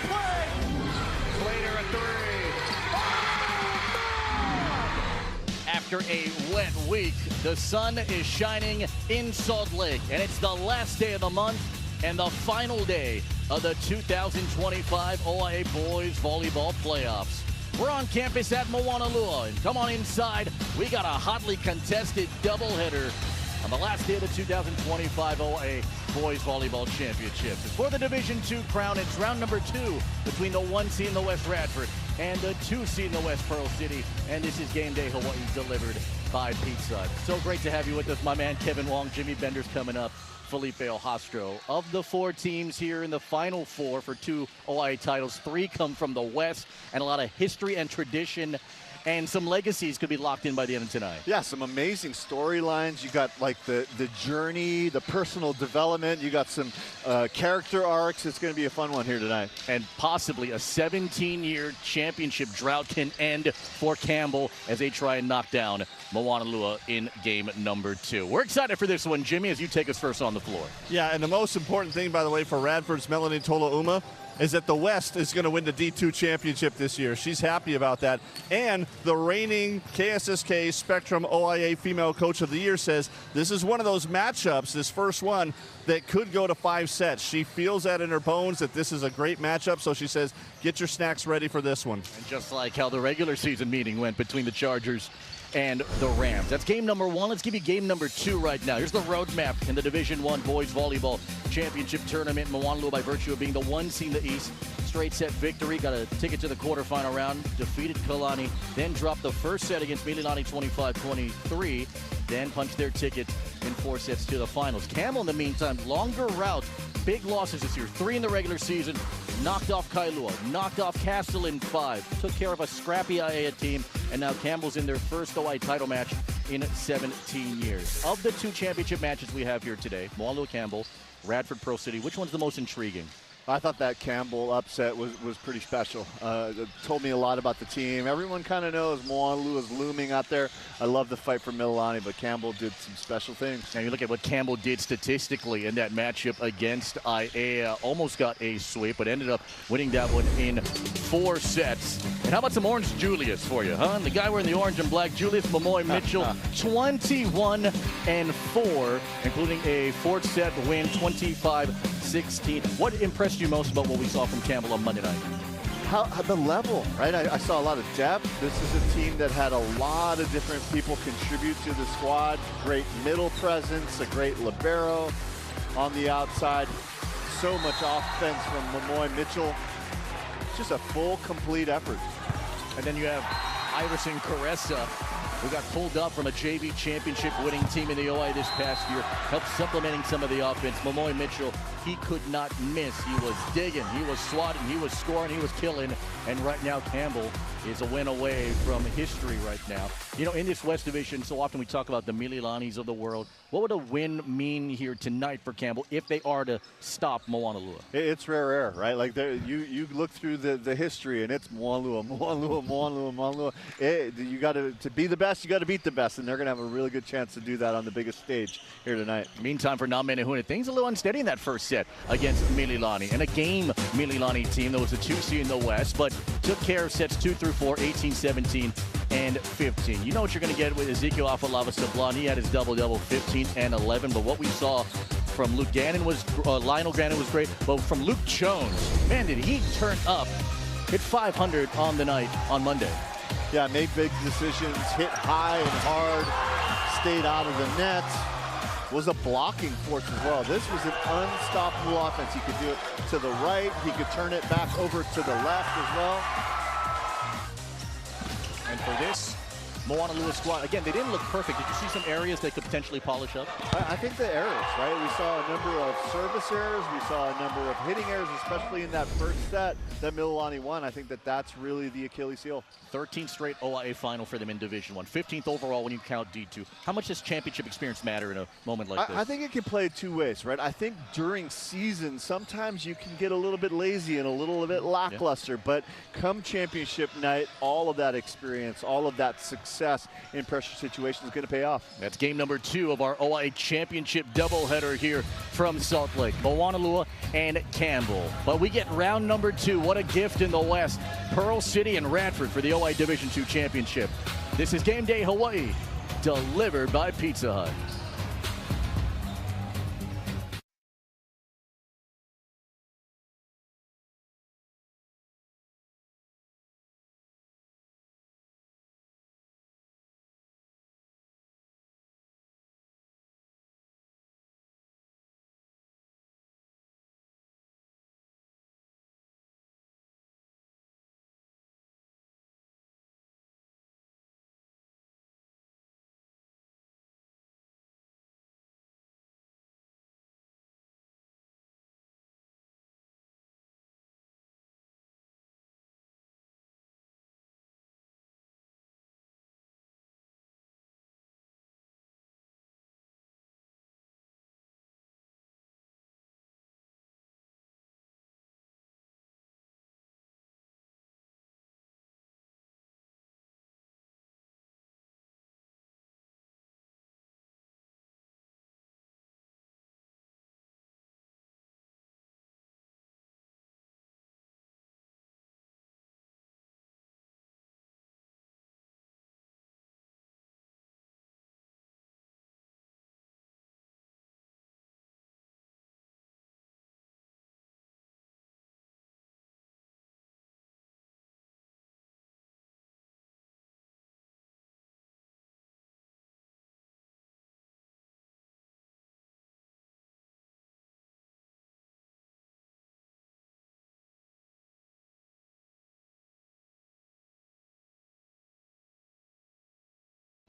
play. Slater a three. After a wet week, the sun is shining in Salt Lake, and it's the last day of the month and the final day of the 2025 OIA Boys Volleyball Playoffs. We're on campus at Moanalua, and come on inside. We got a hotly contested doubleheader on the last day of the 2025 OIA Boys Volleyball Championships. It's for the Division II crown. It's round number 2 between the 1 seed in the West, Radford, and the 2 seed in the West, Pearl City. And this is Game Day Hawaii, delivered by Pizza. So great to have you with us, my man Kevin Wong. Jimmy Bender's coming up. Felipe Ojastro. Of the 4 teams here in the Final Four for 2 OIA titles, 3 come from the West, and a lot of history and tradition and some legacies could be locked in by the end of tonight. Yeah, some amazing storylines. You got like the journey, the personal development. You got some character arcs. It's going to be a fun one here tonight. And possibly a 17-year championship drought can end for Campbell as they try and knock down Moanalua in game number 2. We're excited for this one, Jimmy, as you take us first on the floor. Yeah, and the most important thing, by the way, for Radford's Melanie Tolauma is that the West is going to win the D2 championship this year. She's happy about that. And the reigning KSSK Spectrum OIA Female Coach of the Year says this is one of those matchups, this first one, that could go to 5 sets. She feels that in her bones that this is a great matchup, so she says, get your snacks ready for this one. And just like how the regular season meeting went between the Chargers and the Rams. That's game number 1. Let's give you game number 2 right now. Here's the roadmap in the Division I Boys Volleyball Championship Tournament in Moanalua by virtue of being the 1 seed in the East. Straight set victory, got a ticket to the quarterfinal round, defeated Kalani, then dropped the first set against Mililani 25-23, then punched their ticket in 4 sets to the finals. Campbell, in the meantime, longer route, big losses this year, 3 in the regular season, knocked off Kailua, knocked off Castle in 5, took care of a scrappy OIA team, and now Campbell's in their first OIA title match in 17 years. Of the 2 championship matches we have here today, Moanalua Campbell, Radford Pearl City, which one's the most intriguing? I thought that Campbell upset was pretty special. It told me a lot about the team. Everyone kind of knows Moanalua is looming out there. I love the fight for Mililani, but Campbell did some special things. Now you look at what Campbell did statistically in that matchup against OIA. Almost got a sweep, but ended up winning that one in 4 sets. And how about some Orange Julius for you, huh? And the guy wearing the orange and black, Julius Momoy Mitchell, 21-4, including a 4th set win, 25-16. What impressed you most about what we saw from Campbell on Monday night? How the level, right? I saw a lot of depth. This is a team that had a lot of different people contribute to the squad. Great middle presence, a great libero on the outside. So much offense from Momoy Mitchell. Just a full, complete effort. And then you have Iverson Caressa, who got pulled up from a JV championship winning team in the OIA this past year, helped supplementing some of the offense. Momoy Mitchell, he could not miss. He was digging, he was swatting, he was scoring, he was killing. And right now, Campbell is a win away from history right now. You know, in this West Division, so often we talk about the Mililanis of the world. What would a win mean here tonight for Campbell if they are to stop Moanalua? It's rare air, right? Like you look through the history, and it's Moanalua. You got to be the best, you got to beat the best, and they're going to have a really good chance to do that on the biggest stage here tonight. Meantime, for Namenehuna, things a little unsteady in that first set against Mililani. And a game Mililani team that was a 2 seed in the West, but took care of sets 2 through 4, 18-17. And 15. You know what you're going to get with Ezekiel Afalava Sablon. He had his double-double, 15 and 11. But what we saw from Luke Gannon was, Lionel Gannon was great. But from Luke Jones, man, did he turn up. Hit 500 on the night on Monday. Yeah, made big decisions, hit high and hard, stayed out of the net. Was a blocking force as well. This was an unstoppable offense. He could do it to the right. He could turn it back over to the left as well. And for this Moanalua squad, again, they didn't look perfect. Did you see some areas they could potentially polish up? I think the errors, right? We saw a number of service errors. We saw a number of hitting errors, especially in that first set that Mililani won. I think that's really the Achilles heel. 13th straight OIA final for them in Division I. 15th overall when you count D2. How much does championship experience matter in a moment like this? I think it can play 2 ways, right? I think during season, sometimes you can get a little bit lazy and a little bit lackluster, but come championship night, all of that experience, all of that success, success in pressure situations is going to pay off. That's game number 2 of our OIA Championship doubleheader here from Salt Lake. Moanalua and Campbell. But we get round number 2. What a gift in the West. Pearl City and Radford for the OIA Division II Championship. This is Game Day Hawaii, delivered by Pizza Hut.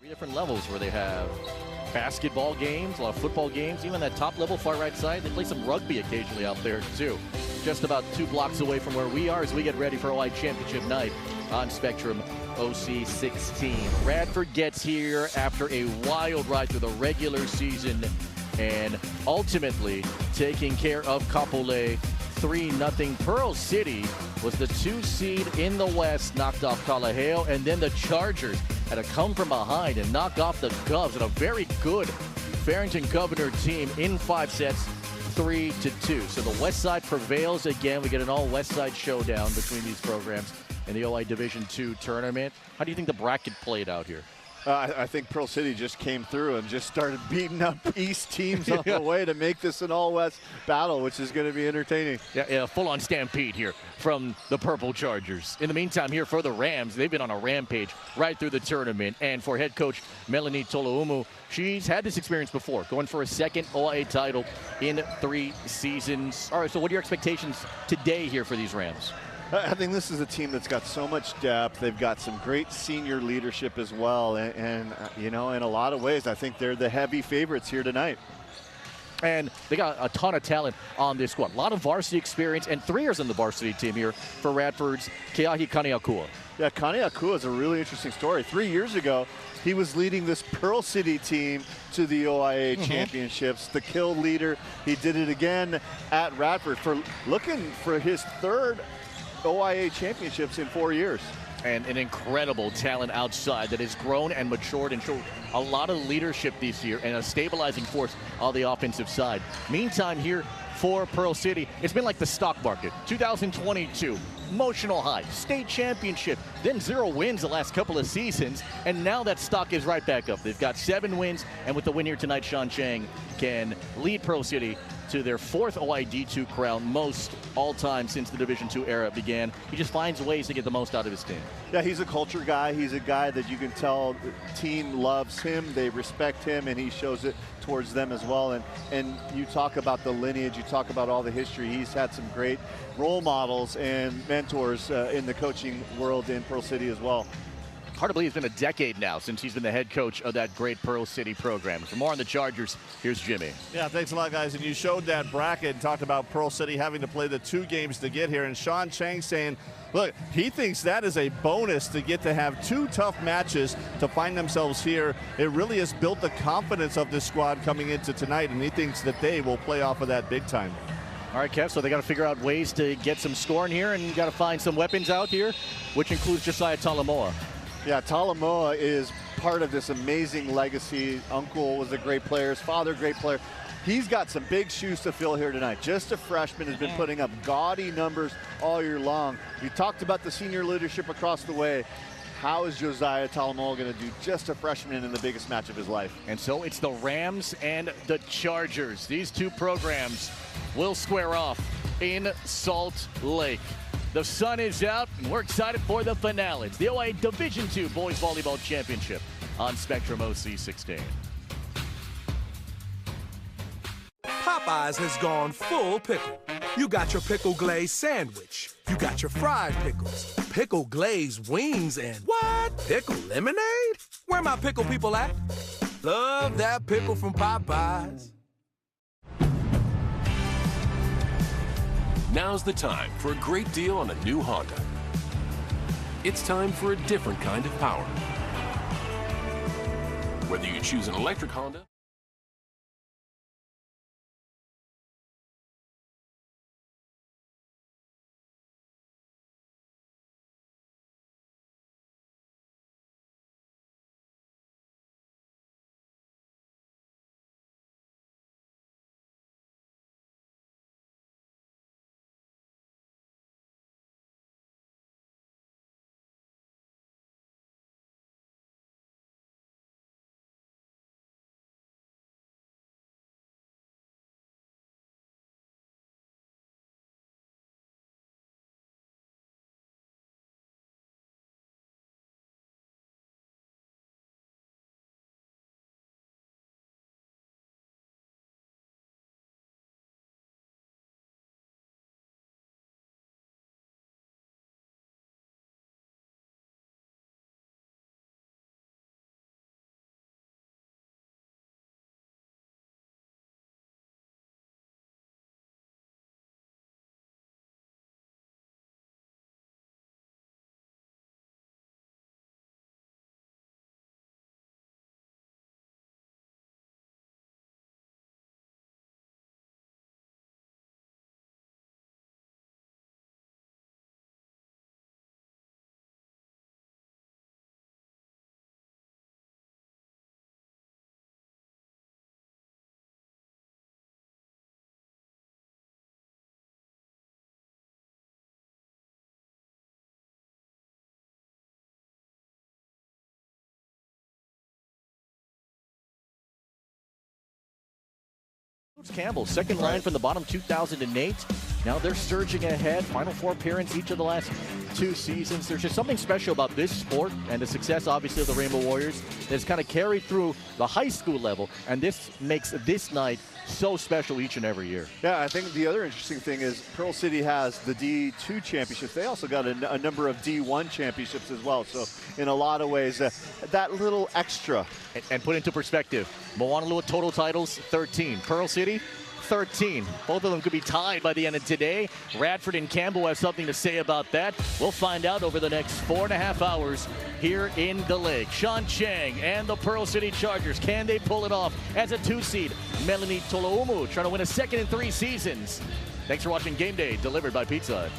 Three different levels where they have basketball games, a lot of football games, even that top level far right side. They play some rugby occasionally out there too. Just about 2 blocks away from where we are as we get ready for OIA Championship night on Spectrum OC 16. Radford gets here after a wild ride through the regular season and ultimately taking care of Kapolei 3-0. Pearl City was the 2 seed in the West, knocked off Kalaheo, and then the Chargers had to come from behind and knock off the Govs, and a very good Farrington Governor team in 5 sets, 3-2. So the West Side prevails again. We get an all West Side showdown between these programs in the OIA Division II tournament. How do you think the bracket played out here? I think Pearl City just came through and just started beating up East teams on the way to make this an all-West battle, which is going to be entertaining. Yeah, full-on stampede here from the Purple Chargers. In the meantime, here for the Rams, they've been on a rampage right through the tournament. And for head coach Melanie Tolaumu, she's had this experience before, going for a second OIA title in 3 seasons. All right, so what are your expectations today here for these Rams? I think this is a team that's got so much depth. They've got some great senior leadership as well. And you know, in a lot of ways, I think they're the heavy favorites here tonight. And they got a ton of talent on this squad. A lot of varsity experience and 3 years on the varsity team here for Radford's Keahi Kaneakua. Yeah, Kaneakua is a really interesting story. 3 years ago, he was leading this Pearl City team to the OIA championships, the kill leader. He did it again at Radford for looking for his 3rd OIA championships in 4 years. And an incredible talent outside that has grown and matured and showed a lot of leadership this year and a stabilizing force on the offensive side. Meantime here for Pearl City, it's been like the stock market. 2022, emotional high, state championship, then 0 wins the last couple of seasons, and now that stock is right back up. They've got 7 wins, and with the win here tonight, Sean Chang can lead Pearl City to their 4th OIA D2 crown, most all-time since the Division II era began. He just finds ways to get the most out of his team. Yeah, he's a culture guy. He's a guy that you can tell the team loves him, they respect him, and he shows it towards them as well. And you talk about the lineage, you talk about all the history. He's had some great role models and mentors in the coaching world in Pearl City as well. Hard to believe it's been a decade now since he's been the head coach of that great Pearl City program. For more on the Chargers, here's Jimmy. Yeah, thanks a lot, guys. And you showed that bracket and talked about Pearl City having to play the 2 games to get here. And Sean Chang saying, look, he thinks that is a bonus to get to have 2 tough matches to find themselves here. It really has built the confidence of this squad coming into tonight, and he thinks that they will play off of that big time. All right, Kev, so they got to figure out ways to get some scoring here, and got to find some weapons out here, which includes Josiah Talamoa. Yeah, Talamoa is part of this amazing legacy. Uncle was a great player, his father, great player. He's got some big shoes to fill here tonight. Just a freshman, has been putting up gaudy numbers all year long. We talked about the senior leadership across the way. How is Josiah Talamoa going to do, just a freshman, in the biggest match of his life? And so it's the Rams and the Chargers. These two programs will square off in Salt Lake. The sun is out, and we're excited for the finale. It's the OIA Division II Boys Volleyball Championship on Spectrum OC16. Popeyes has gone full pickle. You got your pickle glazed sandwich. You got your fried pickles, pickle glazed wings, and what? Pickle lemonade? Where my pickle people at? Love that pickle from Popeyes. Now's the time for a great deal on a new Honda. It's time for a different kind of power. Whether you choose an electric Honda, Campbell, second line from the bottom, 2008. Now they're surging ahead. Final four appearance each of the last 2 seasons. There's just something special about this sport and the success, obviously, of the Rainbow Warriors that's kind of carried through the high school level, and this makes this night so special each and every year. Yeah, I think the other interesting thing is Pearl City has the D2 championships. They also got a number of D1 championships as well. So in a lot of ways, that little extra. And put into perspective, Moanalua total titles, 13. Pearl City, 13. Both of them could be tied by the end of today. Radford and Campbell have something to say about that. We'll find out over the next 4.5 hours here in the lake. Sean Chang and the Pearl City Chargers, can they pull it off as a 2-seed? Melanie Tolaumu trying to win a second in 3 seasons. Thanks for watching Game Day, delivered by Pizza Hut.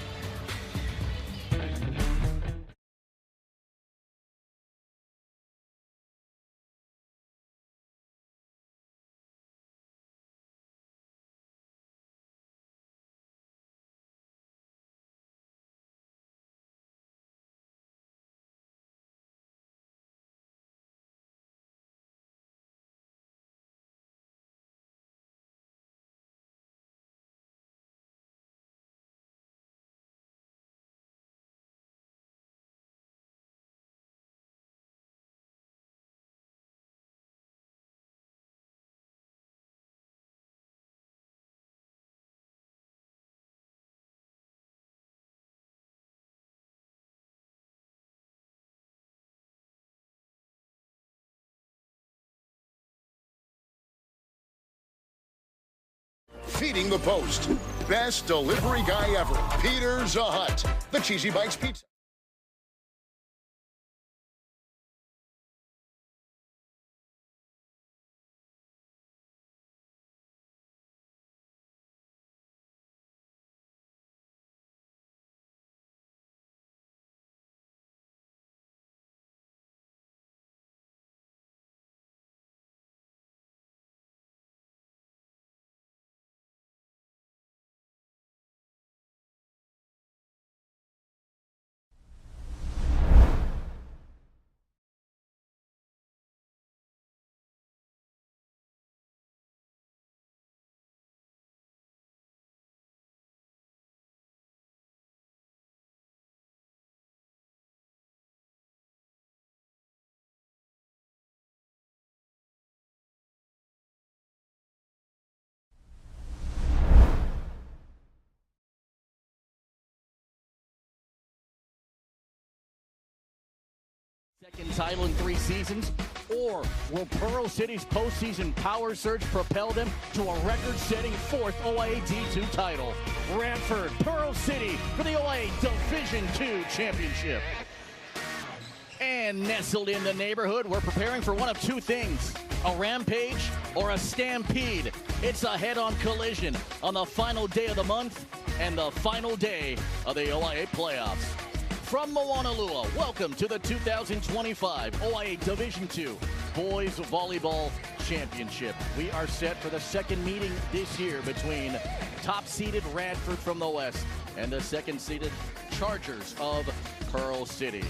Feeding the Post. Best delivery guy ever. Peter Zahut. The Cheesy Bites Pizza. Second title in 3 seasons? Or will Pearl City's postseason power surge propel them to a record-setting 4th OIA D2 title? Radford, Pearl City for the OIA Division II Championship. And nestled in the neighborhood, we're preparing for one of 2 things: a rampage or a stampede. It's a head-on collision on the final day of the month and the final day of the OIA playoffs. From Moanalua, welcome to the 2025 OIA Division II Boys Volleyball Championship. We are set for the second meeting this year between top-seeded Radford from the west and the second-seeded Chargers of Pearl City.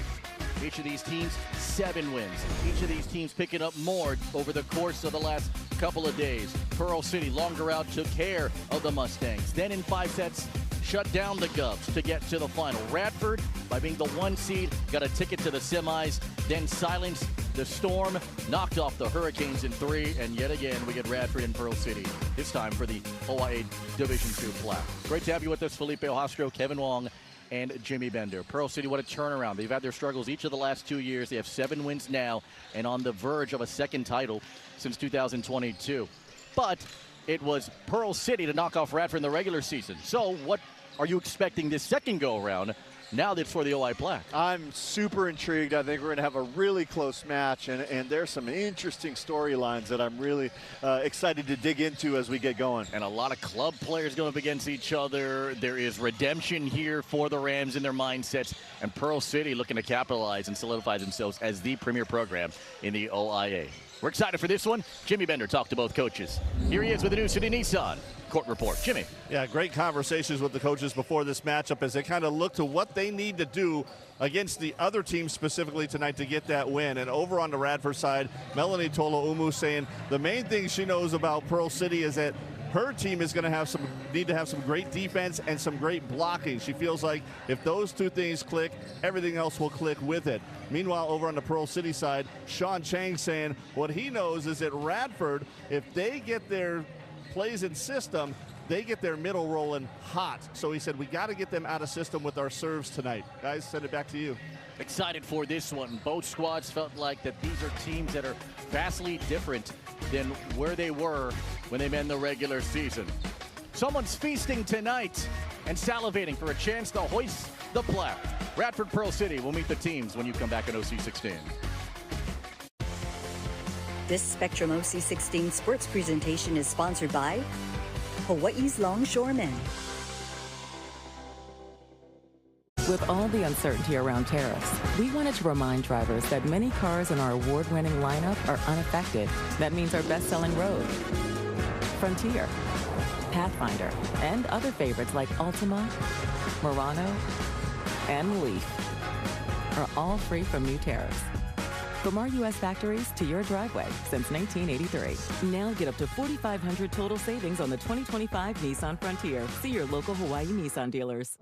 Each of these teams, 7 wins. Each of these teams picking up more over the course of the last couple of days. Pearl City, longer out, took care of the Mustangs. Then in 5 sets, shut down the Govs to get to the final. Radford, by being the 1 seed, got a ticket to the semis, then silenced the Storm, knocked off the Hurricanes in 3, and yet again we get Radford and Pearl City, this time for the OIA Division II flat. Great to have you with us, Felipe Ojastro, Kevin Wong, and Jimmy Bender. Pearl City, what a turnaround. They've had their struggles each of the last 2 years. They have 7 wins now and on the verge of a second title since 2022. But it was Pearl City to knock off Radford in the regular season. So what are you expecting this second go-around now that it's for the OI Black? I'm super intrigued. I think we're going to have a really close match, and there's some interesting storylines that I'm really excited to dig into as we get going. And a lot of club players going up against each other. There is redemption here for the Rams in their mindsets, and Pearl City looking to capitalize and solidify themselves as the premier program in the OIA. We're excited for this one. Jimmy Bender talked to both coaches. Here he is with the New City Nissan Court Report. Jimmy. Yeah, great conversations with the coaches before this matchup as they kind of look to what they need to do against the other team specifically tonight to get that win. And over on the Radford side, Melanie Tolaumu saying the main thing she knows about Pearl City is that her team is going to need to have some great defense and some great blocking. She feels like if those 2 things click, everything else will click with it. Meanwhile, over on the Pearl City side, Sean Chang saying what he knows is that Radford, if they get their plays in system, they get their middle rolling hot. So he said, we got to get them out of system with our serves tonight. Guys, send it back to you. Excited for this one. Both squads felt like that these are teams that are vastly different than where they were when they met in the regular season. Someone's feasting tonight and salivating for a chance to hoist the plaque. Radford Pearl City will meet the teams when you come back in OC16. This Spectrum OC16 sports presentation is sponsored by Hawaii's Longshoremen. With all the uncertainty around tariffs, we wanted to remind drivers that many cars in our award-winning lineup are unaffected. That means our best-selling Road, Frontier, Pathfinder, and other favorites like Altima, Murano, and Leaf are all free from new tariffs. From our U.S. factories to your driveway since 1983. Now get up to $4,500 total savings on the 2025 Nissan Frontier. See your local Hawaii Nissan dealers.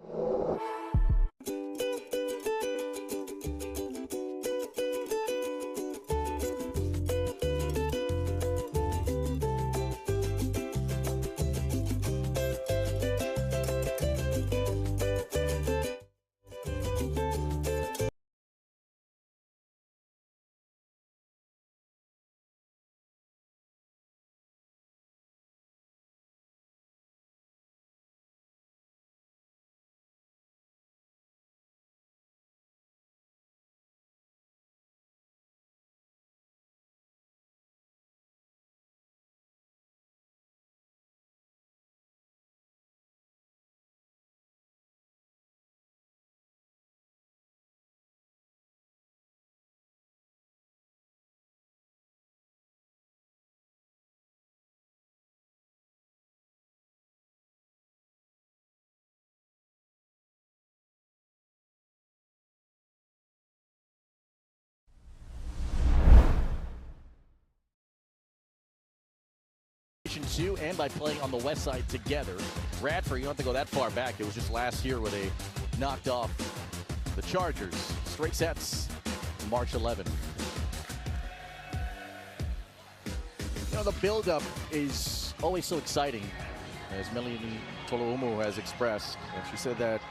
Two, and by playing on the west side together. Radford, you don't have to go that far back. It was just last year where they knocked off the Chargers. Straight sets, March 11th. You know, the build-up is always so exciting, as Melanie Tolaumu has expressed. And she said that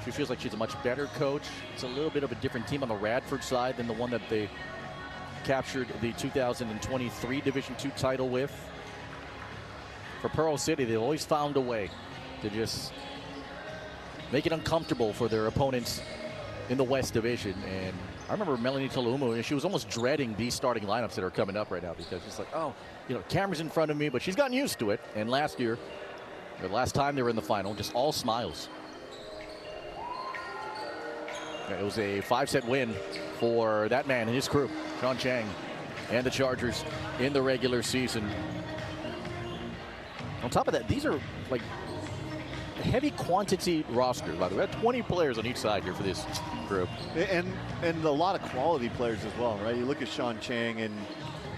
She feels like she's a much better coach. It's a little bit of a different team on the Radford side than the one that they captured the 2023 Division II title with. For Pearl City, they've always found a way to just make it uncomfortable for their opponents in the West Division. And I remember Melanie Tolumu, she was almost dreading these starting lineups that are coming up right now, because it's like, oh, you know, camera's in front of me, but she's gotten used to it. And last year, the last time they were in the final, just all smiles. It was a 5-set win for that man and his crew, Sean Chang, and the Chargers in the regular season. On top of that, these are like a heavy quantity roster. By the way, we have 20 players on each side here for this group. And a lot of quality players as well, right? You look at Sean Chang and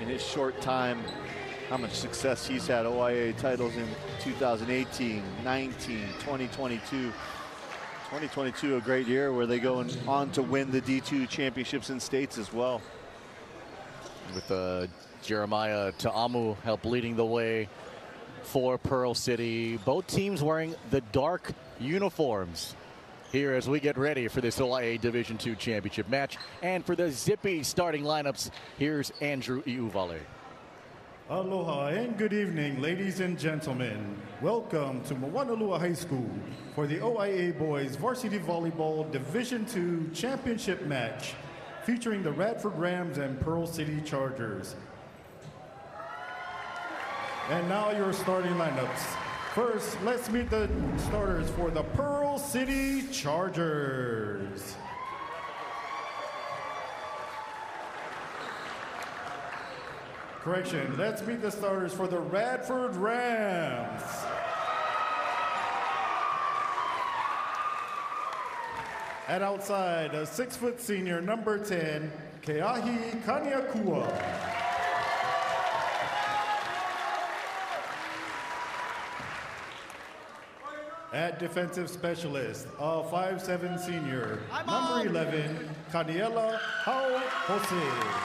in his short time, how much success he's had. OIA titles in 2018, 19, 2022. 2022, a great year where they go on to win the D2 championships in states as well. With Jeremiah Ta'amu help leading the way for Pearl City. Both teams wearing the dark uniforms here as we get ready for this OIA Division II championship match. And for the zippy starting lineups, here's Andrew Iuvale. Aloha and good evening, ladies and gentlemen. Welcome to Moanalua High School for the OIA Boys Varsity Volleyball Division II championship match featuring the Radford Rams and Pearl City Chargers. And now your starting lineups. First, let's meet the starters for the Pearl City Chargers. Correction, let's meet the starters for the Radford Rams. At outside, a 6-foot senior, number 10, Keahi Kaniakua. At defensive specialist, a 5'7" senior, number 11, Kaniela Hao Jose.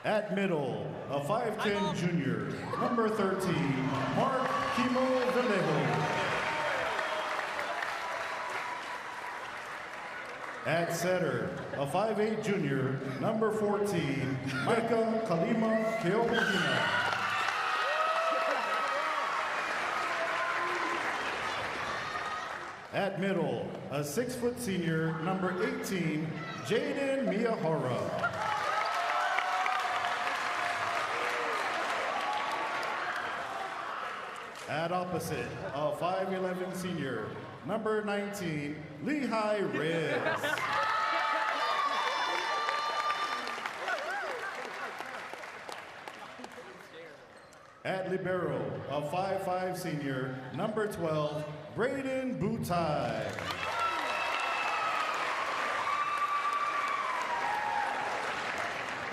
At middle, a 5'10" junior, number 13, Mark Kimo Vallejo. At setter, a 5'8" junior, number 14, Micah Kalima Keohina. At middle, a 6-foot senior, number 18, Jaden Miyahara. At opposite, a 5'11" senior, number 19, Lehigh Reds. At libero, a 5'5" senior, number 12, Braden Butai.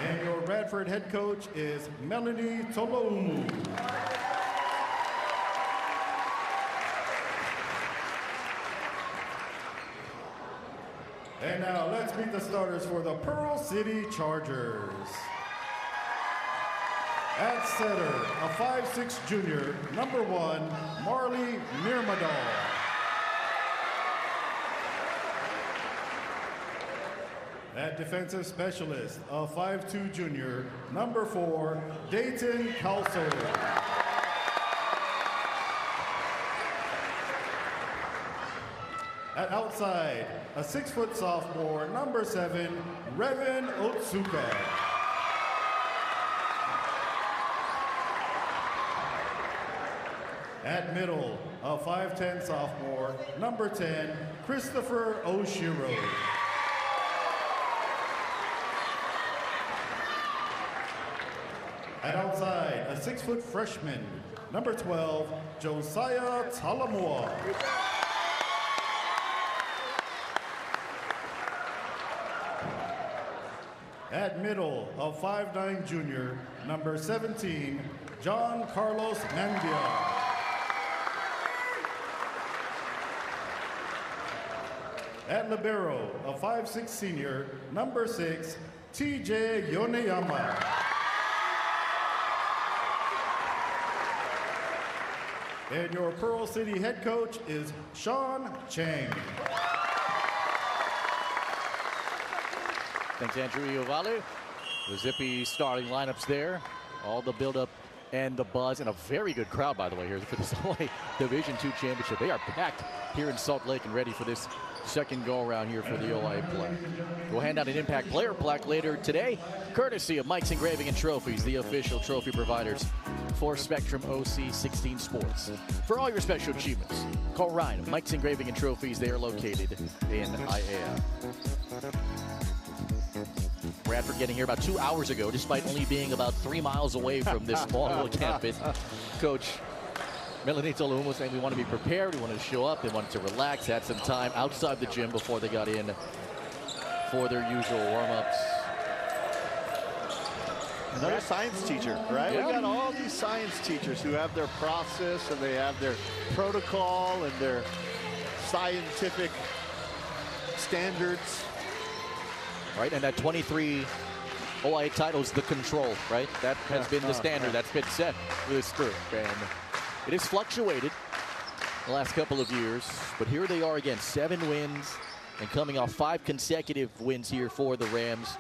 And your Radford head coach is Melanie Tolumu. And now let's meet the starters for the Pearl City Chargers. At setter, a 5'6" junior, number 1, Marley Mirmadal. At defensive specialist, a 5'2" junior, number 4, Dayton Calso. At outside, a 6-foot sophomore, number 7, Revan Otsuka. At middle, a 5'10" sophomore, number 10, Christopher Oshiro. At outside, a 6-foot freshman, number 12, Josiah Talamoa. At middle, a 5'9" junior, number 17, John Carlos Mandia. At libero, a 5'6" senior, number 6, TJ Yoneyama. And your Pearl City head coach is Sean Chang. Thanks, Andrew Iovale. The zippy starting lineups there. All the buildup and the buzz, and a very good crowd, by the way, here for this OIA Division II championship. They are packed here in Salt Lake and ready for this second go-around here for the OIA play. We'll hand out an Impact Player plaque later today, courtesy of Mike's Engraving and Trophies, the official trophy providers for Spectrum OC 16 Sports. For all your special achievements, call Ryan of Mike's Engraving and Trophies. They are located in OIA. Radford getting here about 2 hours ago, despite only being about 3 miles away from this small little campus. Coach Melanie Tolumo saying we want to be prepared, we wanted to show up, they wanted to relax, had some time outside the gym before they got in for their usual warm-ups. Another science teacher, right? Yeah. We got all these science teachers who have their process and they have their protocol and their scientific standards. Right, and that 23 OIA titles, the control, right? That has been the standard that's been set for this group. And it has fluctuated the last couple of years, but here they are again, 7 wins and coming off 5 consecutive wins here for the Rams.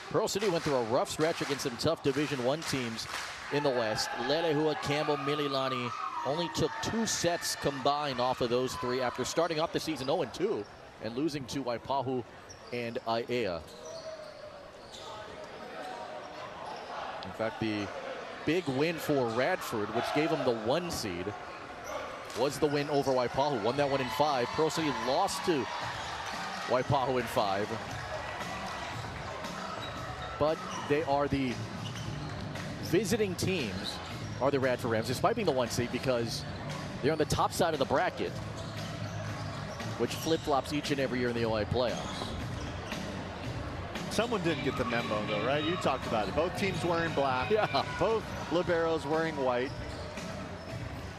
Pearl City went through a rough stretch against some tough Division I teams in the West. Lelehua, Campbell, Mililani only took 2 sets combined off of those 3 after starting off the season 0-2 and losing to Waipahu and OIA. In fact, the big win for Radford, which gave them the 1 seed, was the win over Waipahu. Won that one in 5. Pearl City lost to Waipahu in 5. But they are the visiting teams, are the Radford Rams, despite being the 1 seed, because they're on the top side of the bracket, which flip-flops each and every year in the OIA playoffs. Someone didn't get the memo, though, right? You talked about it. Both teams wearing black. Yeah. Both liberos wearing white.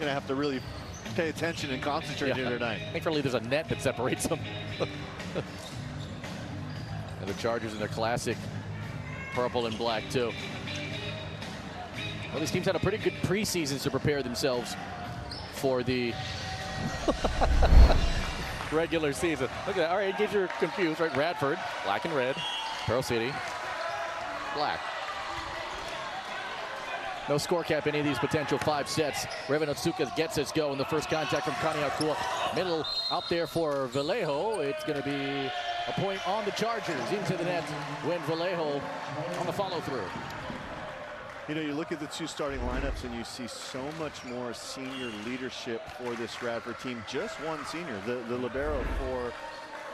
Gonna have to really pay attention and concentrate here tonight. Thankfully, there's a net that separates them. And the Chargers in their classic purple and black, too. Well, these teams had a pretty good preseason to prepare themselves for the regular season. Look at that. All right, in case you're confused, right? Radford, black and red. Pearl City, black. No score cap any of these potential 5 sets. Revan Otsuka gets us go in the first contact from Kaniakua. Middle out there for Vallejo. It's going to be a point on the Chargers. Into the net when Vallejo on the follow through. You know, you look at the 2 starting lineups and you see so much more senior leadership for this Radford team. Just 1 senior, the libero for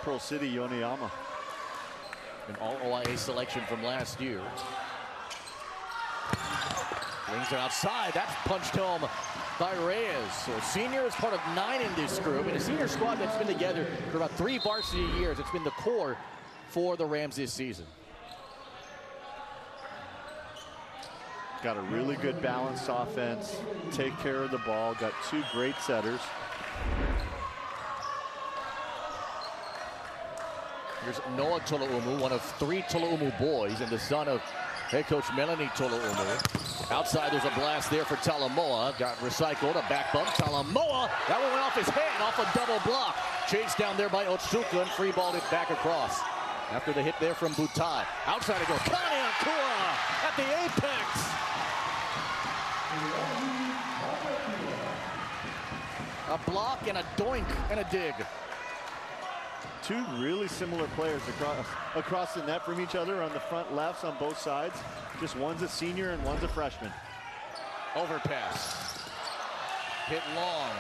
Pearl City, Yoneyama. An all-OIA selection from last year. Wings are outside. That's punched home by Reyes. So senior is part of 9 in this group, and a senior squad that's been together for about 3 varsity years. It's been the core for the Rams this season. Got a really good balanced offense. Take care of the ball. Got 2 great setters. Here's Noah Tolaumu, one of 3 Tolaumu boys and the son of head coach Melanie Tolaumu. Outside, there's a blast there for Talamoa. Got recycled, a back bump. Talamoa, that one went off his head, off a double block. Chased down there by Otsuka and free-balled it back across. After the hit there from Butai. Outside it goes. Kaniakua at the apex. A block and a doink and a dig. 2 really similar players across the net from each other on the front lefts on both sides. Just one's a senior and one's a freshman. Overpass. Hit long.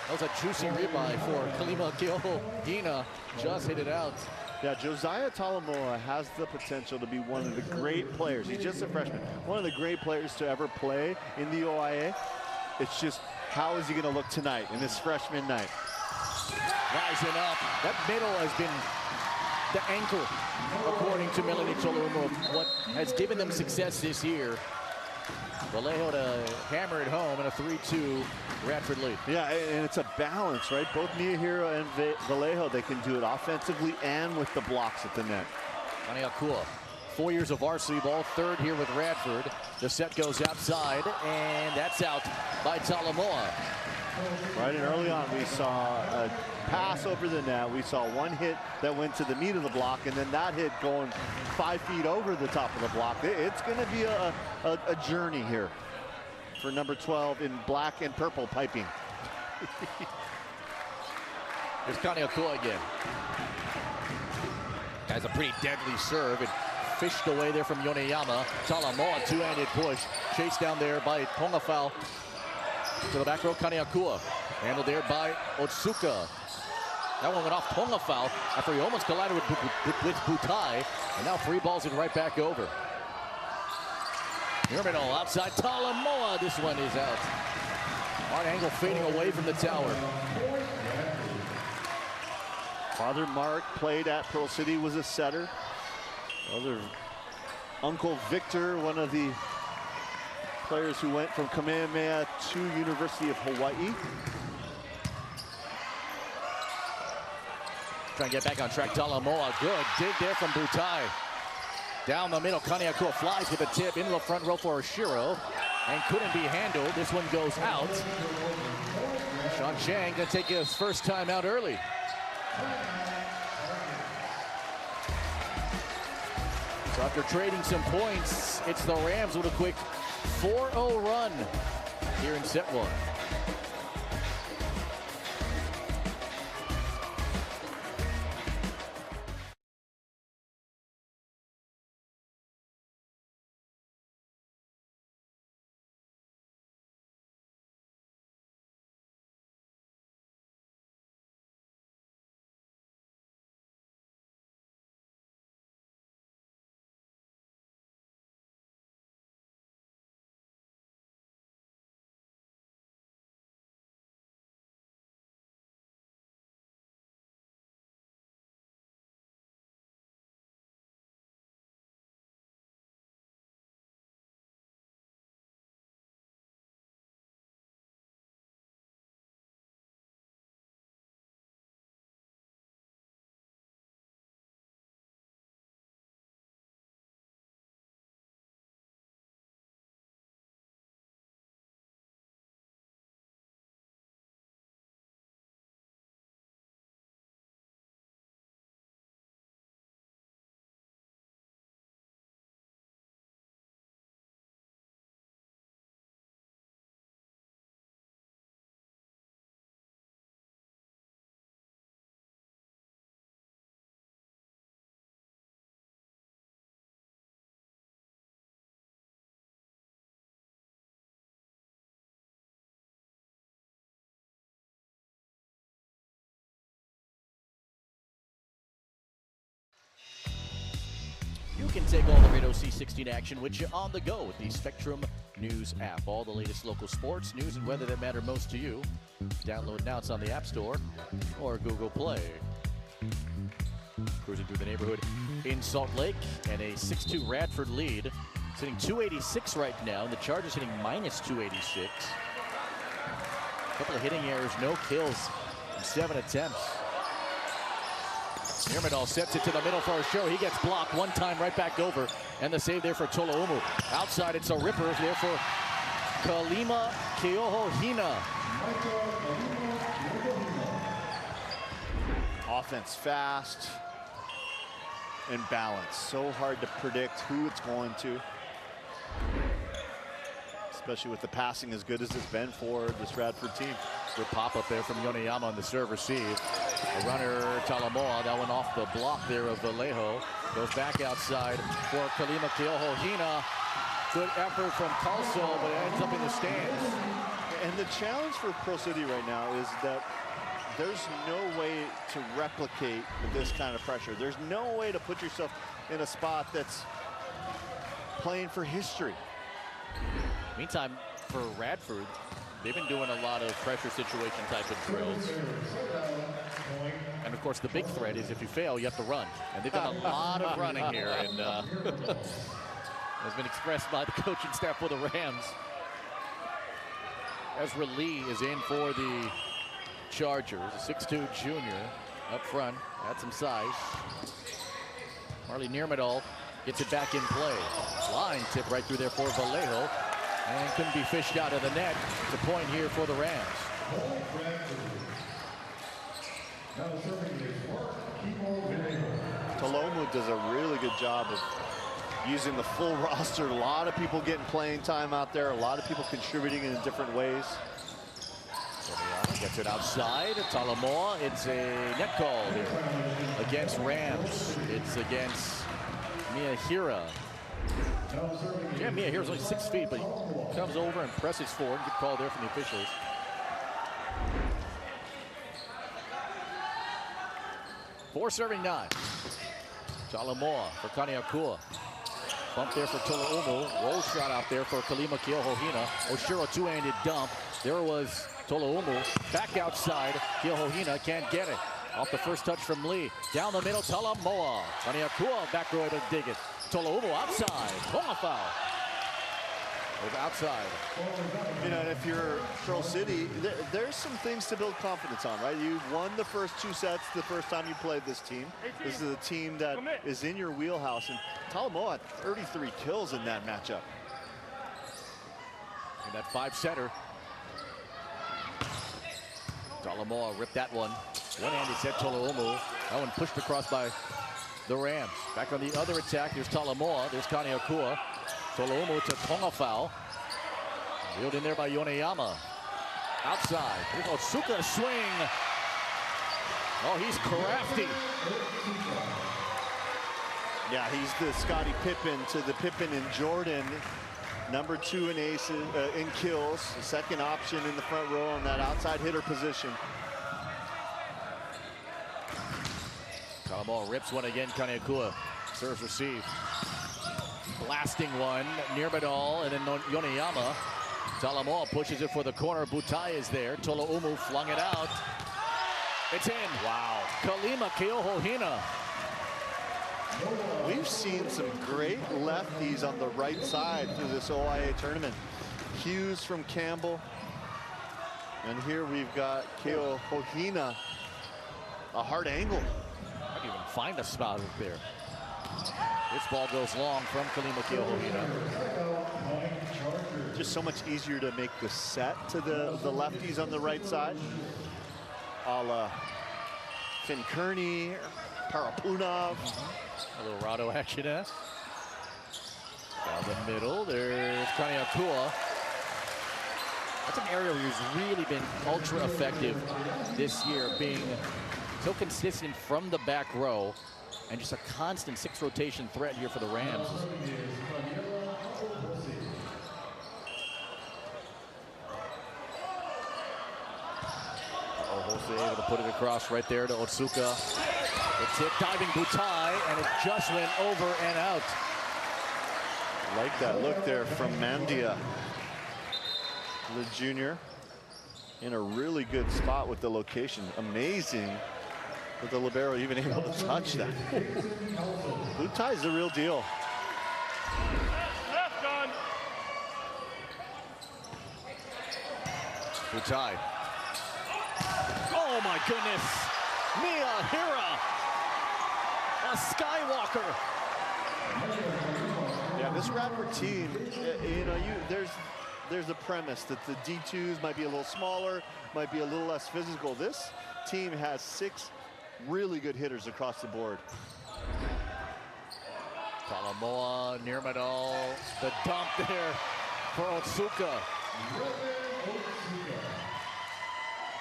That was a juicy ribeye for Kalima Kyoho. Hina just hit it out. Yeah, Josiah Talamoa has the potential to be one of the great players. He's just a freshman. One of the great players to ever play in the OIA. It's just, how is he going to look tonight in this freshman night? Rising up. That middle has been the anchor, according to Melanie Tolumo, what has given them success this year. Vallejo to hammer it home in a 3-2 Radford lead. Yeah, and it's a balance, right? Both Miyahiro and Vallejo, they can do it offensively and with the blocks at the net. Kaniakua, 4 years of varsity ball, 3rd here with Radford. The set goes outside, and that's out by Talamoa. Right, and early on we saw a pass over the net. We saw one hit that went to the meat of the block, and then that hit going 5 feet over the top of the block. It's going to be a journey here for number 12 in black and purple piping. Here's Kaniakua again. Has a pretty deadly serve. It fished away there from Yoneyama. Talamoa, two-handed push. Chased down there by Tongafau. To the back row, Kaniakua. Handled there by Otsuka. That one went off Tongafau after he almost collided with Butai. And now free balls it right back over. Terminal outside Talamoa. This one is out. Hard angle fading away from the tower. Father Mark played at Pearl City, was a setter. Uncle Victor, one of the players who went from Kamehameha to University of Hawaii. Trying to get back on track, Talamoa. Good dig there from Butai. Down the middle, Kaniakua flies with a tip into the front row for Oshiro. And couldn't be handled. This one goes out. Sean Chang gonna take his first time out early. So after trading some points, it's the Rams with a quick 4-0 run here in set one. You can take all the Red OC16 action with you on the go with the Spectrum News app. All the latest local sports, news, and weather that matter most to you. Download now. It's on the App Store or Google Play. Cruising through the neighborhood in Salt Lake, and a 6-2 Radford lead. It's hitting 286 right now, and the Chargers hitting minus 286. A couple of hitting errors, no kills in 7 attempts. Nirmadal sets it to the middle for a show. He gets blocked one time right back over. And the save there for Tolaumu. Outside, it's a ripper there for Kalima Keohohina. Offense fast and balanced. So hard to predict who it's going to. Especially with the passing as good as it's been for this Radford team. Good pop-up there from Yoneyama on the serve receive. The runner, Talamoa, that one off the block there of Vallejo. Goes back outside for Kalima Keohohina. Good effort from Calso, but it ends up in the stands. And the challenge for Pro City right now is that there's no way to replicate this kind of pressure. There's no way to put yourself in a spot that's playing for history. Meantime, for Radford, they've been doing a lot of pressure situation type of drills. And of course, the big threat is if you fail, you have to run. And they've done a lot of running here. And has been expressed by the coaching staff for the Rams. Ezra Lee is in for the Chargers, a 6'2 junior up front, had some size. Marley Nirmadal gets it back in play. Line tip right through there for Vallejo. And couldn't be fished out of the net. It's a point here for the Rams. Talomu does a really good job of using the full roster. A lot of people getting playing time out there. A lot of people contributing in different ways. Gets it outside. Talamoa. It's a net call against Rams. It's against Miyahira. Yeah, Miyahira's only 6 feet, but he comes over and presses forward. Good call there from the officials. Four serving 9. Talamoa for Kaniakua. Bump there for Tolaumu. Roll shot out there for Kalima Keohohina. Oshiro two-handed dump. There was Tolaumu back outside. Keohohina can't get it. Off the first touch from Lee. Down the middle, Talamoa. Kaniakua back row to dig it. Tolaumu outside. Ball foul. Outside. You know, if you're Pearl City, there's some things to build confidence on, right? You won the first 2 sets the first time you played this team. This is a team that is in your wheelhouse, and Talamoa had 33 kills in that matchup. And that 5-setter. Talamoa ripped that one. One-handed set Tolaumu. That one pushed across by the Rams. Back on the other attack, here's Talamoa. There's Kaniakua. Tolaumu to Tonga foul. Wheeled in there by Yoneyama. Outside. Here's Otsuka swing. Oh, he's crafty. Yeah, he's the Scottie Pippen to the Pippen and Jordan. Number 2 in aces, in kills. The second option in the front row on that outside hitter position. Talamoa rips one again. Kaniakua serves receive. Blasting one near Badal, and then Yoneyama. Talamoa pushes it for the corner. Butai is there. Tolaumu flung it out. It's in. Wow. Kalima Keohohina. We've seen some great lefties on the right side through this OIA tournament. Hughes from Campbell. And here we've got Keohohina. A hard angle. I didn't even find a spot up there. This ball goes long from Kalima Keohohina. Just so much easier to make the set to the lefties on the right side. A la Finn Kearney, Parapunov. A little Rado action. Down the middle, there's Kaniakua. That's an area where he's really been ultra effective this year, being so consistent from the back row. And just a constant 6-rotation threat here for the Rams. Jose able to put it across right there to Otsuka. It's hit diving Butai, and it just went over and out. Like that look there from Mandia, the junior, in a really good spot with the location. Amazing. With the libero even able to touch that. Butai's the real deal. Butai. Oh my goodness. Miyahira. A Skywalker. Yeah, this Radford team, you know, there's a premise that the D2s might be a little smaller, might be a little less physical. This team has 6 really good hitters across the board. Talamoa, Nirmadal, the dump there for Otsuka.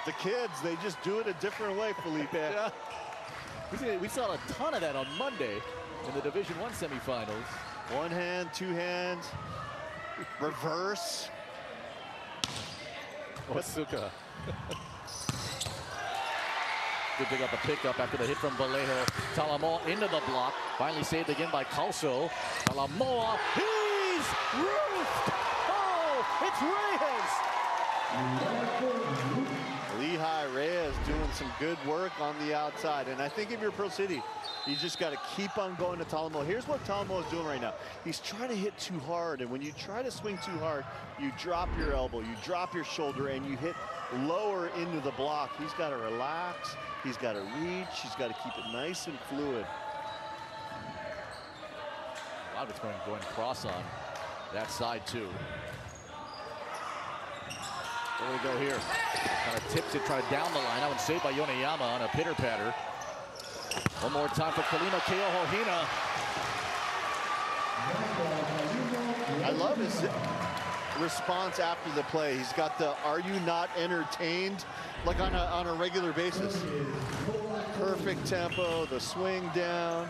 The kids, they just do it a different way, Felipe. Yeah. We saw a ton of that on Monday in the Division I semifinals. One hand, 2 hands, reverse. Otsuka. Good pick up a pickup after the hit from Vallejo. Talamoa into the block. Finally saved again by Calso. Talamoa, he's roofed! Oh, it's Reyes! Lehigh Reyes doing some good work on the outside. And I think if you're Pearl City, you just got to keep on going to Talamoa. Here's what Talamoa is doing right now. He's trying to hit too hard. And when you try to swing too hard, you drop your elbow, you drop your shoulder, and you hit lower into the block. He's got to relax. He's got to reach. He's got to keep it nice and fluid. A lot of it's going cross on that side, too. There we go here. Kind of tips it, trying to down the line. That one saved by Yoneyama on a pitter-patter. One more time for Kalima Keohohina. I love his response after the play. He's got the "Are you not entertained?" like on a regular basis. Perfect tempo, the swing down,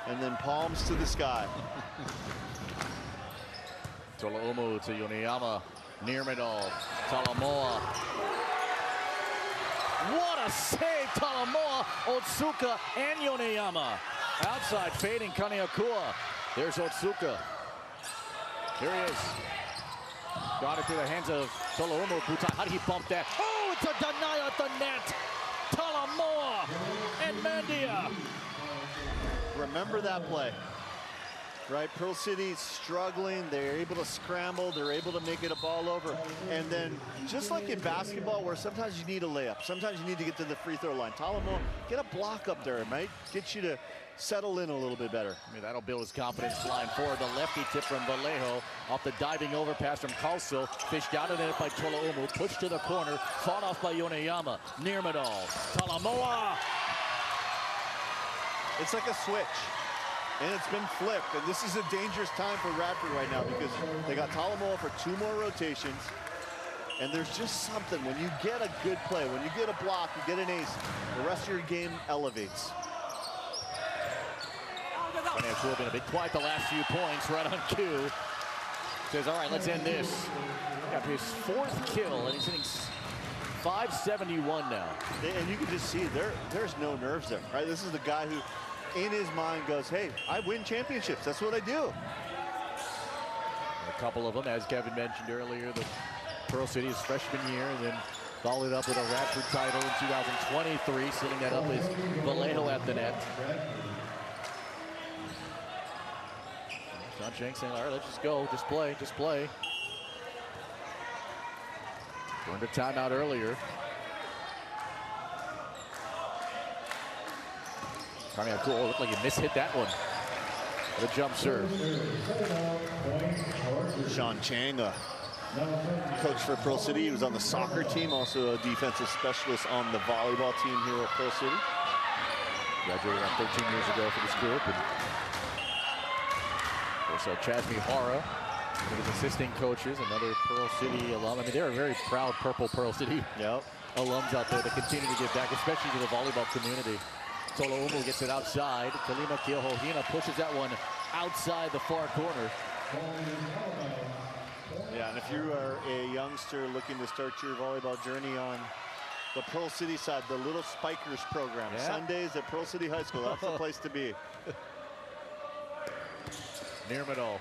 and then palms to the sky. Tolaumu to Yoneyama. Nirmadal. Talamoa. What a save, Talamoa, Otsuka, and Yoneyama. Outside fading Kaneakua. There's Otsuka. Here he is. Got it through the hands of Tolaumu. How did he bump that? Oh, it's a denial at the net. Talamoa and Mandia. Remember that play, right? Pearl City struggling. They're able to scramble. They're able to make it a ball over. And then just like in basketball, where sometimes you need a layup, sometimes you need to get to the free throw line. Talamoa, get a block up there. It might get you to settle in a little bit better. I mean, that'll build his confidence flying forward. The lefty tip from Vallejo off the diving overpass from Calcio. Fished out of it by Tolaumu. Pushed to the corner. Fought off by Yoneyama. Nirmadal. Talamoa. It's like a switch, and it's been flipped. And this is a dangerous time for Radford right now because they got Talamoa for 2 more rotations. And there's just something, when you get a good play, when you get a block, you get an ace, the rest of your game elevates. Kaneakua been a bit quiet the last few points, right on cue. Says, all right, let's end this. Got his 4th kill, and he's hitting .571 now. And you can just see there's no nerves there, right? This is the guy who, in his mind, goes, hey, I win championships. That's what I do. A couple of them, as Kevin mentioned earlier, the Pearl City's freshman year, and then followed up with a Radford title in 2023, setting that up as Vallejo at the net. John Shanks saying, all right, let's just go, just play, just play. Earned a timeout earlier. Kaneakua looked like he mishit that one. The jump serve. Sean Chang, coach for Pearl City. He was on the soccer team, also a defensive specialist on the volleyball team here at Pearl City. Graduated around 13 years ago for this group. And of course, Chasmi Hara, one of his assistant coaches, another Pearl City alum. I mean, they're a very proud Purple Pearl City alums out there that continue to give back, especially to the volleyball community. Tolaumu gets it outside. Kalima Keohohina pushes that one outside the far corner. Yeah, and if you are a youngster looking to start your volleyball journey on the Pearl City side, the Little Spikers program, Sundays at Pearl City High School, that's the place to be. Nirmadal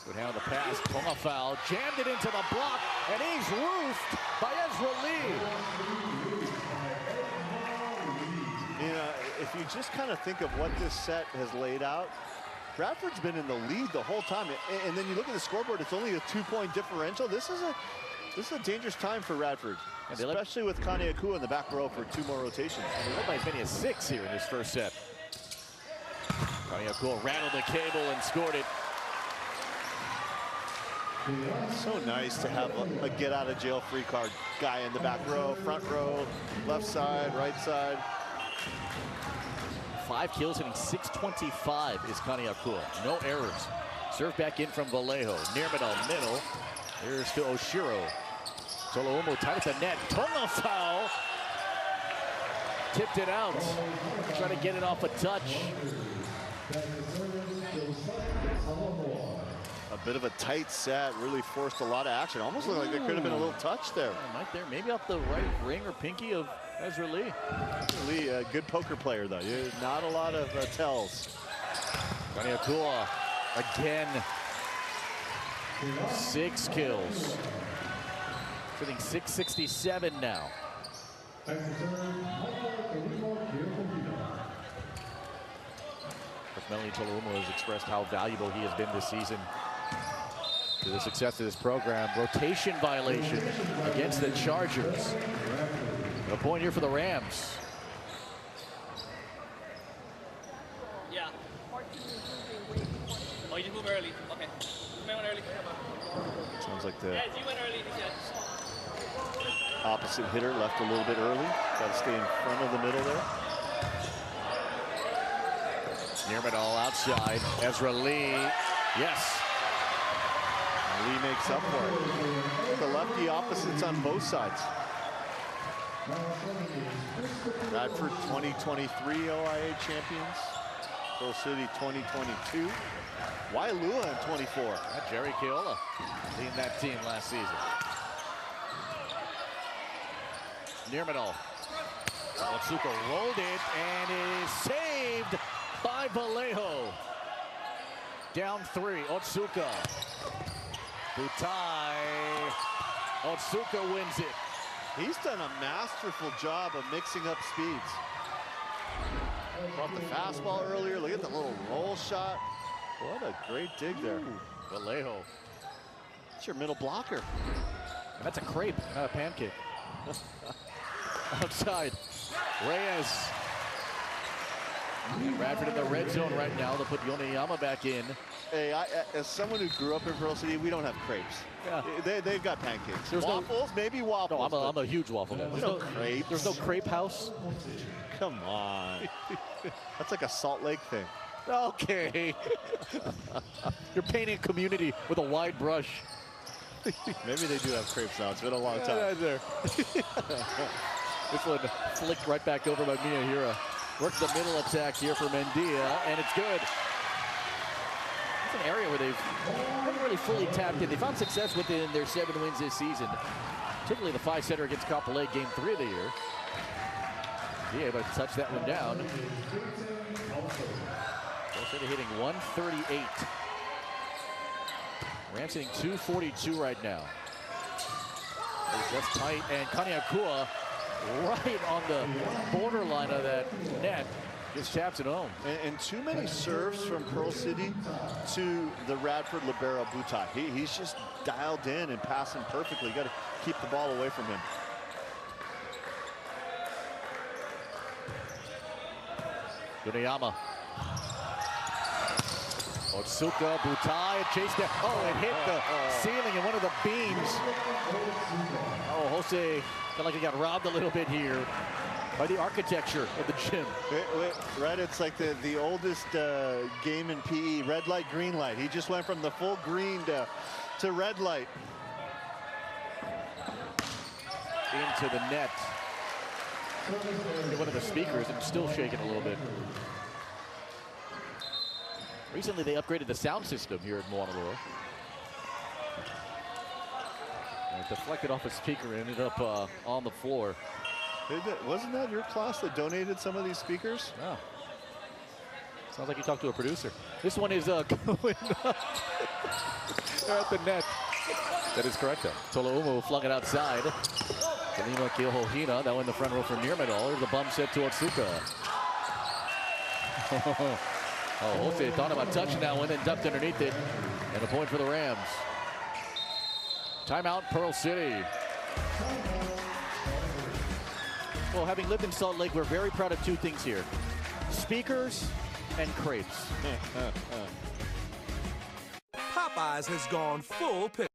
would handle the pass. Tonga foul, jammed it into the block, and he's roofed by Ezra Lee. You know, if you just kind of think of what this set has laid out, Radford's been in the lead the whole time, and then you look at the scoreboard, it's only a 2-point differential. This is a dangerous time for Radford, especially with Kaneakua in the back row for 2 more rotations. And they led by as many as 6 here in this first set. Kaneakua rattled the cable and scored it. So nice to have a get-out-of-jail-free card guy in the back row, front row, left side, right side. 5 kills, hitting .625 is Kaneakua. No errors. Serve back in from Vallejo. Nirmadal middle. Here's to Oshiro. Tolaumu tight at the net. Tonga foul. Tipped it out. Trying to get it off a touch. A bit of a tight set, really forced a lot of action. Almost looked like there could have been a little touch there. Right there, maybe off the right ring or pinky of Ezra Lee. Lee, a good poker player though. Not a lot of tells. Kaneakua again. 6 kills. Sitting .667 now. Melanie Tolaumu has expressed how valuable he has been this season to the success of this program. Rotation violation against the Chargers. A point here for the Rams. Yeah. Oh, you just move early. Okay. Move on early. Sounds like the As you went early, he said. opposite hitter left a little bit early. Got to stay in front of the middle there. Nirmadal outside. Ezra Lee. Yes. Lee makes up for it. The lefty opposites on both sides. Radford 2023 OIA champions. Pearl City 2022. Wailua in 24. Jerry Keola leading that team last season. Nirmadal. Otsuka rolled it and is saved by Vallejo. Down 3, Otsuka. Butai. Otsuka wins it. He's done a masterful job of mixing up speeds. Brought the fastball earlier. Look at the little roll shot. What a great dig there. Vallejo. It's your middle blocker. And that's a crepe, not a pancake. Outside. Reyes. And Radford in the red zone right now. They'll put Yoneyama back in. Hey, as someone who grew up in Pearl City, we don't have crepes. Yeah. They've got pancakes. There's waffles, maybe waffles. No, I'm a huge waffle guy. There's no crepes. There's no crepe house. Come on. That's like a Salt Lake thing. Okay. You're painting a community with a wide brush. Maybe they do have crepes now. It's been a long time. There. This one flicked right back over by Miyahira. Worked the middle attack here for Mendia, and it's good. It's an area where they've never really fully tapped in. They found success within their 7 wins this season. Particularly the 5-setter against Kapolei, game 3 of the year. Yeah, able to touch that one down. City hitting 138. Rams hitting 242 right now. It's just tight, and Kaniakua right on the borderline of that net. Just taps it home. And too many serves from Pearl City to the Radford libero Butai. He's just dialed in and passing perfectly. You got to keep the ball away from him. Yoneyama. Otsuka, Butai, chased down. Oh, it hit the ceiling in one of the beams. Oh, Jose felt like he got robbed a little bit here by the architecture of the gym. Right, it's like the oldest game in PE, red light, green light. He just went from the full green to red light. Into the net. One of the speakers and still shaking a little bit. Recently, they upgraded the sound system here at Moanalua. It deflected off a speaker and ended up on the floor. Wasn't that your class that donated some of these speakers? Yeah. Sounds like you talked to a producer. This one is going up at the net. That is correct, though. Tolaumu flung it outside. Kalima Keohohina, that one in the front row for Nirmadal. There's a bump set to Otsuka. Oh, Jose thought about touching that one, then ducked underneath it. And a point for the Rams. Timeout, Pearl City. Well, having lived in Salt Lake, we're very proud of 2 things here. Speakers and crepes. Popeyes has gone full pickle.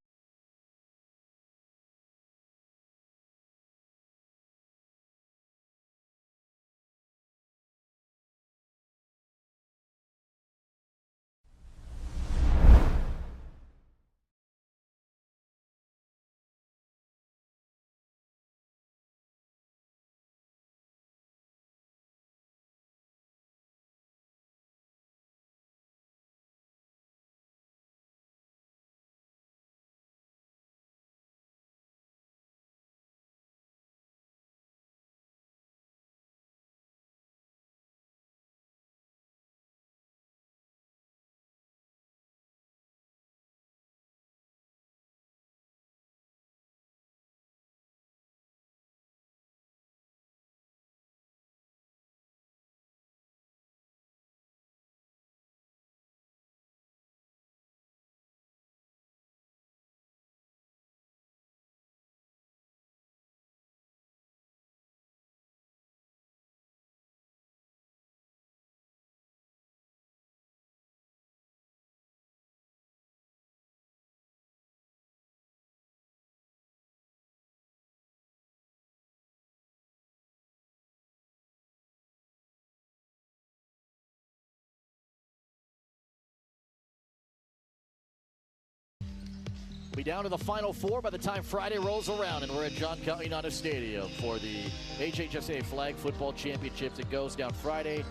Be down to the Final Four by the time Friday rolls around, and we're at John Caminano Stadium for the HHSA Flag Football Championships. It goes down Friday,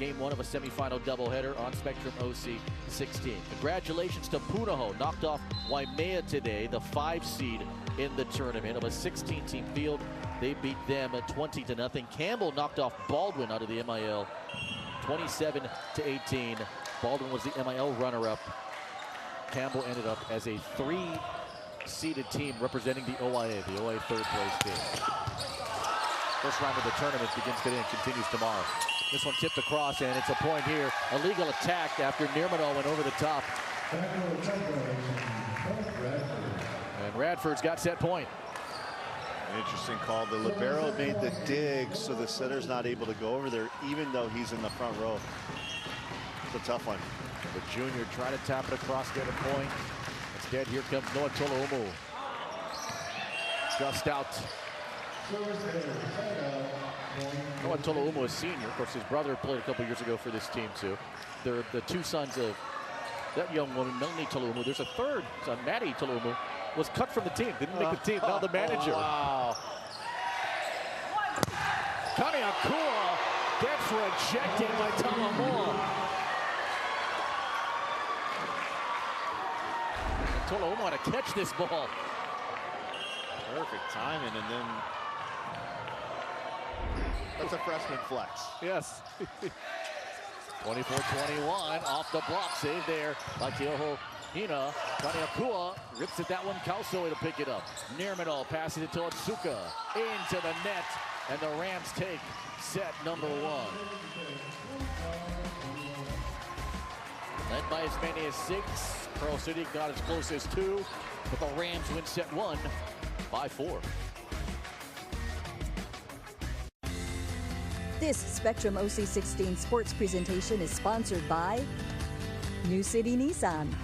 game 1 of a semifinal doubleheader on Spectrum OC 16. Congratulations to Punahou, knocked off Waimea today, the 5 seed in the tournament of a 16-team field. They beat them at 20-0. Campbell knocked off Baldwin out of the MIL, 27-18. Baldwin was the MIL runner-up. Campbell ended up as a 3-seeded team representing the OIA, the OIA third-place team. First round of the tournament begins today and continues tomorrow. This one tipped across, and it's a point here. Illegal attack after Nirmanol went over the top. And Radford's got set point. An interesting call. The libero made the dig, so the setter's not able to go over there, even though he's in the front row. It's a tough one. The junior tried to tap it across, get a point. Instead, here comes Noah Tolaumu. Just out. Noah Tolaumu is senior. Of course, his brother played a couple years ago for this team, too. They're the 2 sons of that young woman, Melanie Tolaumu. There's a third son, Maddie Tolaumu, was cut from the team. Didn't make the team. Now the manager. Wow. Kaniakua gets rejected by Tolaumu. Tolaumu had to catch this ball. Perfect timing, and then that's a freshman flex. Yes. 24-21 off the block, save there by Keoho Hina. Kaniakua rips at that one. Kausoe to pick it up. Nirmanol passes it to Otsuka into the net, and the Rams take set number 1. Led by as many as 6. Pearl City got as close as 2, but the Rams win set 1 by 4. This Spectrum OC16 sports presentation is sponsored by New City Nissan.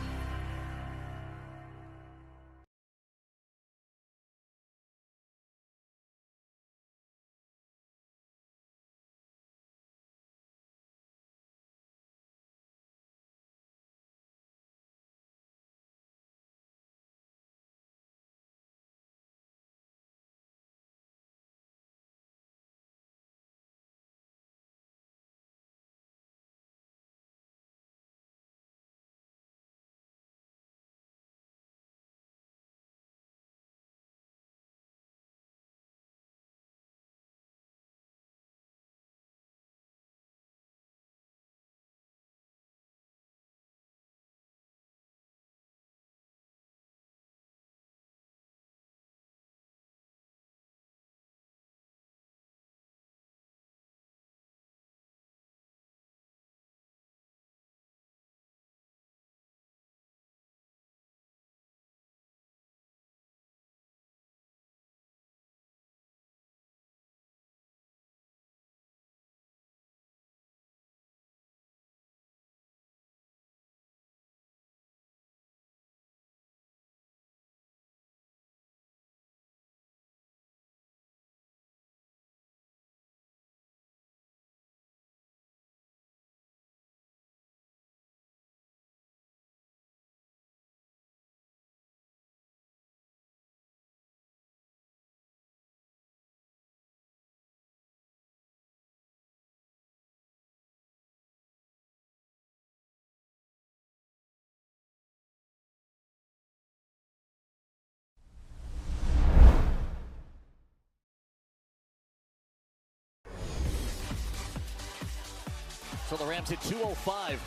So the Rams hit 205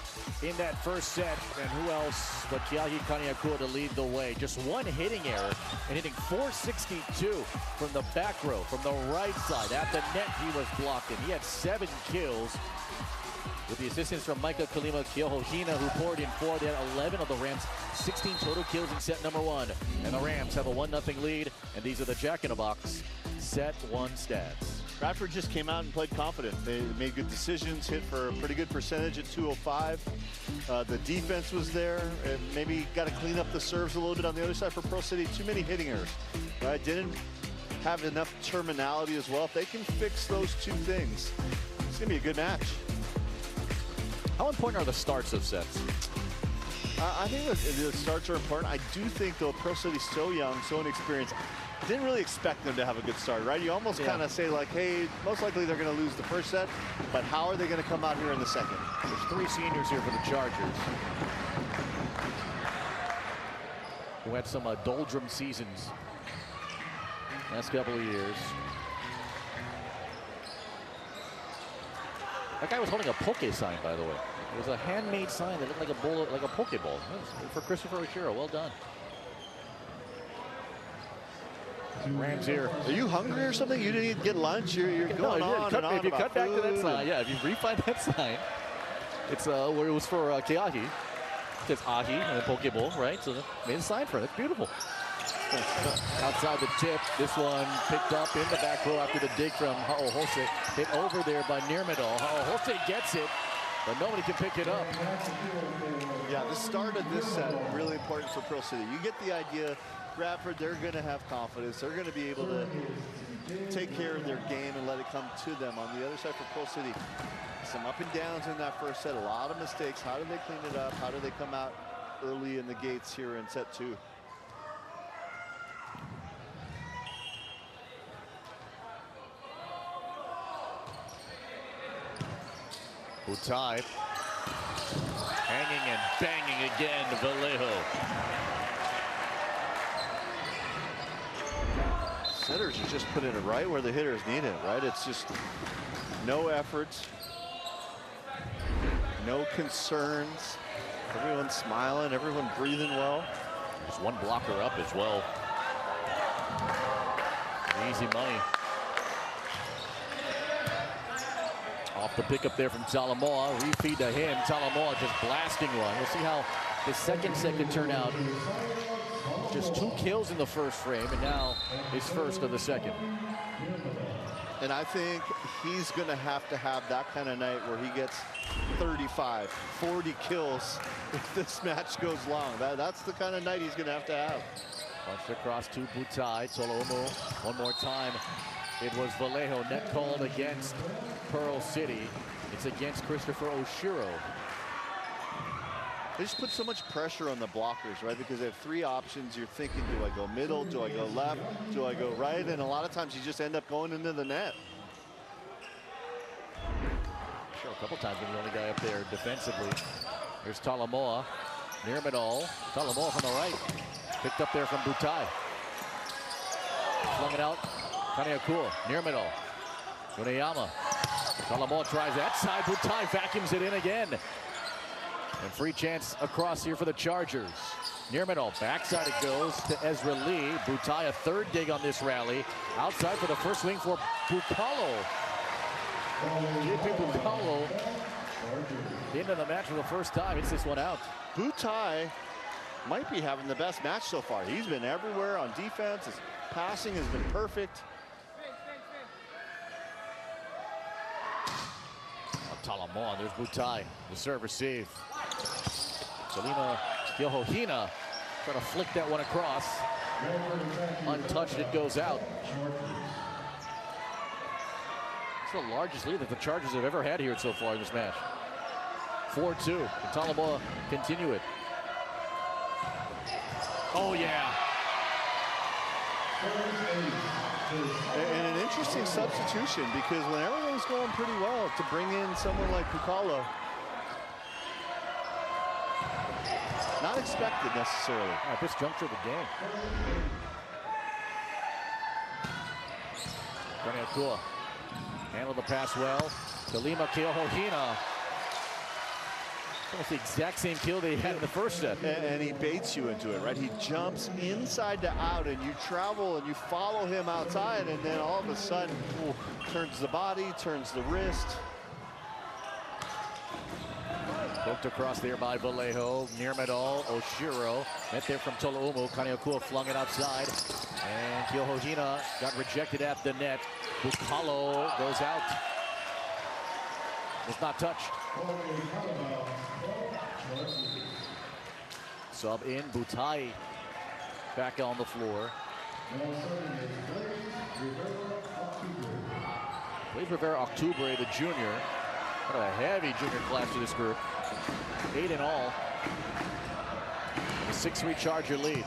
in that first set, and who else but Keahi Kaniakua to lead the way. Just one hitting error, and hitting .462 from the back row, from the right side. At the net, he was blocked, and he had 7 kills. With the assistance from Micah Kalima, Keoho Hina, who poured in 4. They had 11 of the Rams' 16 total kills in set number 1. And the Rams have a 1-0 lead, and these are the Jack-in-a-Box set 1 stats. Radford just came out and played confident. They made good decisions, hit for a pretty good percentage at 205. The defense was there, and maybe got to clean up the serves a little bit on the other side for Pearl City. Too many hitting errors. Didn't have enough terminality as well. If they can fix those 2 things, it's going to be a good match. How important are the starts of sets? I think the starts are important. I do think, though, Pearl City's so young, so inexperienced, didn't really expect them to have a good start, right? You almost kind of say, like, hey, most likely they're going to lose the first set, but how are they going to come out here in the second? There's 3 seniors here for the Chargers, who had some doldrum seasons last couple of years. That guy was holding a poke sign, by the way. It was a handmade sign that looked like a bowl, like a Pokeball. For Christopher Oshiro, well done. Rams here. Are you hungry or something? You didn't get lunch? You're going on and on. If you cut back to that sign, yeah, if you refind that sign, it's where it was for Keahi. It says Ahi and a Pokeball, right? So they made a sign for it. It's beautiful. Outside the tip, this one picked up in the back row after the dig from Ha'ohose. Hit over there by Nirmadal. Ha'ohose gets it, but nobody can pick it up. Yeah, the start of this set, really important for Pearl City. You get the idea. Radford, they're going to have confidence. They're going to be able to take care of their game and let it come to them. On the other side for Pearl City, some up and downs in that first set, a lot of mistakes. How do they clean it up? How do they come out early in the gates here in set 2? Butai hanging and banging again, Vallejo. Setters are just putting it right where the hitters need it, right? It's just no efforts, no concerns. Everyone smiling, everyone breathing well. There's one blocker up as well. Easy money. Off the pickup there from Talamoa. Refeed to him. Talamoa just blasting one. We'll see how the second set can turn out. Just 2 kills in the first frame, and now his first of the second. And I think he's going to have that kind of night where he gets 35, 40 kills if this match goes long. That's the kind of night he's going to have. Punched across to Butai. Tolo'omo one more time. It was Vallejo. Net called against Pearl City. It's against Christopher Oshiro. They just put so much pressure on the blockers, right? Because they have 3 options. You're thinking, do I go middle? Do I go left? Do I go right? And a lot of times you just end up going into the net. Sure, a couple times been the only guy up there defensively. Here's Talamoa. Nirmadal. Talamoa from the right. Picked up there from Butai. Flung it out. Kaneakua. Nirmadal. Uneyama. Talamoa tries that side. Butai vacuums it in again. And free chance across here for the Chargers. Nirmadal, backside it goes to Ezra Lee. Butai, a 3rd dig on this rally. Outside for the first swing for Bukalo. JP Bukalo into the match for the first time. It's this one out. Butai might be having the best match so far. He's been everywhere on defense. His passing has been perfect. Talamoa, there's Butai, the serve receive. Salima Yohohina trying to flick that one across. Untouched, it goes out. It's the largest lead that the Chargers have ever had here so far in this match. 4-2. Can Talamoa continue it? Oh, yeah. And an interesting substitution, because when everything was going pretty well, to bring in someone like Bukalo, not expected necessarily at this juncture of the game. Kaneakua handled the pass well. Kalima Keohohina. Almost the exact same kill they had in the first set. And he baits you into it, right? He jumps inside to out, and you travel and you follow him outside, and then all of a sudden, turns the body, turns the wrist. Poked across there by Vallejo. Nirmadal, Oshiro. Met there from Tolo'omo. Kaneakua flung it outside. And Keohohina got rejected at the net. Bukalo goes out. Was not touched. Sub in, Butai back on the floor. Blaze Rivera Octubre, the junior. What a heavy junior class to this group. 8 in all. 6-3 Charger lead.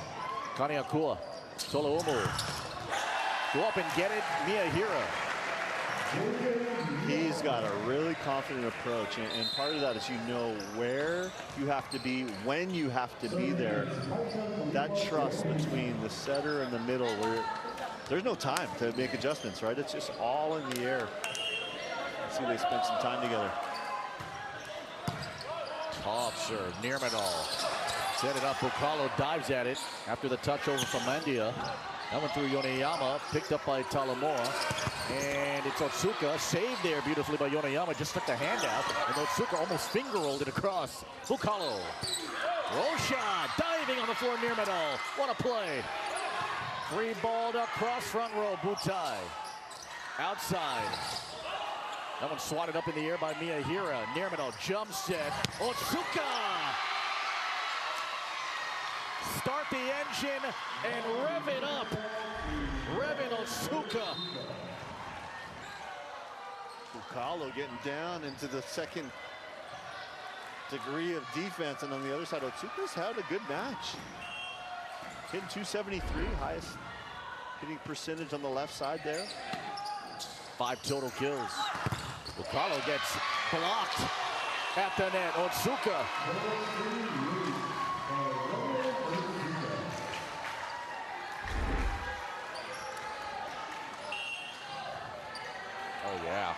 Kaniakua, Tolaumu. Go up and get it, Miyahira. He's got a really confident approach, and part of that is you know where you have to be, when you have to be there. That trust between the setter and the middle, where there's no time to make adjustments, right? It's just all in the air. See, they spent some time together. Tough serve, Nirmadal. Set it up, Bukalo dives at it after the touch over from Mandia. That went through Yoneyama, picked up by Talamoa. And it's Otsuka, saved there beautifully by Yoneyama, just took the hand out. And Otsuka almost finger rolled it across. Bukalo. Roll shot, diving on the floor, Nirmadal. What a play. Free ball across front row, Butai. Outside. That one swatted up in the air by Miyahira. Nirmadal jump set. Otsuka! Start the engine and rev it up. Revin Otsuka. Bukalo getting down into the second degree of defense, and on the other side, Otsuka's had a good match. Hitting 273, highest hitting percentage on the left side there. 5 total kills. Bukalo gets blocked at the net. Otsuka. Oh, yeah.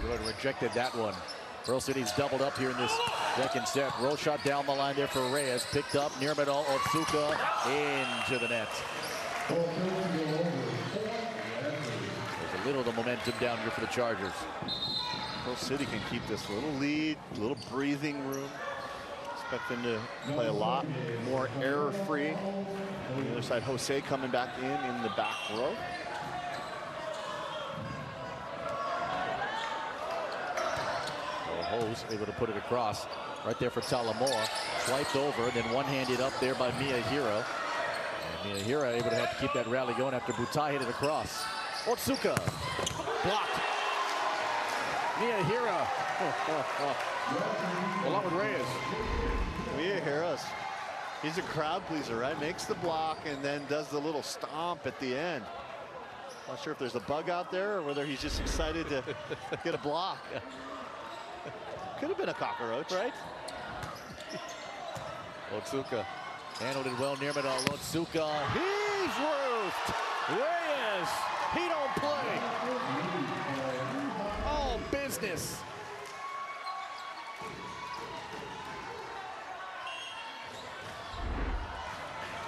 Good, rejected that one. Pearl City's doubled up here in this second set. Roll shot down the line there for Reyes. Picked up, Nirmadal, Otsuka into the net. There's a little of the momentum down here for the Chargers. Pearl City can keep this little lead, little breathing room. Expect them to play a lot more error-free. On the other side, Jose coming back in the back row. Hose able to put it across right there for Talamoa. Swiped over, then one-handed up there by Miyahira. And Miyahira able to have to keep that rally going after Butai hit it across. Otsuka blocked. Miyahira along with Reyes. Miyahira's, he's a crowd pleaser, right? Makes the block and then does the little stomp at the end. Not sure if there's a bug out there or whether he's just excited to get a block. Could have been a cockroach, right? Otsuka handled it well. Nirmadal, Otsuka, he's roofed. Reyes, he don't play. Oh, business.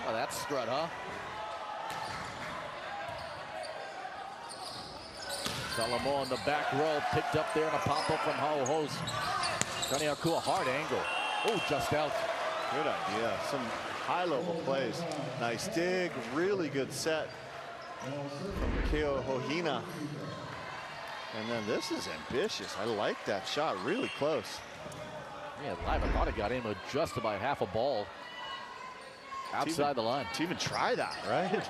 Oh, that's strut, huh? Salamoa in the back row, picked up there and a pop-up from Hau'ohos. Kaniakua, hard angle. Oh, just out. Good idea. Some high-level plays. Nice dig, really good set from Keo Hohina. And then this is ambitious. I like that shot, really close. Yeah, live, I thought it got him just about half a ball outside the line. To even try that, right?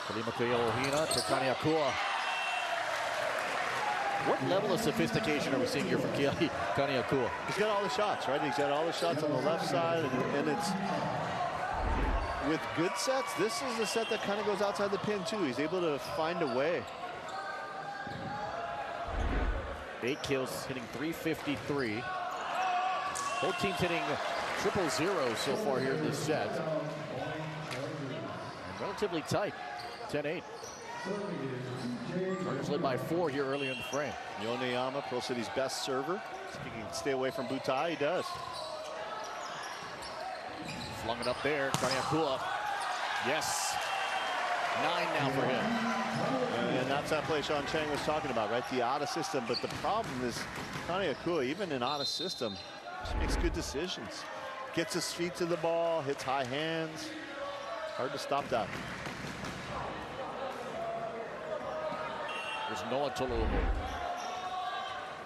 Kalima Keo Hohina to Kaniakua. What level of sophistication are we seeing here from Kaniakua? He's got all the shots, right? He's got all the shots on the left side, and it's with good sets. This is a set that kind of goes outside the pin too. He's able to find a way. 8 kills, hitting .353. Both teams hitting 000 so far here in this set. And relatively tight, 10-8. Chargers led by 4 here earlier in the frame. Yoneyama, Pearl City's best server. If he can stay away from Butai, he does. Flung it up there, Kaniakua. Yes, 9 now for him. And that's that play Sean Chang was talking about, right? The out of system, but the problem is Kaniakua, even in out of system, just makes good decisions. Gets his feet to the ball, hits high hands. Hard to stop that. There's Noah Tolaumu.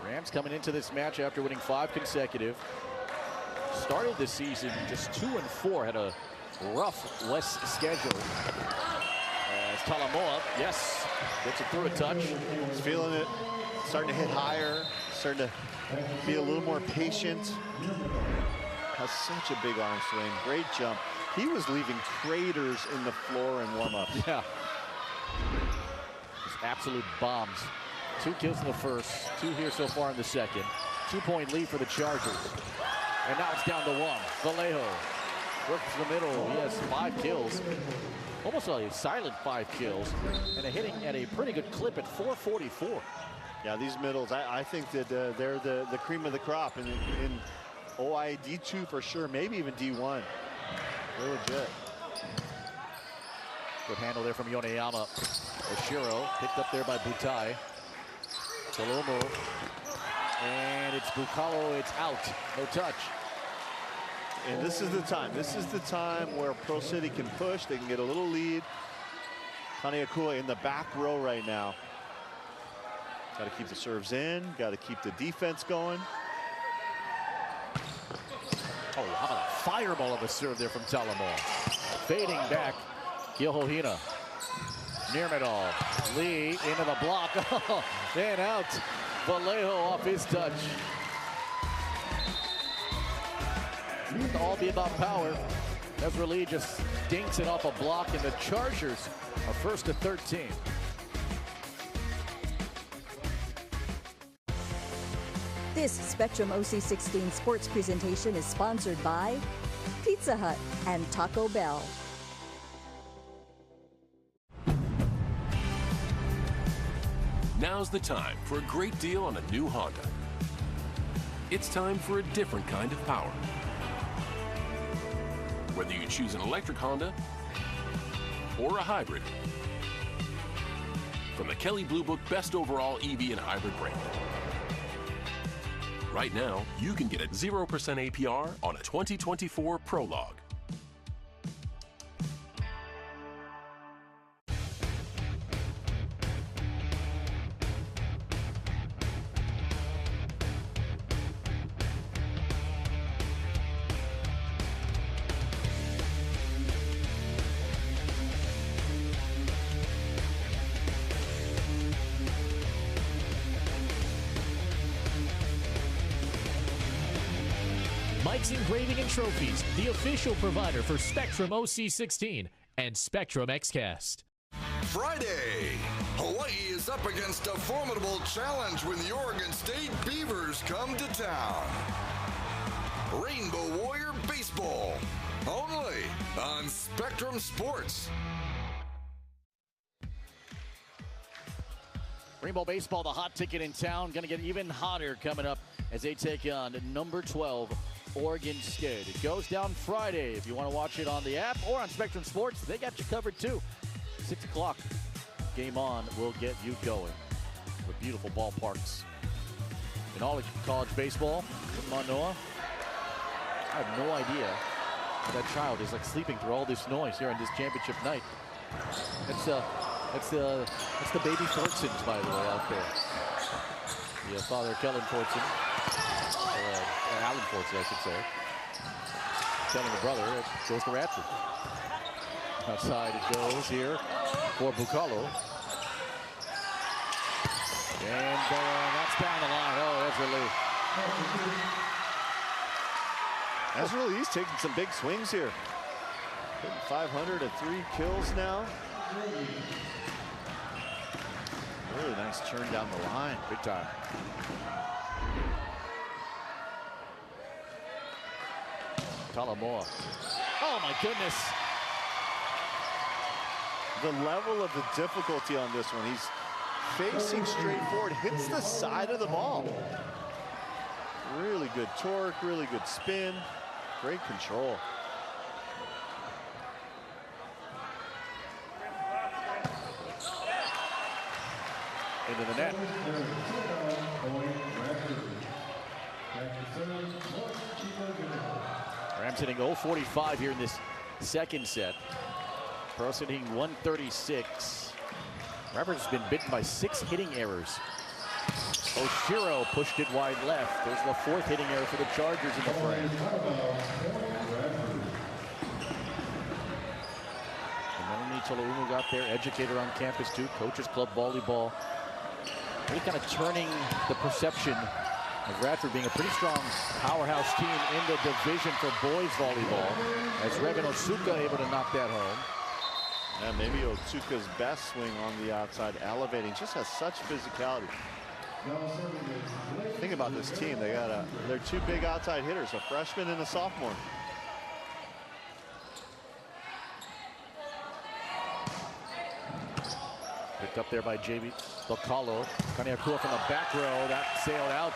Rams coming into this match after winning 5 consecutive. Started the season just 2-4, had a rough West schedule. As Talamoa, yes, gets it through a touch. He's feeling it, starting to hit higher, starting to be a little more patient. has such a big arm swing. Great jump. He was leaving craters in the floor in warm-ups. Yeah. Just absolute bombs. 2 kills in the first, 2 here so far in the second. 2-point lead for the Chargers. And now it's down to 1. Vallejo works the middle. He has 5 kills. Almost a silent 5 kills. And hitting at a pretty good clip at 444. Yeah, these middles, I think that they're the cream of the crop in OIA D2 for sure, maybe even D1. They're legit. Good handle there from Yoneyama. Oshiro picked up there by Butai. Salomo. And it's Bukalo, it's out. No touch. And this is the time. This is the time where Pro City can push. They can get a little lead. Kaneakua in the back row right now. Got to keep the serves in. Got to keep the defense going. Oh, how about a fireball of a serve there from Talamo. Fading back, Gilhohina. Nirmadal. Lee into the block. And out. Vallejo off his touch. It'll all be about power. Ezra Lee just dinks it off a block, and the Chargers are first to 13. This Spectrum OC16 sports presentation is sponsored by Pizza Hut and Taco Bell. Now's the time for a great deal on a new Honda. It's time for a different kind of power. Whether you choose an electric Honda or a hybrid. From the Kelley Blue Book Best Overall EV and Hybrid brand. Right now, you can get a 0% APR on a 2024 Prologue. Mike's Engraving and Trophies, the official provider for Spectrum OC16 and Spectrum XCast. Friday, Hawaii is up against a formidable challenge when the Oregon State Beavers come to town. Rainbow Warrior Baseball, only on Spectrum Sports. Rainbow Baseball, the hot ticket in town, going to get even hotter coming up as they take on number 12, Oregon State. It goes down Friday. If you want to watch it on the app or on Spectrum Sports, they got you covered too. 6 o'clock, game on will get you going with beautiful ballparks. In all of college baseball, Manoa, I have no idea how that child is like sleeping through all this noise here on this championship night. That's the baby Fortsons, by the way, out there. The father, Kellen Fortson. Alan Fortson, I should say. Telling the brother, it goes to Radford. Outside it goes here for Bukalo. And that's down the line. Oh, Ezra Lee. Ezra Lee's taking some big swings here. Hitting 500 at 3 kills now. Really nice turn down the line. Big time. Talamoa. Oh my goodness. The level of the difficulty on this one. He's facing straight forward, hits the side of the ball. Really good torque, really good spin, great control. Into the net. Rams hitting 0-45 here in this second set. Pros hitting 136. Roberts has been bitten by 6 hitting errors. Oshiro pushed it wide left. There's the 4th hitting error for the Chargers in the frame. And Melanie Tolaumu got there, educator on campus too, Coaches Club Volleyball. Really kind of turning the perception Of Radford being a pretty strong powerhouse team in the division for boys volleyball. As Revan Otsuka able to knock that home. Yeah, maybe Otsuka's best swing on the outside, elevating, just has such physicality. Think about this team. They're two big outside hitters, a freshman and a sophomore. Picked up there by J.B. Bacalo. Kaniakua from the back row. That sailed out.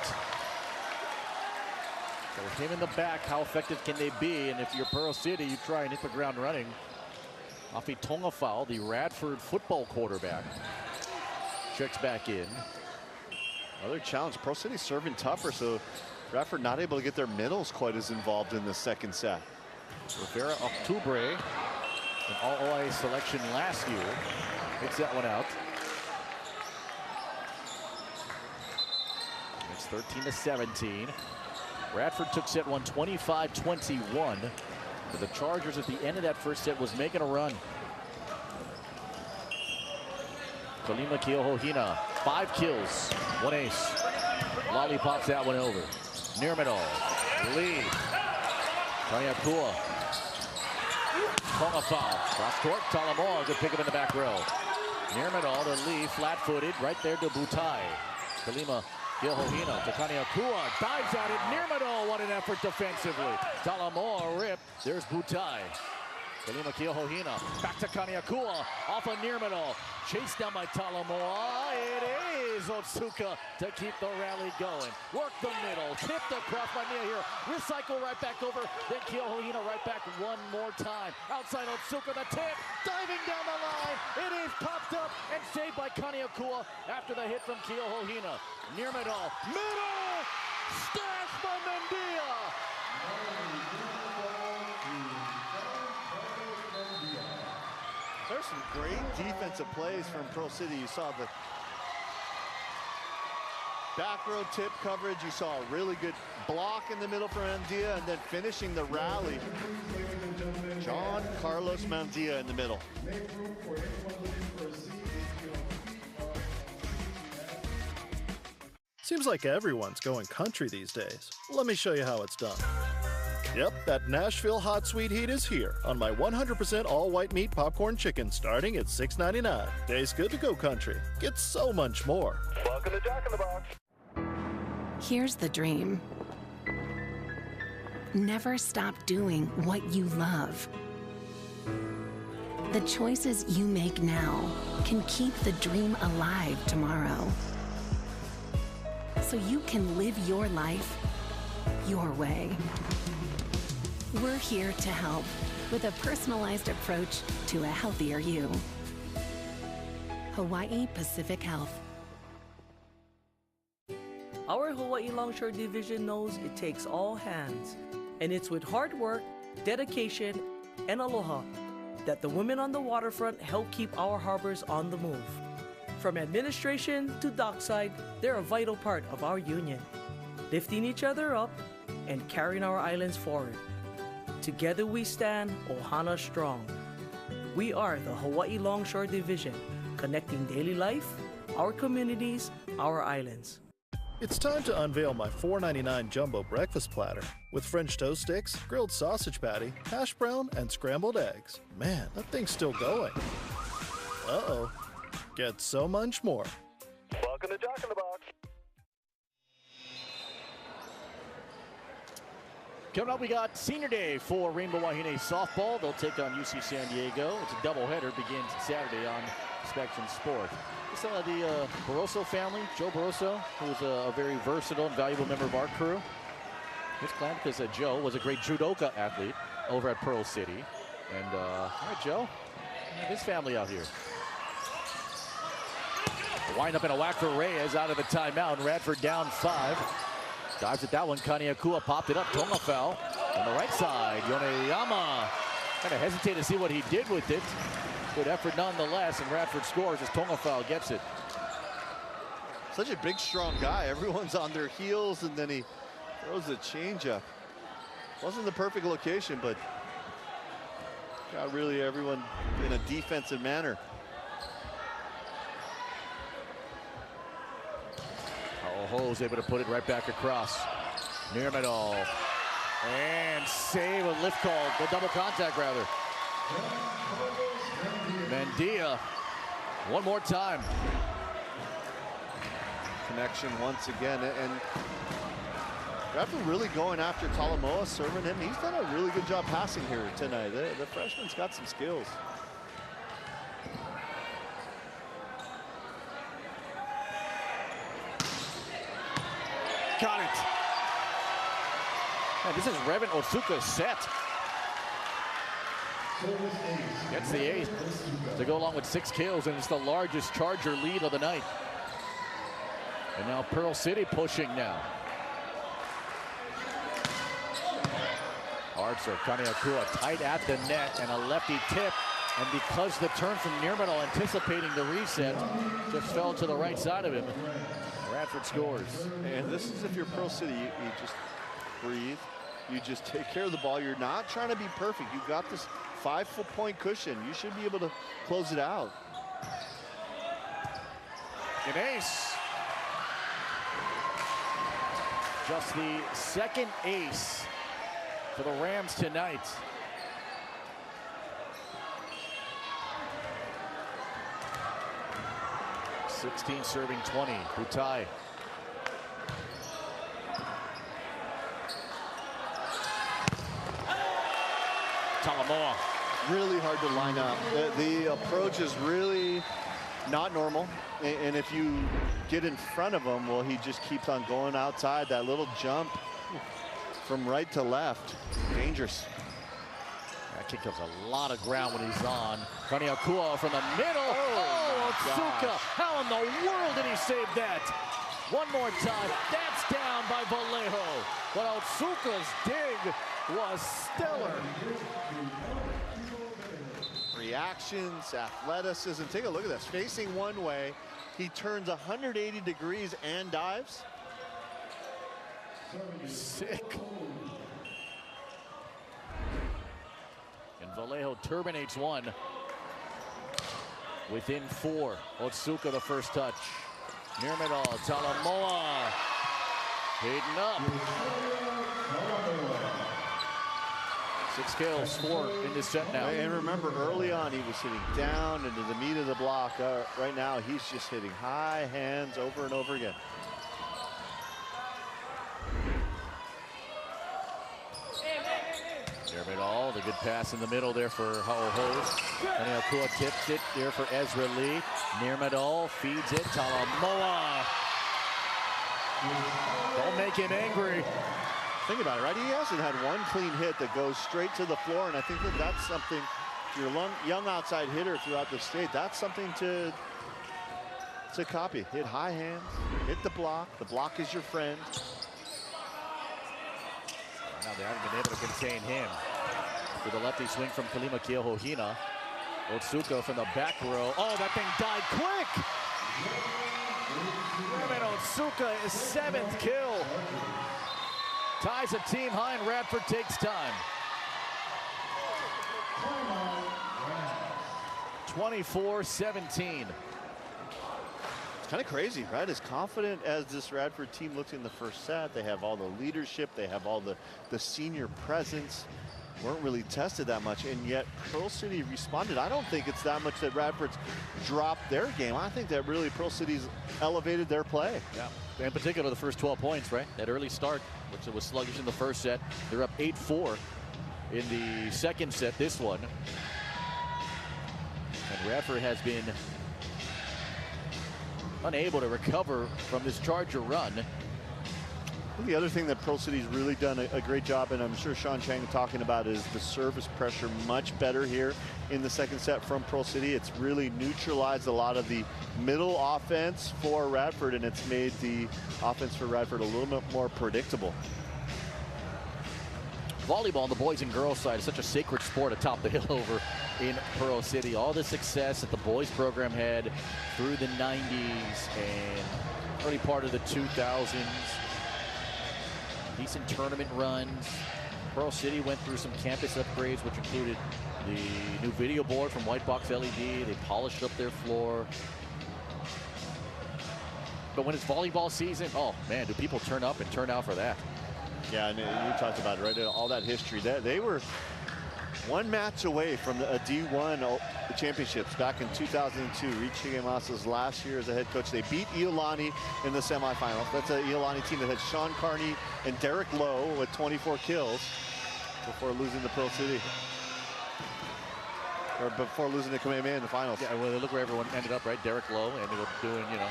So him in the back, how effective can they be? And if you're Pearl City, you try and hit the ground running. Afi Tongafao, the Radford football quarterback, checks back in. Another challenge. Pearl City serving tougher, so Radford not able to get their middles quite as involved in the second set. Rivera Octubre, an All-OIA selection last year, hits that one out. It's 13-17. Radford took set one 25-21. But the Chargers at the end of that first set was making a run. Kalima Keohohina, 5 kills, 1 ace. Lolly pops that one over. Nirmadol, lead. Kaniakua. Tongafao, cross court, Talamor, good pickup in the back row. Nirmadol to Lee, flat-footed, right there to Butai. Kalima Keohohina to Kaniakua, dives at it. Nirmadol, what an effort defensively. Talamor rip, there's Butai. Kalima Keohohina, back to Kaniakua, off of Nirmadol. Chased down by Talamor. It is Otsuka to keep the rally going. Work the middle, tipped across by Nia here. Recycle right back over, then Keohohina right back one more time. Outside Otsuka, the tip, diving down the line. It is popped up and saved by Kaniakua after the hit from Keohohina. Nirmadol, middle, stash by Mendia. There's some great defensive plays from Pearl City. You saw the back row tip coverage. You saw a really good block in the middle for Mandia, and then finishing the rally, John Carlos Mandia in the middle. Seems like everyone's going country these days. Let me show you how it's done. Yep, that Nashville hot sweet heat is here on my 100% all-white meat popcorn chicken starting at $6.99. Tastes good to go country. Get so much more. Welcome to Jack in the Box. Here's the dream. Never stop doing what you love. The choices you make now can keep the dream alive tomorrow. So you can live your life your way. We're here to help with a personalized approach to a healthier you. Hawaii Pacific Health. Our Hawaii Longshore Division knows it takes all hands, and it's with hard work, dedication, and aloha that the women on the waterfront help keep our harbors on the move. From administration to dockside, they're a vital part of our union, lifting each other up and carrying our islands forward. Together we stand Ohana strong. We are the Hawaii Longshore Division, connecting daily life, our communities, our islands. It's time to unveil my $4.99 jumbo breakfast platter with French toast sticks, grilled sausage patty, hash brown, and scrambled eggs. Man, that thing's still going. Uh-oh. Get so much more. Welcome to Jack in the Box. Coming up, we got Senior Day for Rainbow Wahine softball. They'll take on UC San Diego. It's a doubleheader, begins Saturday on Spectrum Sport. Some of the Barroso family, Joe Barroso, who was a very versatile and valuable member of our crew. It's glad because Joe was a great judoka athlete over at Pearl City. And all right, Joe, his family out here. Wind up in a whack for Reyes out of the timeout. Radford down 5. Dives at that one. Kaniakua popped it up. Tongafao on the right side. Yoneyama kind of hesitate to see what he did with it. Good effort nonetheless, and Radford scores as Tongafao gets it. Such a big, strong guy. Everyone's on their heels, and then he throws the changeup. Wasn't the perfect location, but got really everyone in a defensive manner. Ho's able to put it right back across. Nurmadal. And save, a lift called, the double contact rather. Mendia, one more time. Connection once again, and Radford really going after Talamoa, serving him. He's done a really good job passing here tonight. The freshman's got some skills. Got it. Man, this is Revan Otsuka's set. Gets the ace to go along with 6 kills, and it's the largest Charger lead of the night. And now Pearl City pushing now. Archer, Kaniakua tight at the net, and a lefty tip. And because the turn from Nurmadal, anticipating the reset, just fell to the right side of him, Radford scores. And this is if you're Pearl City, you just breathe. You just take care of the ball. You're not trying to be perfect. You've got this 5-point cushion. You should be able to close it out. An ace. Just the second ace for the Rams tonight. .16 serving 20. Butai. Talamoa. Really hard to line up. The approach is really not normal. And if you get in front of him, well, he just keeps on going outside. That little jump from right to left, dangerous. That kick covers a lot of ground when he's on. Kaniakua from the middle. Oh, Otsuka. How in the world did he save that? One more time. That's down by Vallejo. But Otsuka's dig was stellar. Reactions, athleticism. Take a look at this. Facing one way, he turns 180 degrees and dives. Sick. And Vallejo terminates one. Within 4. Otsuka the first touch. Nurmadal, Talamoa. Hayden up. 6 kills, 4 in this set now. And remember, early on, he was hitting down into the meat of the block. Right now, he's just hitting high hands over and over again. Nurmadal, the good pass in the middle there for Ha'ohos. Kaniakua tips it there for Ezra Lee. Nurmadal feeds it. Talamoa. Don't make him angry. Think about it, right? He hasn't had one clean hit that goes straight to the floor, and I think that that's something, if you're a young outside hitter throughout the state, that's something to copy. Hit high hands, hit the block is your friend. Now they haven't been able to contain him. With a lefty swing from Kalima Keohohina. Otsuka from the back row. Oh, that thing died quick! Otsuka, his 7th kill. Ties a team high, and Radford takes time. 24-17. It's kind of crazy, right? As confident as this Radford team looked in the first set, they have all the leadership, they have all the senior presence. Weren't really tested that much, and yet Pearl City responded. I don't think it's that much that Radford's dropped their game. I think that really Pearl City's elevated their play. Yeah, in particular the first 12 points, right? That early start, which was sluggish in the first set. They're up 8-4 in the second set, this one. And Radford has been unable to recover from this Charger run. The other thing that Pearl City's really done a great job, and I'm sure Sean Chang talking about, is the service pressure much better here in the second set from Pearl City. It's really neutralized a lot of the middle offense for Radford, and it's made the offense for Radford a little bit more predictable. Volleyball on the boys and girls side is such a sacred sport atop the hill over in Pearl City. All the success that the boys program had through the 90s and early part of the 2000s. Decent tournament runs. Pearl City went through some campus upgrades, which included the new video board from White Box LED. They polished up their floor. But when it's volleyball season, oh man, do people turn up and turn out for that? Yeah, and you talked about it, right? All that history. They were one match away from a D1 championships back in 2002. Reed Chigemasa's last year as a head coach. They beat Iolani in the semifinals. That's a Iolani team that had Sean Carney and Derek Lowe with 24 kills before losing to Pearl City. Or before losing to Kamehameha in the finals. Yeah, well, look where everyone ended up, right? Derek Lowe ended up doing, you know,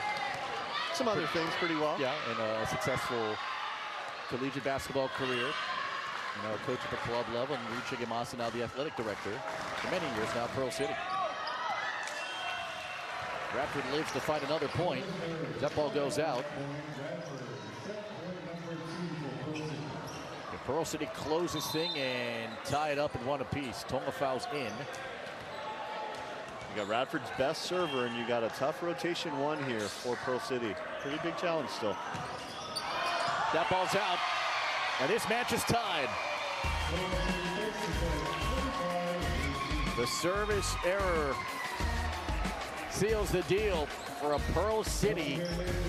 some other things pretty well. Yeah, and a successful collegiate basketball career. You know, coach at the club level, and Reed Chigemasa now the athletic director for many years now, Pearl City. Radford lives to fight another point. That ball goes out. And Pearl City closes thing and tie it up in one apiece. Tonga fouls in. You got Radford's best server, and you got a tough rotation one here for Pearl City. Pretty big challenge still. That ball's out, and this match is tied. The service error seals the deal for a Pearl City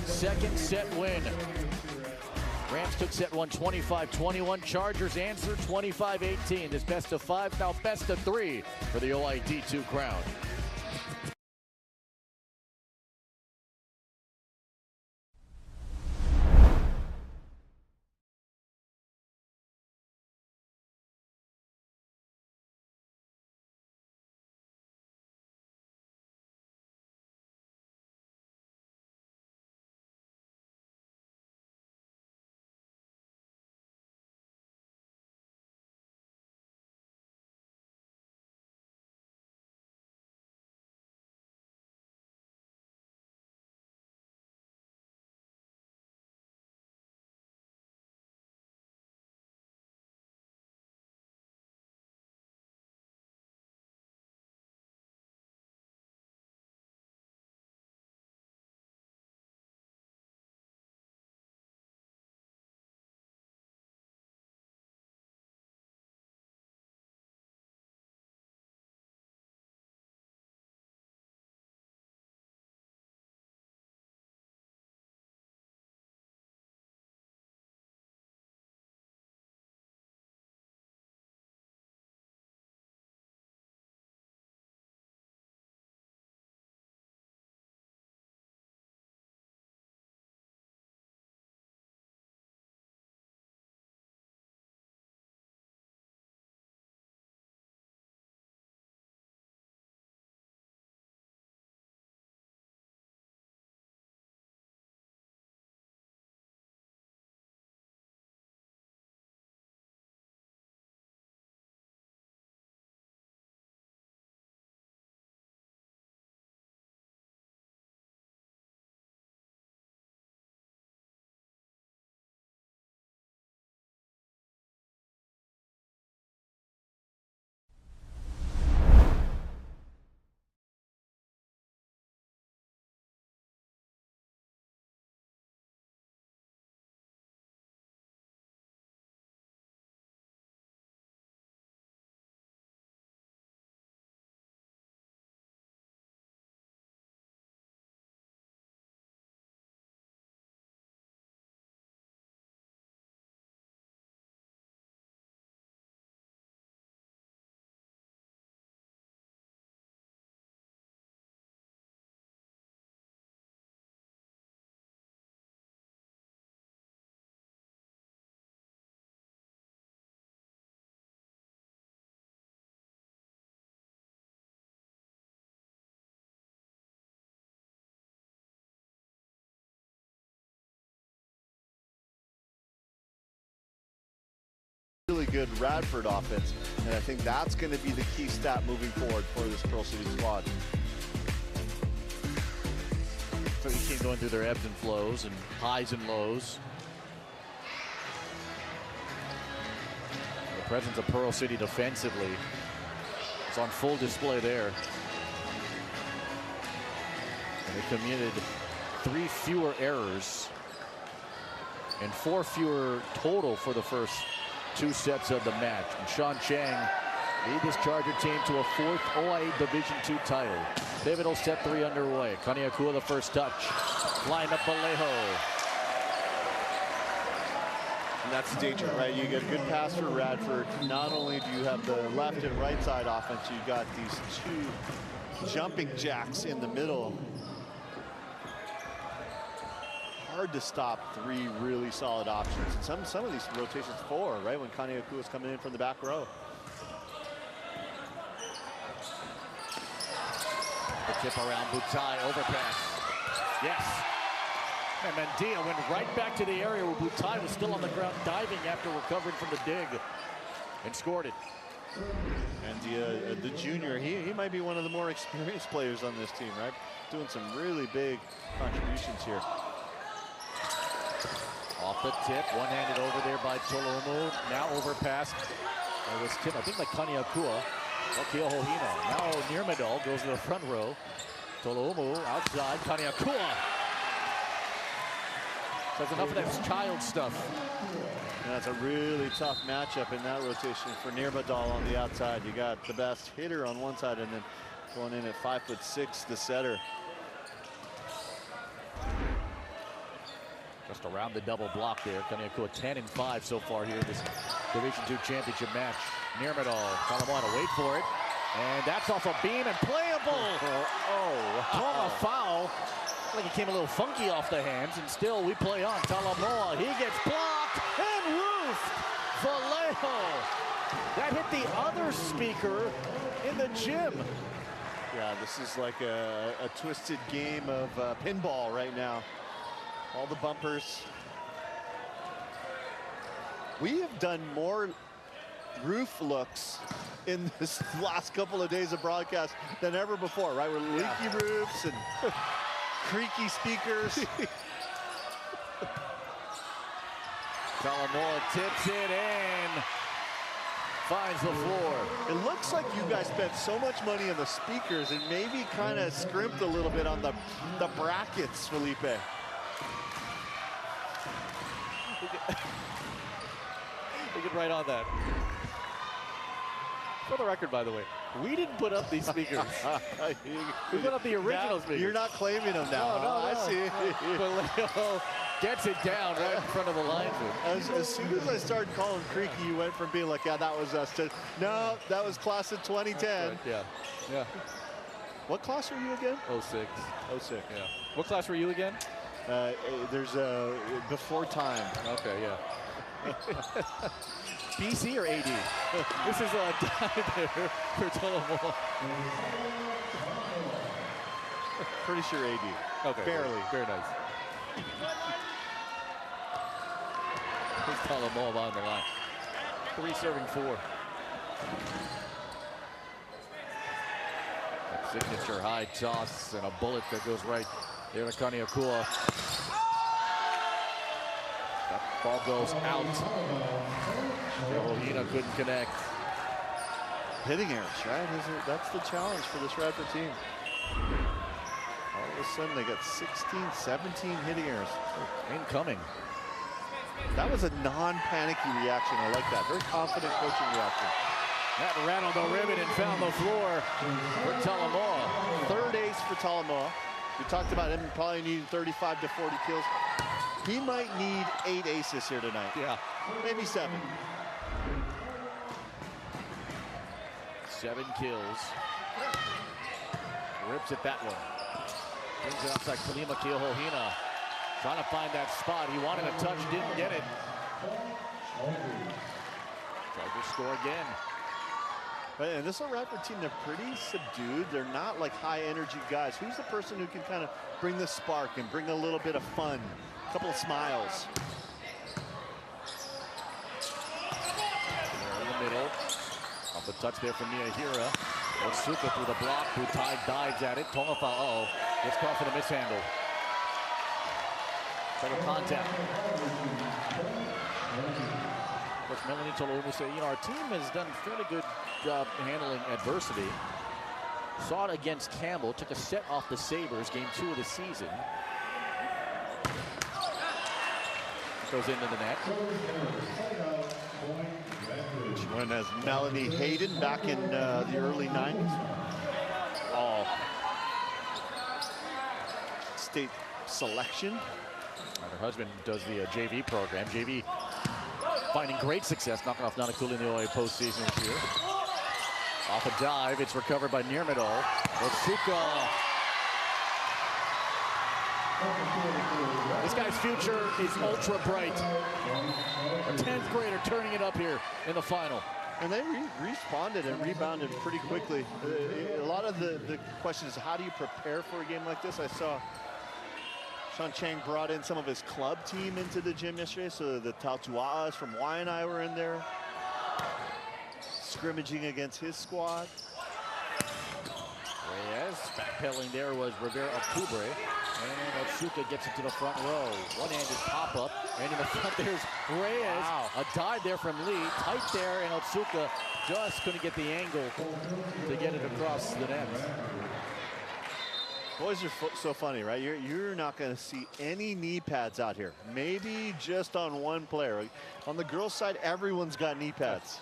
second set win. Rams took set one 25-21. Chargers answered 25-18. This best of 5, now best of 3 for the OIA D2 crown. Really good Radford offense, and I think that's going to be the key stat moving forward for this Pearl City squad. So each team going through their ebbs and flows and highs and lows. The presence of Pearl City defensively is on full display there. And they committed 3 fewer errors and 4 fewer total for the first 2 sets of the match. And Sean Chang lead this Charger team to a 4th OIA Division II title. Pivotal set 3 underway. Kaniakua the first touch. Line up Vallejo. And that's the danger, right? You get a good pass for Radford. Not only do you have the left and right side offense, you got these two jumping jacks in the middle. Hard to stop 3 really solid options. And some of these rotations 4, right? When Kaniakua is coming in from the back row. The tip around Butai, overpass. Yes. And Mendia went right back to the area where Butai was still on the ground diving after recovering from the dig and scored it. Mendia, the junior, he might be one of the more experienced players on this team, right? Doing some really big contributions here. Off the tip, one-handed over there by Tolo'umu. Now overpass. It was tipped, I think, like Kaniakua. Keohohina. Now Nirmadal goes to the front row. Tolo'umu outside. Kaniakua. That's enough of that child stuff. And that's a really tough matchup in that rotation for Nirmadal on the outside. You got the best hitter on one side, and then going in at 5'6", the setter. Just around the double block there. Kaniakua 10-5 so far here in this Division II championship match. Nirmadal, Kalamana, wait for it. And that's off a beam and playable. Call a foul. Like it came a little funky off the hands, and still we play on. Talamoa, he gets blocked and roofed. Vallejo. That hit the other speaker in the gym. Yeah, this is like a twisted game of pinball right now. All the bumpers. We have done more roof looks in this last couple of days of broadcast than ever before, right? With leaky roofs and creaky speakers. Talamoa tips it in. Finds the floor. It looks like you guys spent so much money on the speakers and maybe kind of scrimped a little bit on the brackets, Felipe. We get right on that. For the record, by the way, we didn't put up these speakers. We put up the original speakers. You're not claiming them now. No. I see. Vallejo gets it down right in front of the linesman. As soon as I started calling creaky, you went from being like, yeah, that was us, to, no, that was class of 2010. Right, yeah. What class are you again? 06. 06. Yeah. What class were you again? There's a before time. Okay, yeah. BC or AD? This is a dive there for Tolo'umu. Pretty sure AD. Okay. Barely. Very nice. Here's Tolo'umu on the line. 3 serving 4. That signature high toss and a bullet that goes right there to Kaniakua. That ball goes out. Keohohina couldn't connect. Hitting errors, right? That's the challenge for this Radford team. All of a sudden, they got 16, 17 hitting errors. Incoming. That was a non-panicky reaction. I like that. Very confident coaching reaction. That rattled the ribbon and found the floor for Talamoa. Third ace for Talamoa. We talked about him probably needing 35 to 40 kills. He might need 8 aces here tonight. Yeah. Maybe 7. 7 kills. Rips it that one. Brings it outside Kalima Keohohina. Trying to find that spot. He wanted a touch, didn't get it. Chargers score again. And this is a Radford team, they're pretty subdued. They're not like high energy guys. Who's the person who can kind of bring the spark and bring a little bit of fun? A couple of smiles. There in the middle. Off the touch there from Miyahira. Otsuka through the block. Butai dives at it. Tongafa, gets caught for the mishandle. Double contact. Coach Melanie Tolo'umu said, our team has done a fairly good job handling adversity. Saw it against Campbell. Took a set off the Sabres, game 2 of the season. Goes into the net. She went as Melanie Hayden back in the early 90s. State selection. Her husband does the JV program. JV finding great success, knocking off Nanakuli in the OIA postseason this year. Off a dive, it's recovered by Nirmadol. Otsuka. This guy's future is ultra bright. A 10th grader turning it up here in the final. And they responded and rebounded pretty quickly. A lot of the question is, how do you prepare for a game like this? I saw Sean Chang brought in some of his club team into the gym yesterday, so the Tautua'as from Waianae were in there, scrimmaging against his squad. Reyes, backpedaling there was Rivera Altubre. And Otsuka gets it to the front row. One-handed pop-up, and in the front there's Reyes. Wow. A dive there from Lee, tight there, and Otsuka just couldn't get the angle to get it across the net. Boys are so funny, right? You're not going to see any knee pads out here. Maybe just on one player. On the girls' side, everyone's got knee pads.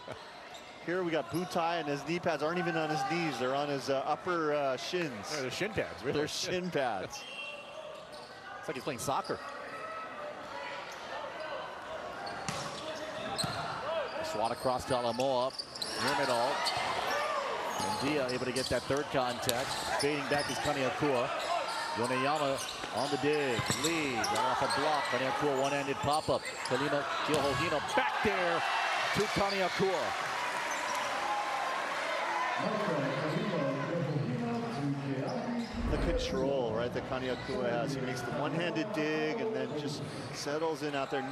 Here we got Butai, and his knee pads aren't even on his knees. They're on his upper shins. They're shin pads, really. They're shin pads. It's like he's playing soccer. Swat across to Alamoa. Nirmadol. And Dia able to get that third contact. Fading back is Kaniakua. Yoneyama on the dig. Lee got off a block. Kaniakua one-handed pop-up. Kalima Kiyohino back there to Kaniakua. The control, right, that Kaniakua has. He makes the one-handed dig and then just settles in out there.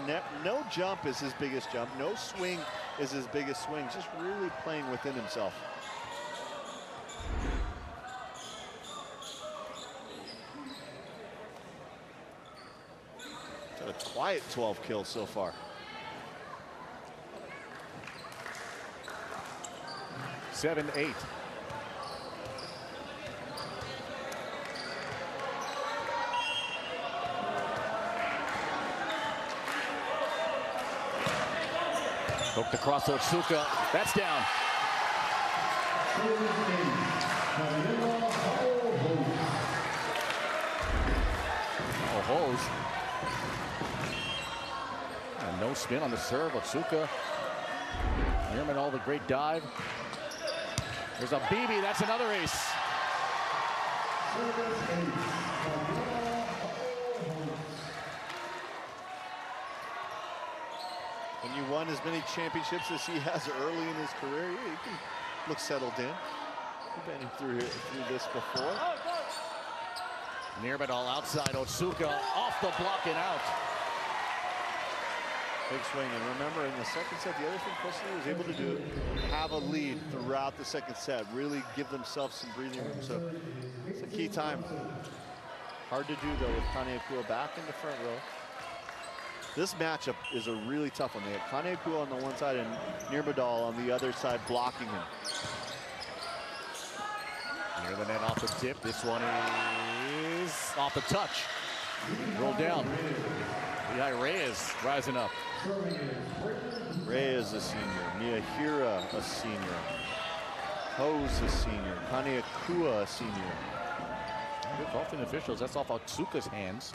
No jump is his biggest jump. No swing is his biggest swing. Just really playing within himself. A quiet 12 kills so far. 7-8. Hooked across Otsuka. That's down. Oh, hose. And no spin on the serve. Otsuka. Nirmadol, the great dive. There's a BB. That's another ace. When you won as many championships as he has early in his career, yeah, you can look settled in. You've been through this before. Nirmadol outside. Otsuka off the block and out. Big swing, and remember in the second set, the other thing Presley was able to do, have a lead throughout the second set, really give themselves some breathing room. So it's a key time. Hard to do though with Kaniakua back in the front row. This matchup is a really tough one. They have Kaniakua on the one side and Nirmadol on the other side blocking him. Near the net off the tip. This one is off the touch. Rolled down. Lehigh Reyes rising up. Reyes a senior. Miyahira a senior. Hose a senior. Kaniakua a senior. Good call from the officials. That's off Otsuka's hands.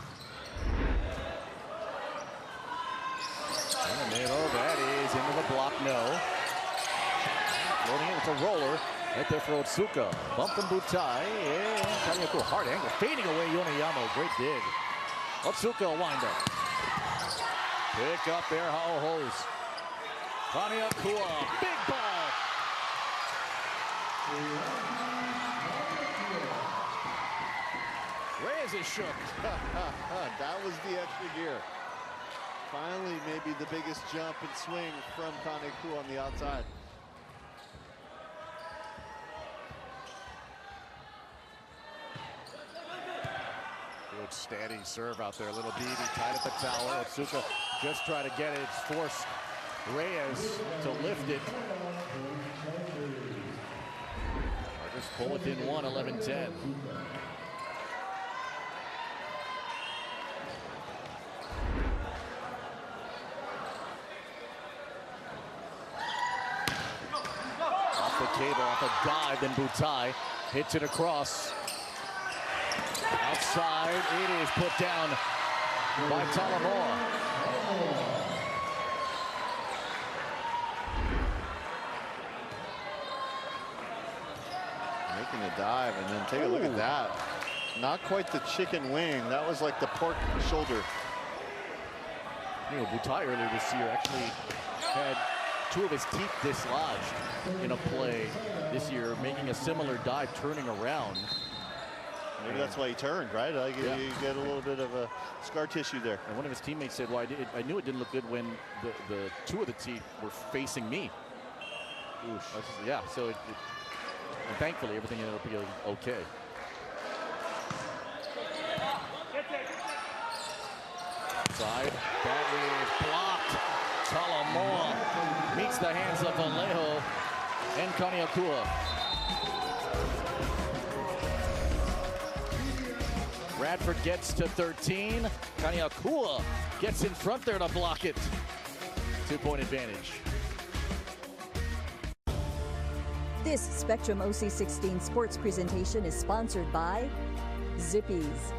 In the middle, that is into the block, no. Loading it with a roller right there for Otsuka. Bump from Butai, and Kaniakua, hard angle, fading away Yoneyama, great dig. Otsuka a wind up. Pick up there, Hao Hose. Kaniakua, big ball. Reyes is shook. That was the extra gear. Finally, maybe the biggest jump and swing from Kaniakua on the outside. Good steady serve out there. Little BB tied at the tower. Otsuka just try to get it. It's forced Reyes to lift it. Chargers pull within one, 11-10. Table off a dive, then Butai hits it across. outside. It is put down by Talamoa. Making a dive, and then take a look at that. Not quite the chicken wing. That was like the pork shoulder. You know, Butai earlier this year actually had 2 of his teeth dislodged in a play this year, making a similar dive, turning around. Maybe that's why he turned, right? Like you get a little bit of a scar tissue there. And one of his teammates said, well, I knew it didn't look good when the 2 of the teeth were facing me. Yeah, so and thankfully everything ended up being okay. Side, that is blocked. Talamoa meets the hands of Vallejo and Kaniakua. Radford gets to 13. Kaniakua gets in front there to block it. 2-point advantage. This Spectrum OC16 sports presentation is sponsored by Zippies.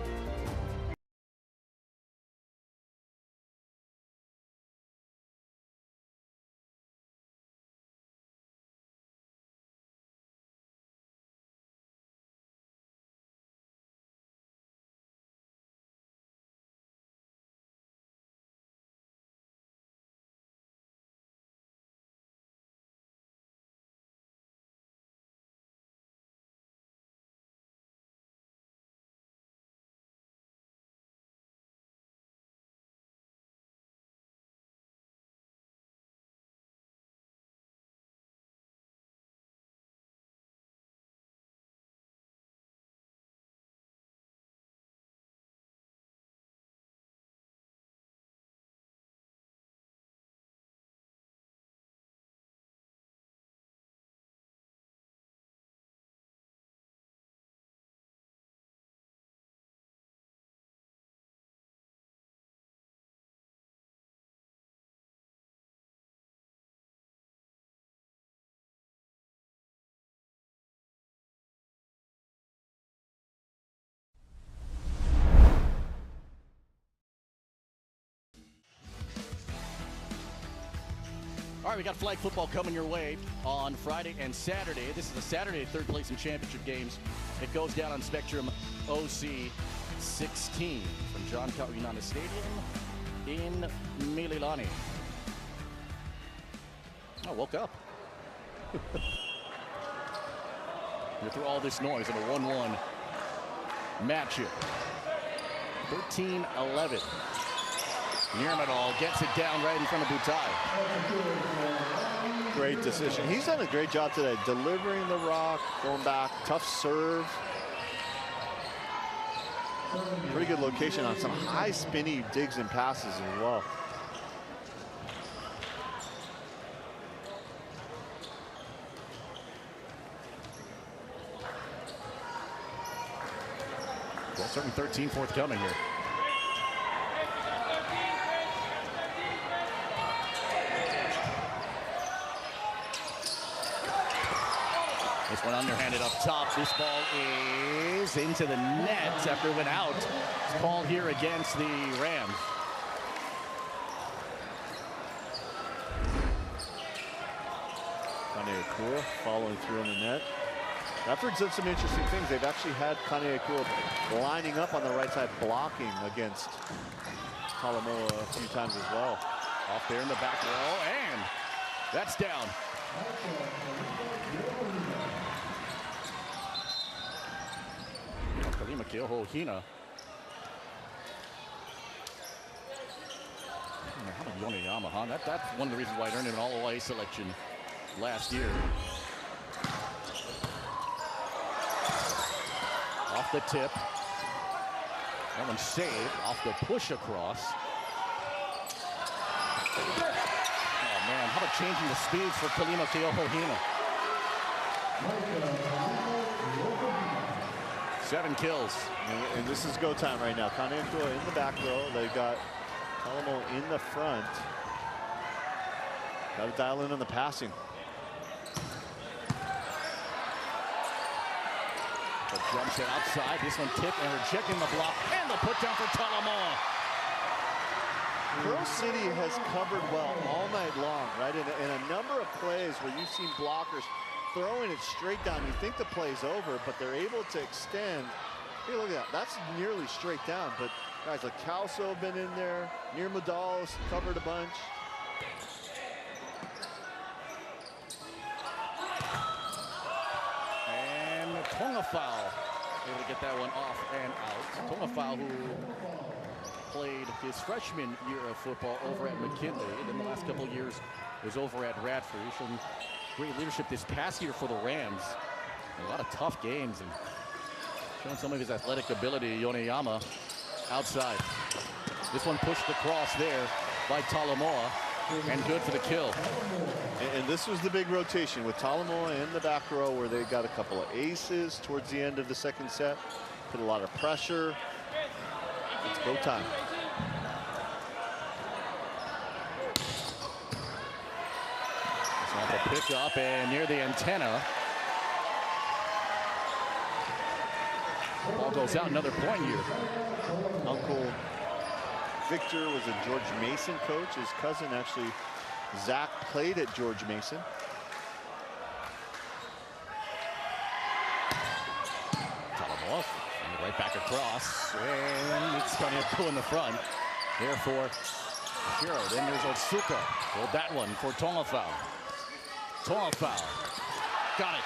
All right, we got flag football coming your way on Friday and Saturday. This is the Saturday third place in championship games. It goes down on Spectrum OC 16 from John Karinana Stadium in Mililani. I woke up. You're through all this noise in a 1-1 matchup. 13-11. Nirmadal gets it down right in front of Butai. Great decision. He's done a great job today, delivering the rock, going back, tough serve. Pretty good location on some high spinny digs and passes as well. Well, certainly 13 forthcoming here. This one underhanded up top. This ball is into the net after it went out. It's called here against the Rams. Kaniakua following through in the net. Radford's done some interesting things. They've actually had Kaniakua lining up on the right side, blocking against Talamoa a few times as well. Off there in the back row, and that's down. Kalima Keohohina. That's one of the reasons why I earned an all-OIA selection last year. Off the tip. That one saved off the push across. Oh man, how about changing the speeds for Kalima Keohohina? 7 kills. And this is go time right now. Kaniakua in the back row. They've got Talamo in the front. Got to dial in on the passing. But Jumps it outside. This one tipped and rejecting the block. And the put down for Talamoa. Pearl City has covered well all night long, right? In a number of plays where you've seen blockers throwing it straight down. You think the play's over, but they're able to extend. Hey, look at that. That's nearly straight down. But guys like Calso have been in there. Nirmadal's covered a bunch. And Tongafau able to get that one off and out. Tongafau, who played his freshman year of football over at McKinley, and then the last couple of years was over at Radford. He's shown great leadership this past year for the Rams. A lot of tough games and showing some of his athletic ability. Yoneyama outside. This one pushed across there by Talamoa and good for the kill. And this was the big rotation with Talamoa in the back row where they got a couple of aces towards the end of the second set. Put a lot of pressure. It's go time. Off a pick up and near the antenna. Ball goes out, another point here. Uncle Victor was a George Mason coach. His cousin, actually, Zach, played at George Mason. Talamoa right back across, and it's going to go in the front. Therefore, Shiro. Then there's Otsuka. Hold that one for Tongafau. Tongafau. Got it.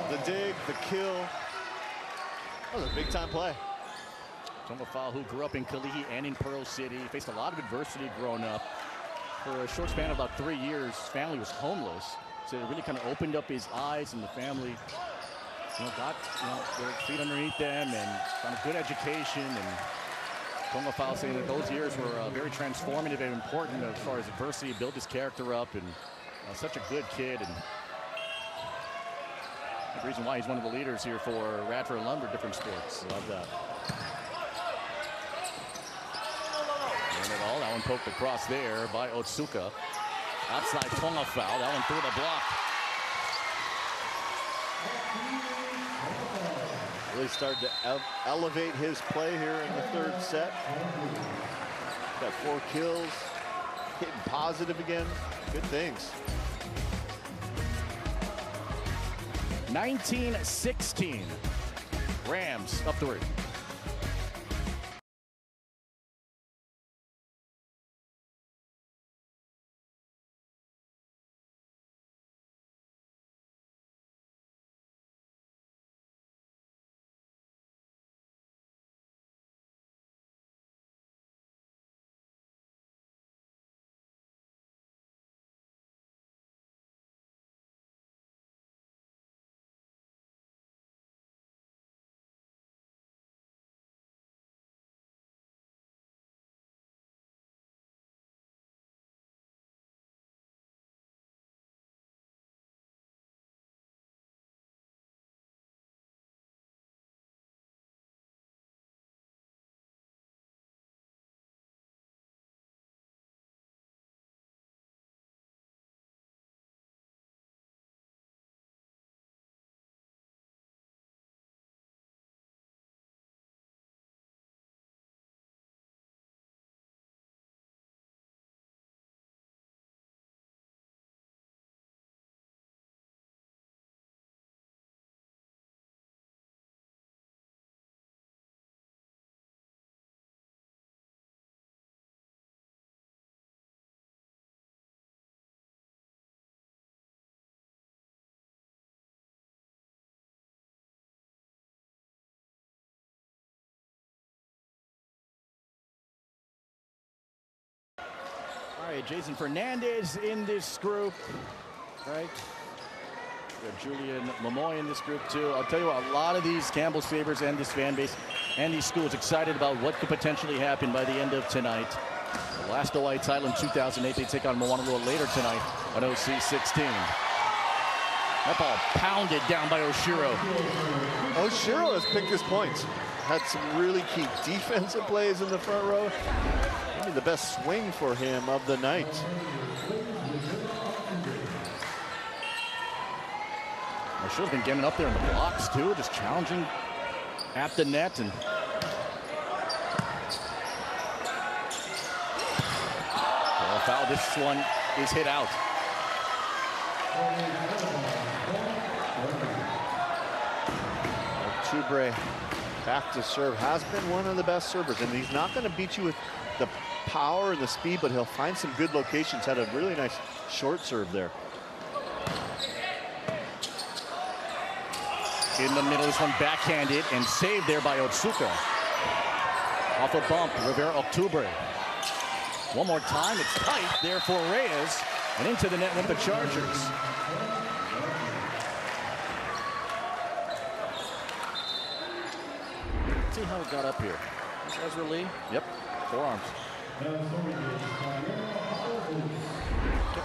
The dig, the kill. That was a big time play. Tongafau, who grew up in Kalihi and in Pearl City, faced a lot of adversity growing up. For a short span of about 3 years, his family was homeless. So it really kind of opened up his eyes, and the family, got their feet underneath them and found a good education. And Tongafau saying that those years were very transformative and important as far as adversity, built his character up, and such a good kid. And the reason why he's one of the leaders here for Radford Lumber, different sports. Love that. That one poked across there by Otsuka. Outside Tongafau. That one through the block. Really started to elevate his play here in the third set. Got 4 kills. Hitting positive again. Good things. 19-16. Rams up 3. All right, Jason Fernandez in this group, right? We have Julian Momoy in this group too. I'll tell you what, a lot of these Campbell Sabres and this fan base and these schools excited about what could potentially happen by the end of tonight. The last OIA title in 2008, they take on Moanalua later tonight on OC 16. That ball pounded down by Oshiro. Oshiro has picked his points. Had some really key defensive plays in the front row. Maybe the best swing for him of the night. Show's been getting up there in the blocks too, just challenging at the net. And foul. This one is hit out. Tubre back to serve, has been one of the best servers, and he's not going to beat you with the power and the speed, but he'll find some good locations. Had a really nice short serve there. In the middle, this one backhanded and saved there by Otsuka. Off a bump, Rivera Octubre. One more time, it's tight there for Reyes, and into the net with the Chargers. Let's see how it got up here. This is Ezra Lee. Yep, forearms. The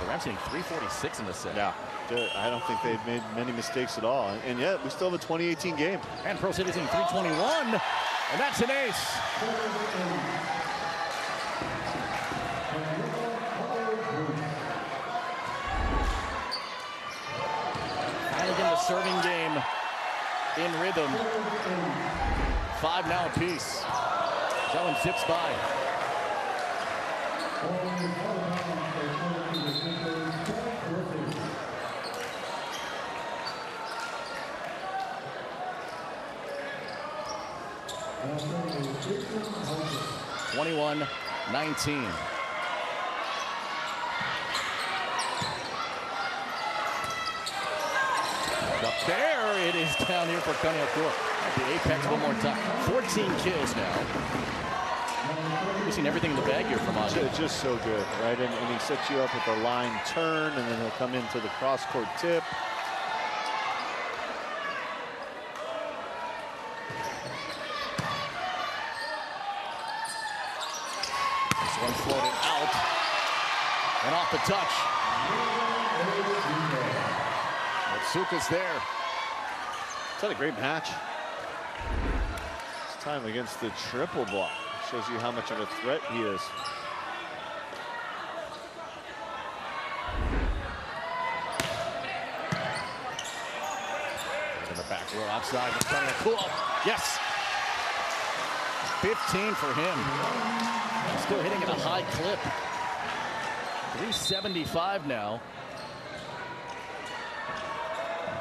Rams hitting 346 in the set. Yeah, I don't think they've made many mistakes at all. And yet, we still have a 2018 game. And Pro City's in 321, and that's an ace. Finally getting the serving game in rhythm. 5 now apiece. That one zips by. (21-19). Up there, it is down here for Kaniakua. The apex one more time. 14 kills now. We've seen everything in the bag here from Ozzy. It's just so good, right? And he sets you up with a line turn, and then he'll come into the cross-court tip. This one floated out and off the touch. Otsuka's there. It's had a great match. This time against the triple block. Shows you how much of a threat he is. In the back row outside. Cool. Yes. 15 for him. Still hitting at a high clip. 375 now.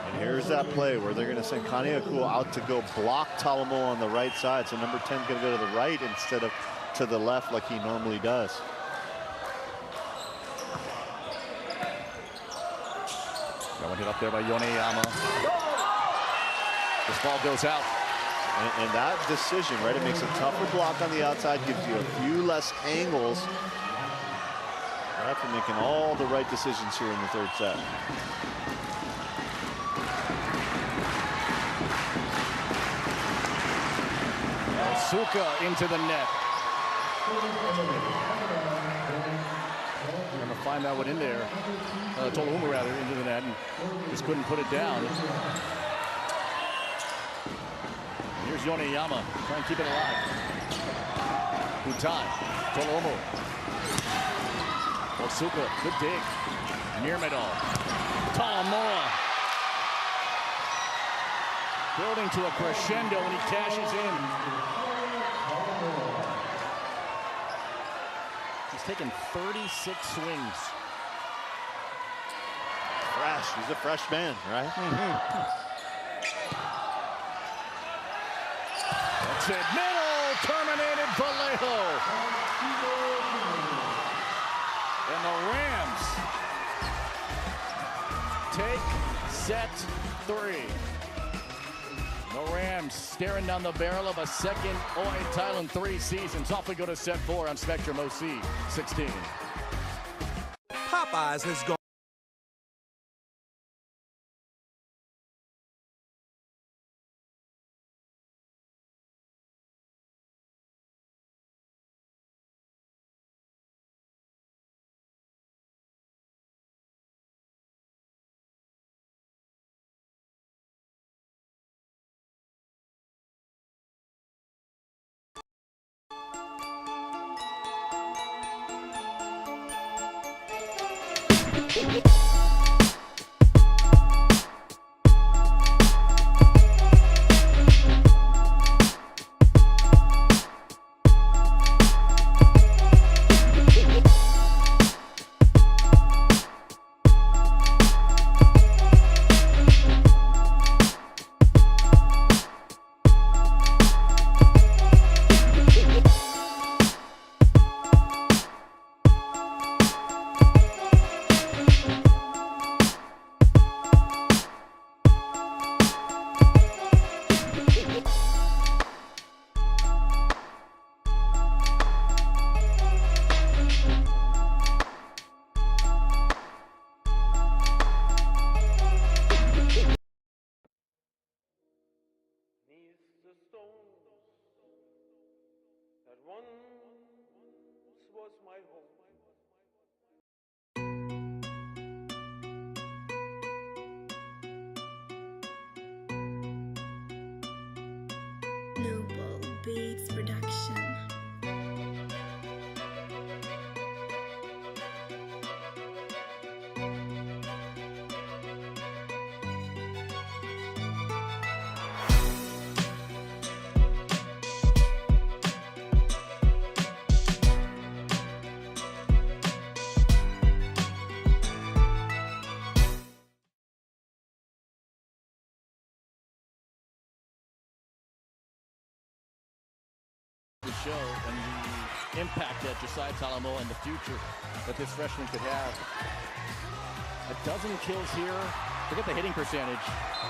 And here's that play where they're going to send Kaniakua out to go block Talamo on the right side. So number 10 is going to go to the right instead of to the left like he normally does. That one hit up there by Yoneyama. This ball goes out. And that decision, right, it makes a tougher block on the outside, gives you a few less angles. Radford making all the right decisions here in the third set. Otsuka into the net. Going to find that one in there. Toluma rather into the net and just couldn't put it down. Here's Yoneyama trying to keep it alive. Butai, Tolomo. Otsuka, good dig. Nirmadal. Talamoa. Building to a crescendo when he cashes in. He's taken 36 swings. Fresh, he's a fresh man, right? That's it, middle, terminated Vallejo. And the Rams take set 3. The Rams staring down the barrel of a second OIA title in 3 seasons. Off we go to set 4 on Spectrum OC 16. Popeyes has gone. the stone that once was my home. Noble Beats Production. The show and the impact that Josiah Talamo and the future that this freshman could have. A dozen kills here. Forget the hitting percentage.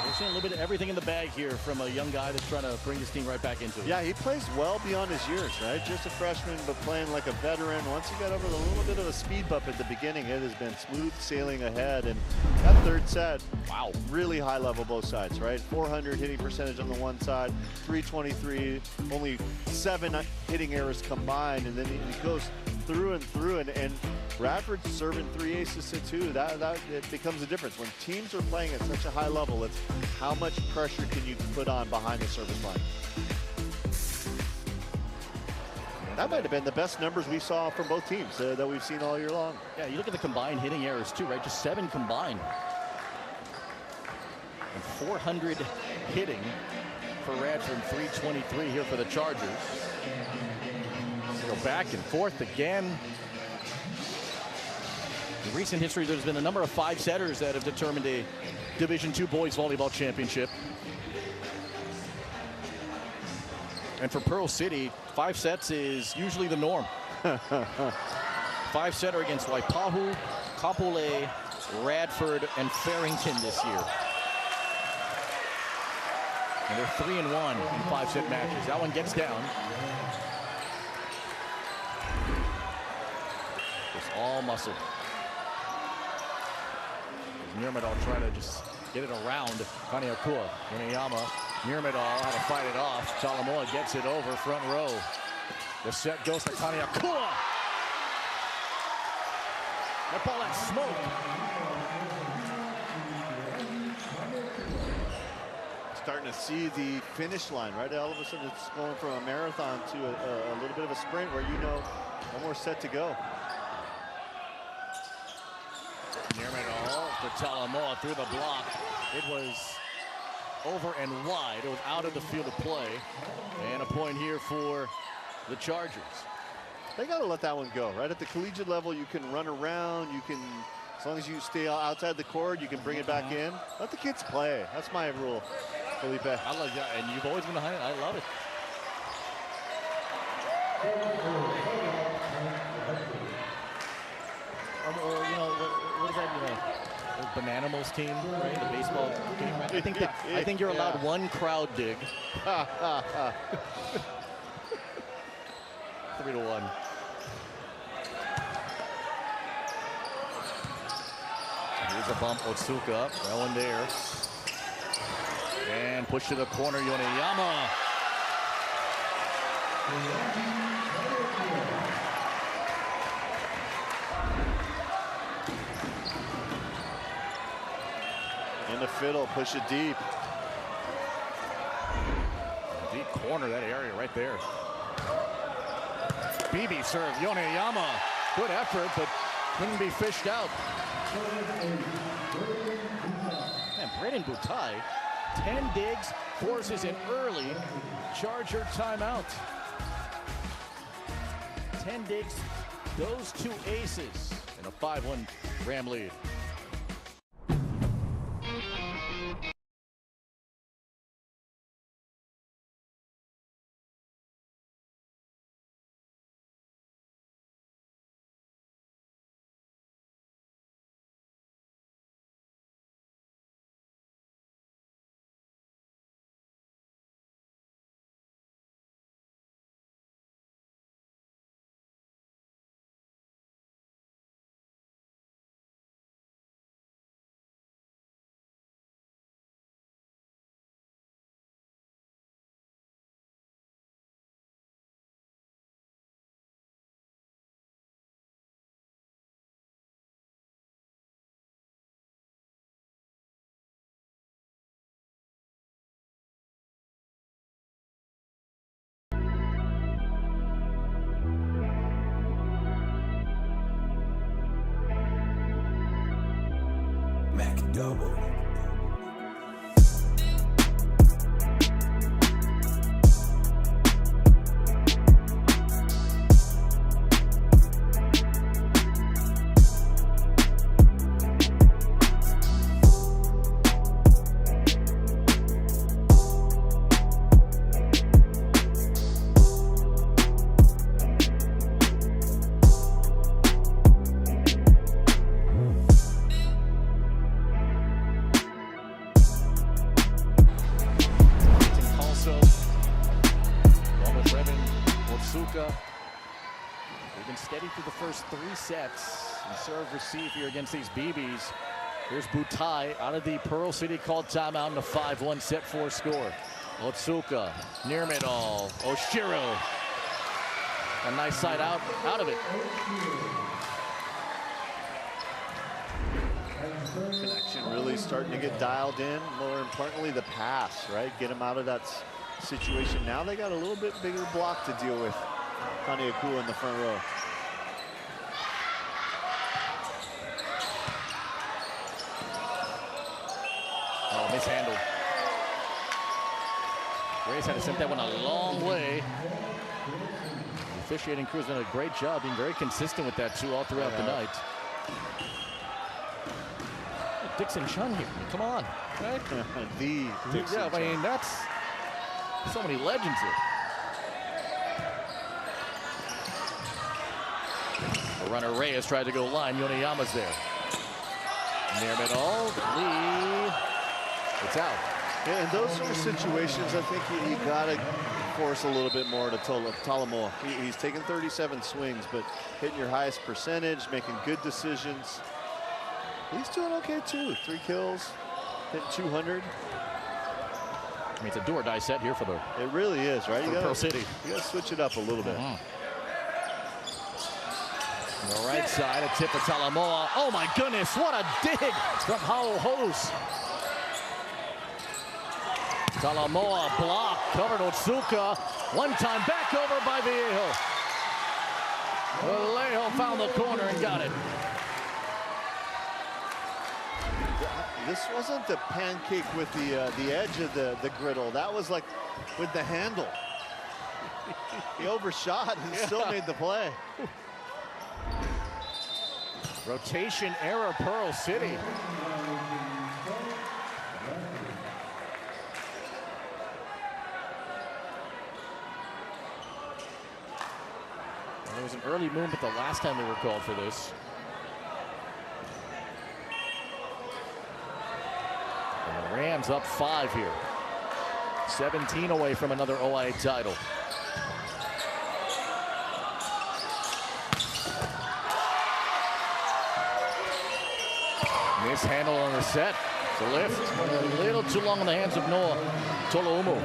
We're seeing a little bit of everything in the bag here from a young guy that's trying to bring this team right back into it. Yeah, he plays well beyond his years, right? Just a freshman, but playing like a veteran. Once he got over the little bit of a speed bump at the beginning, it has been smooth sailing ahead. And that third set, wow, really high level both sides, right? 400 hitting percentage on the one side, 323, only 7 hitting errors combined, and then he goes through and through, and Radford's serving 3 aces to 2. That it becomes a difference when teams are playing at such a high level. It's how much pressure can you put on behind the service line. That might have been the best numbers we saw from both teams that we've seen all year long. Yeah, you look at the combined hitting errors too, right? Just 7 combined. And 400 hitting for Radford, 323 here for the Chargers. Go back and forth again. In recent history, there's been a number of 5-setters that have determined a Division II boys volleyball championship. And for Pearl City, 5 sets is usually the norm. 5-setter against Waipahu, Kapolei, Radford, and Farrington this year. And they're 3-1 in 5-set matches. That one gets down. It's all muscle. Nirmadal trying to just get it around Kaneakua. Uniyama, Nirmadal how to fight it off. Talamoa gets it over front row. The set goes to Kaneakua. That ball had smoke. Starting to see the finish line, right? All of a sudden it's going from a marathon to a little bit of a sprint where you know one more set to go. Nirmadal for Talamoa through the block. It was over and wide. It was out of the field of play. And a point here for the Chargers. They got to let that one go, right? At the collegiate level, you can run around. You can, as long as you stay outside the court, you can bring it back in. Let the kids play. That's my rule, Felipe. I love that, and you've always been behind it. I love it. You know, what is that? The Bananimals team, right? The baseball team, right? I think you're allowed one crowd dig. 3-1. Here's a bump. Otsuka, that one there. And push to the corner, Yoneyama. In the fiddle, push it deep. Deep corner, that area right there. BB serve, Yoneyama. Good effort, but couldn't be fished out. And Braden Butai, 10 digs, forces an early Charger timeout. 10 digs, those 2 aces, and a 5-1 Ram lead. double. They've been steady through the first 3 sets. And serve receive here against these BBs. Here's Butai out of the Pearl City called timeout in a 5-1 set 4 score. Otsuka, near middle, Oshiro. A nice side out of it. Connection really starting to get dialed in. More importantly, the pass, right? Get them out of that situation. Now they got a little bit bigger block to deal with. Kaniakua in the front row. Oh, mishandled. Grace had to send that one a long way. The officiating crew's done a great job being very consistent with that too all throughout the night. Dixon Chun here. Come on. Right? The Dixon I mean, that's so many legends here. The runner Reyes tried to go line. Yoneyama's there. Near middle. Lee. It's out. Yeah, in those sort of situations, I think you got to force a little bit more to Talamoa. He's taking 37 swings, but hitting your highest percentage, making good decisions. He's doing okay too. 3 kills, hitting 200. I mean, it's a do or die set here for the. It really is, right? You got Pearl City. You got to switch it up a little bit. On the right side, a tip for Talamoa. Oh my goodness, what a dig from Hao Hose. Talamoa block, covered Otsuka. One time back over by Vallejo. Vallejo found the corner and got it. This wasn't the pancake with the edge of the griddle. That was like with the handle. He overshot and still made the play. Rotation error, Pearl City. Well, there was an early movement the last time they were called for this. And the Rams up 5 here. 17 away from another OIA title. Mishandle on the set. The lift. A little too long in the hands of Noah Tolaumu.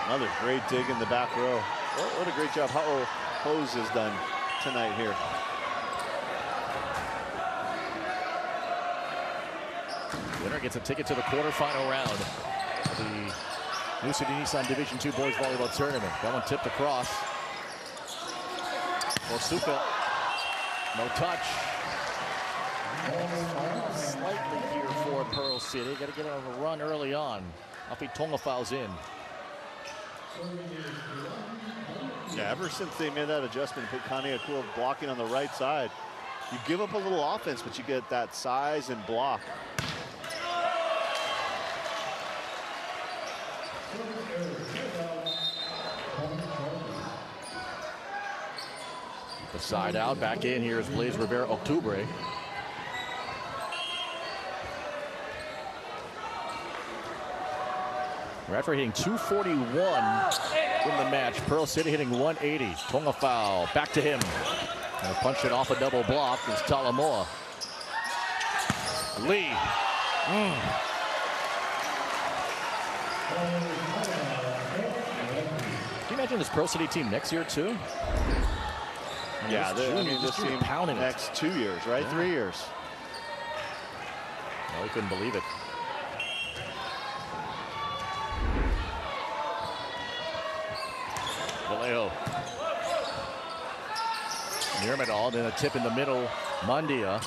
Another great dig in the back row. What a great job Hao Hose has done tonight here. Winner gets a ticket to the quarterfinal round of the New City Nissan Division II Boys Volleyball Tournament. That one tipped across. Otsuka, no touch. Slightly here for Pearl City. Got to get on a run early on. Afi Tonga fouls in. Yeah, ever since they made that adjustment, put Kaniakua blocking on the right side, you give up a little offense, but you get that size and block. The side out, back in here is Blaze Rivera Octubre. Radford hitting 241 in the match. Pearl City hitting 180. Tonga foul, back to him. And punch it off a double block is Talamoa. Lee. Can you imagine this Pearl City team next year too? Yeah, this team pounding next 2 years, right? Yeah. 3 years. No, we couldn't believe it. Vallejo. Near middle, then a tip in the middle. Mundia.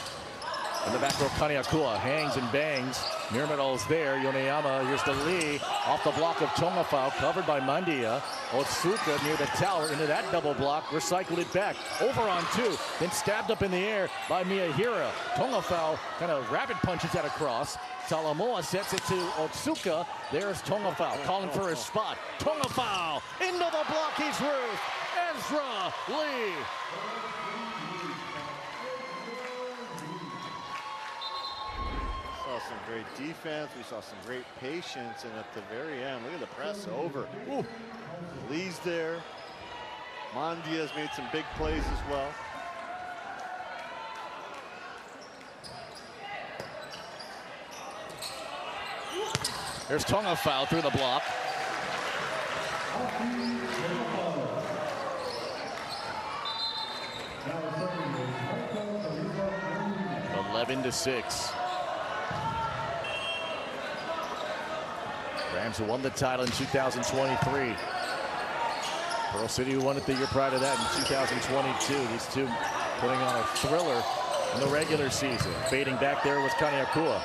In the back row, Kaniakua hangs and bangs. Nirmadol's there. Yoneyama, here's the Lee. Off the block of Tongafao, covered by Mandia. Otsuka near the tower, into that double block. Recycled it back. Over on 2. Then stabbed up in the air by Miyahira. Tongafao kind of rabbit punches that across. Talamoa sets it to Otsuka. There's Tongafao calling for his spot. Tongafao into the block. He's Ruth. Ezra Lee. We saw some great defense. We saw some great patience. And at the very end, look at the press over. Ooh. Lee's there. Mandia's made some big plays as well. There's Tongafao through the block. Eleven to 6. Rams who won the title in 2023. Pearl City who won it the year prior to that in 2022. These two putting on a thriller in the regular season. Fading back there was Kaniakua.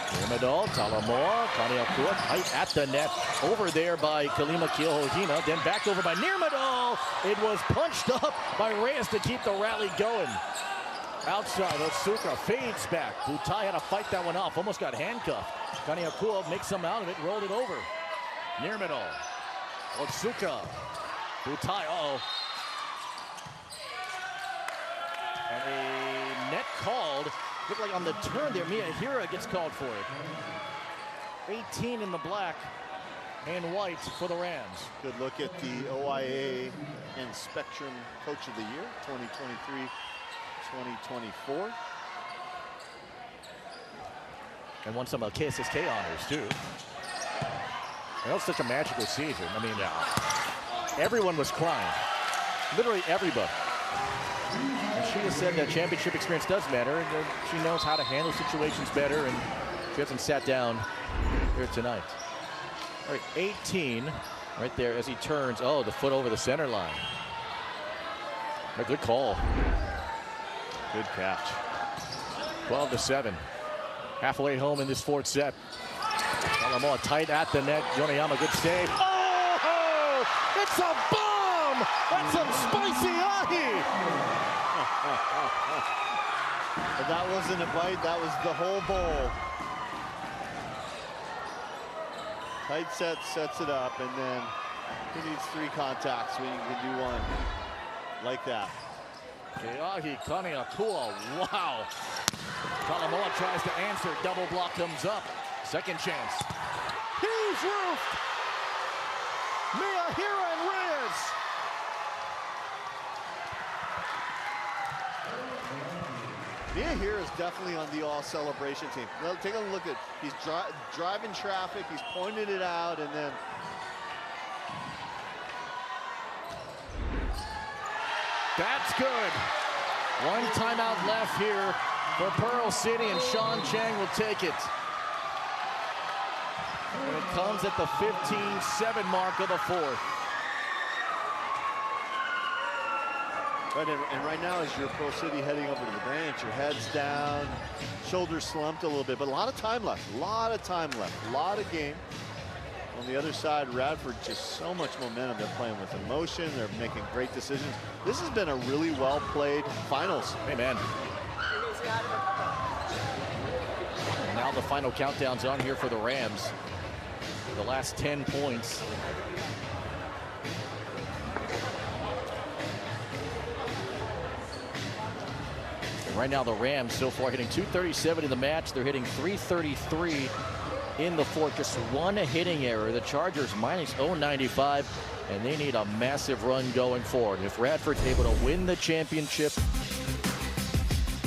Nirmadol, Talamoa, Kaniakua tight at the net. Over there by Kalima Kiyohina. Then back over by Nirmadol. It was punched up by Reyes to keep the rally going. Outside, Otsuka fades back. Butai had to fight that one off. Almost got handcuffed. Kaniakua makes some out of it, rolled it over. Nirmadol. Otsuka. Butai, And a net called. Looked like on the turn there, Miyahira gets called for it. 18 in the black and white for the Rams. Good look at the OIA and Spectrum Coach of the Year, 2023-2024. And won some KSSK honors, too. That was such a magical season. I mean, everyone was crying. Literally everybody. And she has said that championship experience does matter, and she knows how to handle situations better, and she hasn't sat down here tonight. All right, 18 right there as he turns. Oh, the foot over the center line. A good call. Good catch. 12 to 7. Halfway home in this fourth set. Talamoa tight at the net. Yoneyama, good save. Oh! It's a bomb! That's some spicy ahi! But that wasn't a bite, that was the whole bowl. Tight set sets it up, and then he needs 3 contacts when you can do one like that. Keahi Kaniakua, wow. Talamoa tries to answer, double block comes up. Second chance. He's roofed! Miyahira and Reyes! Miyahira is definitely on the all celebration team. Now, take a look at, he's driving traffic, he's pointed it out, and then that's good. One timeout left here for Pearl City, and Sean Chang will take it. And it comes at the 15-7 mark of the fourth. Right, and right now, as you're Pearl City heading over to the bench, your head's down, shoulders slumped a little bit, but a lot of time left, a lot of game. On the other side, Radford, just so much momentum. They're playing with emotion. They're making great decisions. This has been a really well-played finals. Amen. And now the final countdown's on here for the Rams. The last 10 points. And right now the Rams so far hitting .237 in the match. They're hitting .333 in the fourth. Just one hitting error. The Chargers minus .095, and they need a massive run going forward. If Radford's able to win the championship,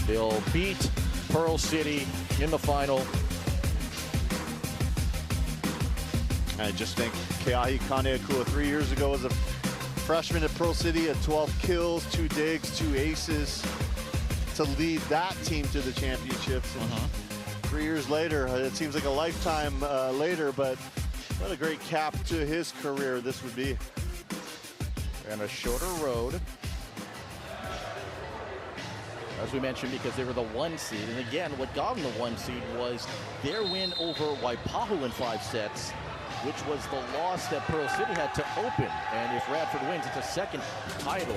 they'll beat Pearl City in the final. I just think Keahi Kaniakua 3 years ago was a freshman at Pearl City, had 12 kills, 2 digs, 2 aces to lead that team to the championships. And 3 years later, it seems like a lifetime later, but what a great cap to his career this would be. And a shorter road. as we mentioned, because they were the 1 seed. And again, what got them the 1 seed was their win over Waipahu in 5 sets, which was the loss that Pearl City had to open. And if Radford wins, it's a second title.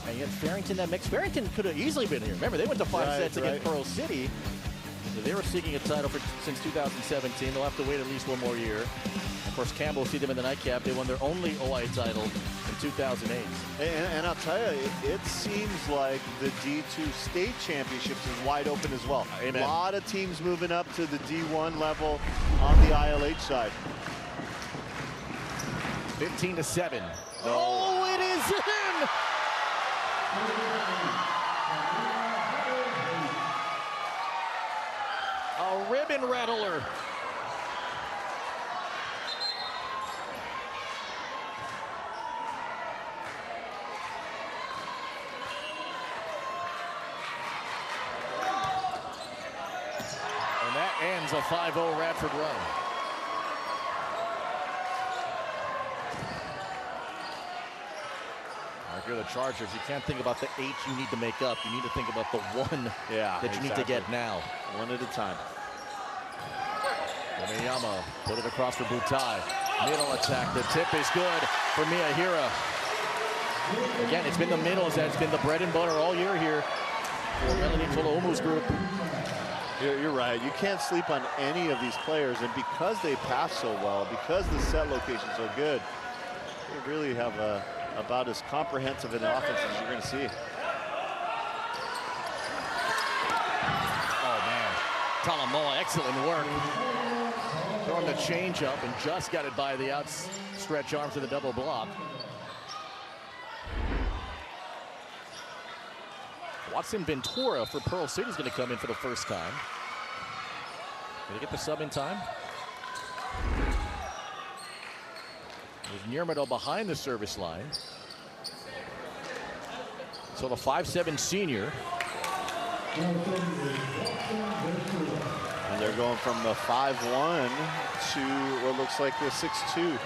And you had Farrington that mix. Farrington could have easily been here. Remember, they went to 5 sets against Pearl City. So they were seeking a title since 2017. They'll have to wait at least 1 more year. Of course, Campbell will see them in the nightcap. They won their only OIA title in 2008. And I'll tell you, it seems like the D2 state championships is wide open as well. Amen. A lot of teams moving up to the D1 level on the ILH side. 15-7. Oh, it is in! A ribbon rattler. And that ends a 5-0 Radford run. If you're the Chargers, you can't think about the 8 you need to make up. You need to think about the 1 that you need to get now. 1 at a time. Oniyama put it across for Butai. Middle attack. The tip is good for Miyahira. Again, it's been the middles that's been the bread and butter all year here for Melanie Toloumu's group. You're right. You can't sleep on any of these players, and because they pass so well, because the set location's so good, they really have about as comprehensive an offense as you're going to see. Oh man, Talamoa, excellent work. Throwing the change up and just got it by the outstretched arms of the double block. Watson Ventura for Pearl City is going to come in for the first time. Did he get the sub in time? With Nirmado behind the service line. So the 5'7" senior. And they're going from the 5'1" to what looks like the 6'2".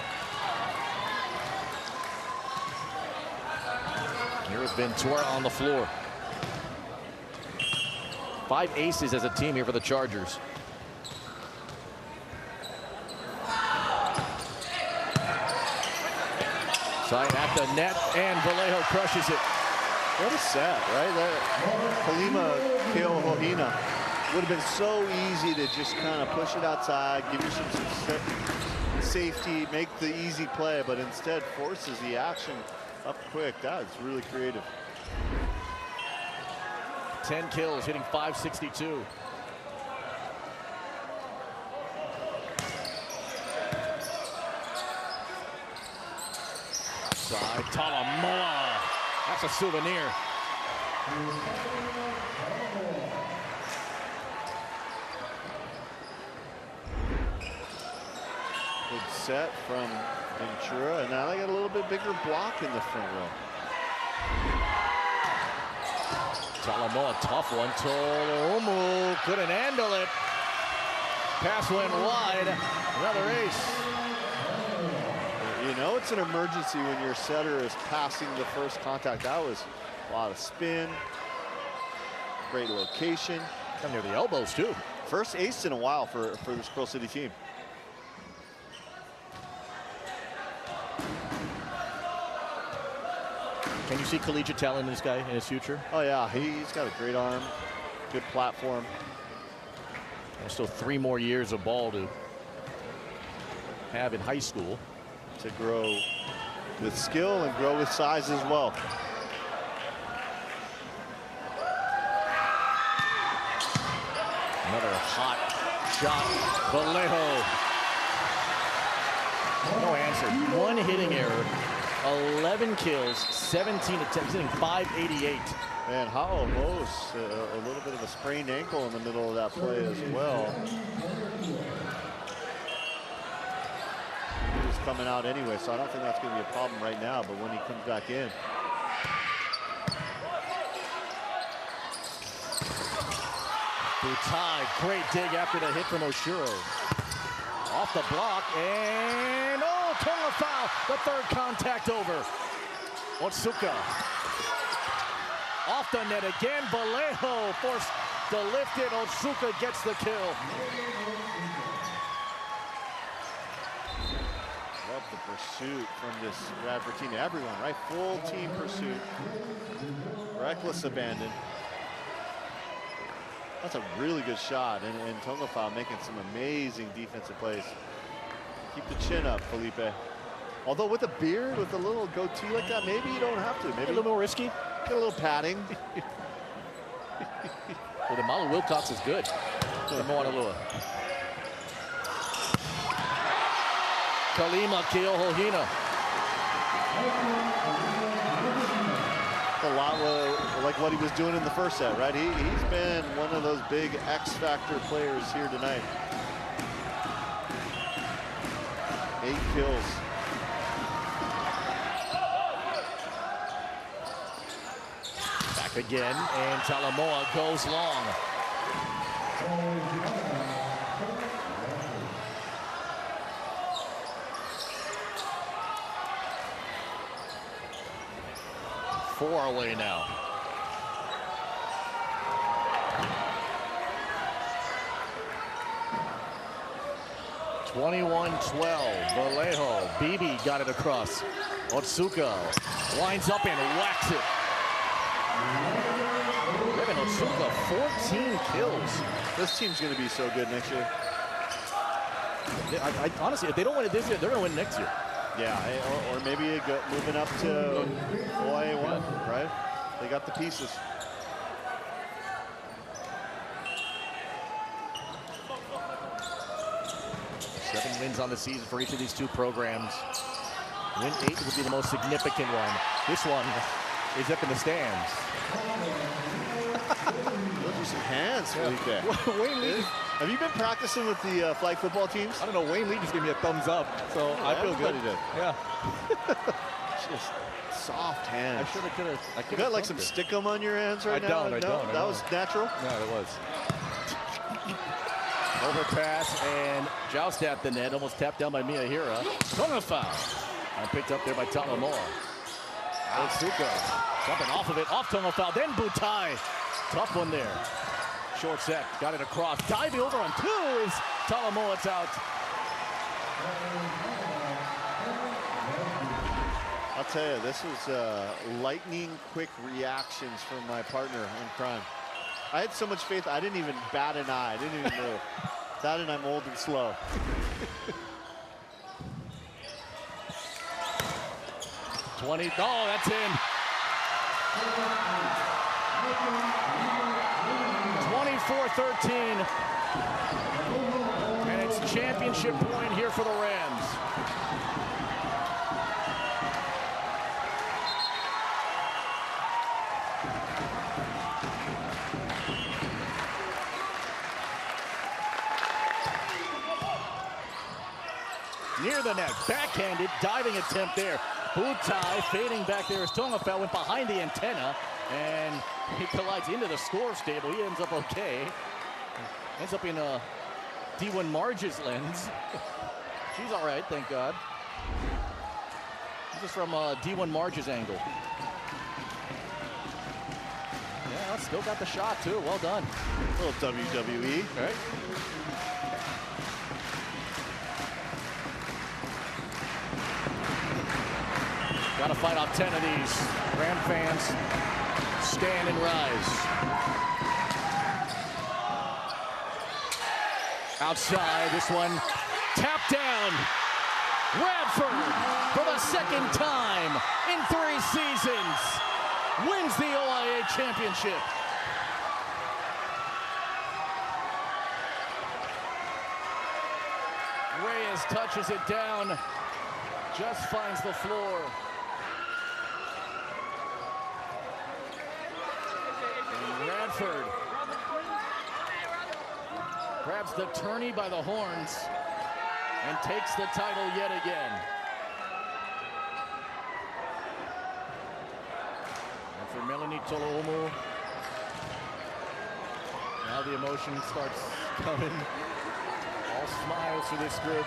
Here's Ventura on the floor. 5 aces as a team here for the Chargers. Side at the net, and Vallejo crushes it. What a set, right? That Kalima Keohohina would have been so easy to just kind of push it outside, give you some safety, make the easy play, but instead forces the action up quick. That's really creative. 10 kills, hitting .562. Side, Talamoa. That's a souvenir. Good set from Ventura, and now they got a little bit bigger block in the front row. Talamoa, tough one. Tolomu couldn't handle it. Pass went wide. Another ace. You know it's an emergency when your setter is passing the first contact. That was a lot of spin. Great location. Come near the elbows, too. First ace in a while for this Pearl City team. Can you see collegiate talent in this guy in his future? Oh, yeah. He's got a great arm, good platform. And still 3 more years of ball to have in high school. To grow with skill and grow with size as well. Another hot shot. Vallejo. No answer. 1 hitting error. 11 kills, 17 attempts, he's hitting .588. Man, Ha'o-Mos, a little bit of a sprained ankle in the middle of that play as well. He's coming out anyway, so I don't think that's going to be a problem right now, but when he comes back in. Butai, great dig after the hit from Oshiro. Off the block, and oh, Tonga foul, the 3rd contact over. Otsuka. Off the net again. Vallejo forced to lift it. Otsuka gets the kill. Love the pursuit from this Radford team. Everyone, right? Full team pursuit. Reckless abandon. That's a really good shot. And Tongafao making some amazing defensive plays. Keep the chin up, Felipe. Although with a beard, with a little goatee like that, maybe you don't have to. Maybe a little more risky. Get a little padding. Well, the Malu Wilcox is good. The Moanalua. Kalima Keohohina. A lot like what he was doing in the first set, right? He's been one of those big X-factor players here tonight. 8 kills. Back again, and Talamoa goes long. Four away now. (21-12). Vallejo. Bibi got it across. Otsuka winds up and whacks it. Kevin Otsuka, 14 kills. This team's going to be so good next year. Honestly, if they don't win it this year, they're going to win next year. Yeah, or maybe moving up to OIA 1, right? They got the pieces. Seven wins on the season for each of these two programs. Win 8 would be the most significant one. This one is up in the stands. Those are some hands, Felipe. Wayne Lee. Have you been practicing with the flag football teams? I don't know. Wayne Lee just gave me a thumbs up, so I feel good. Did. Yeah. Just soft hands. I could have. You got like some stickum on your hands right now? I don't. That was natural? No, it was. Overpass and joust at the net. Almost tapped down by Miyahira. Tongafao. And picked up there by Talamoa. Otsuka jumping off of it. Off Tongafao. Then Butai. Tough one there. Short set. Got it across. Diving over on two is Talamoa. It's out. I'll tell you, this was lightning quick reactions from my partner in crime. I had so much faith, I didn't even bat an eye. I didn't even move. That and I'm old and slow. Oh, that's in. 24-13. And it's championship point here for the Rams. Near the net, backhanded, diving attempt there. Butai fading back there as Tongafao went behind the antenna, and he collides into the score stable. He ends up okay. Ends up in D1 Marge's lens. She's all right, thank God. This is from D1 Marge's angle. Yeah, still got the shot too. Well done. A little WWE. Right. Got to fight off 10 of these. Ram fans, stand and rise. Outside, this one tapped down. Radford, for the second time in 3 seasons, wins the OIA championship. Reyes touches it down, just finds the floor. Radford grabs the tourney by the horns and takes the title yet again. And for Melanie Tolo'omo, now the emotion starts coming. All smiles for this group.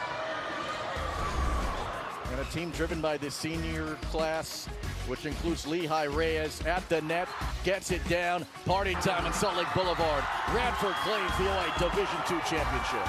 And a team driven by the senior class, which includes Lehigh Reyes at the net, gets it down. Party time in Salt Lake Boulevard. Radford claims the OIA Division II championship.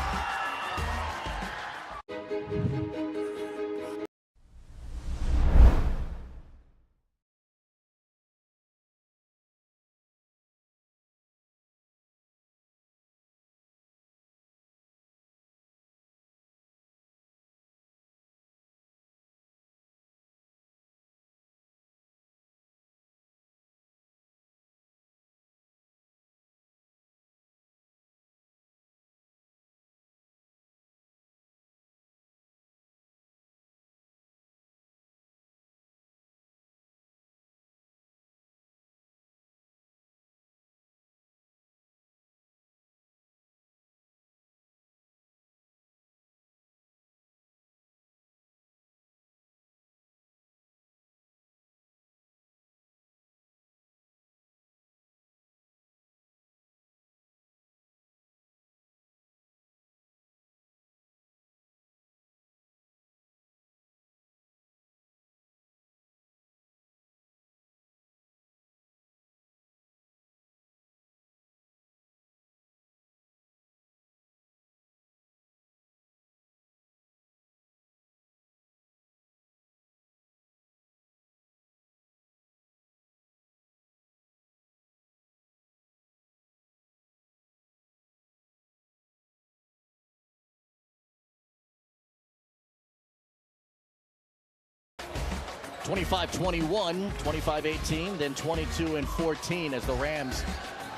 (25-21), 25-18, then 22-14 as the Rams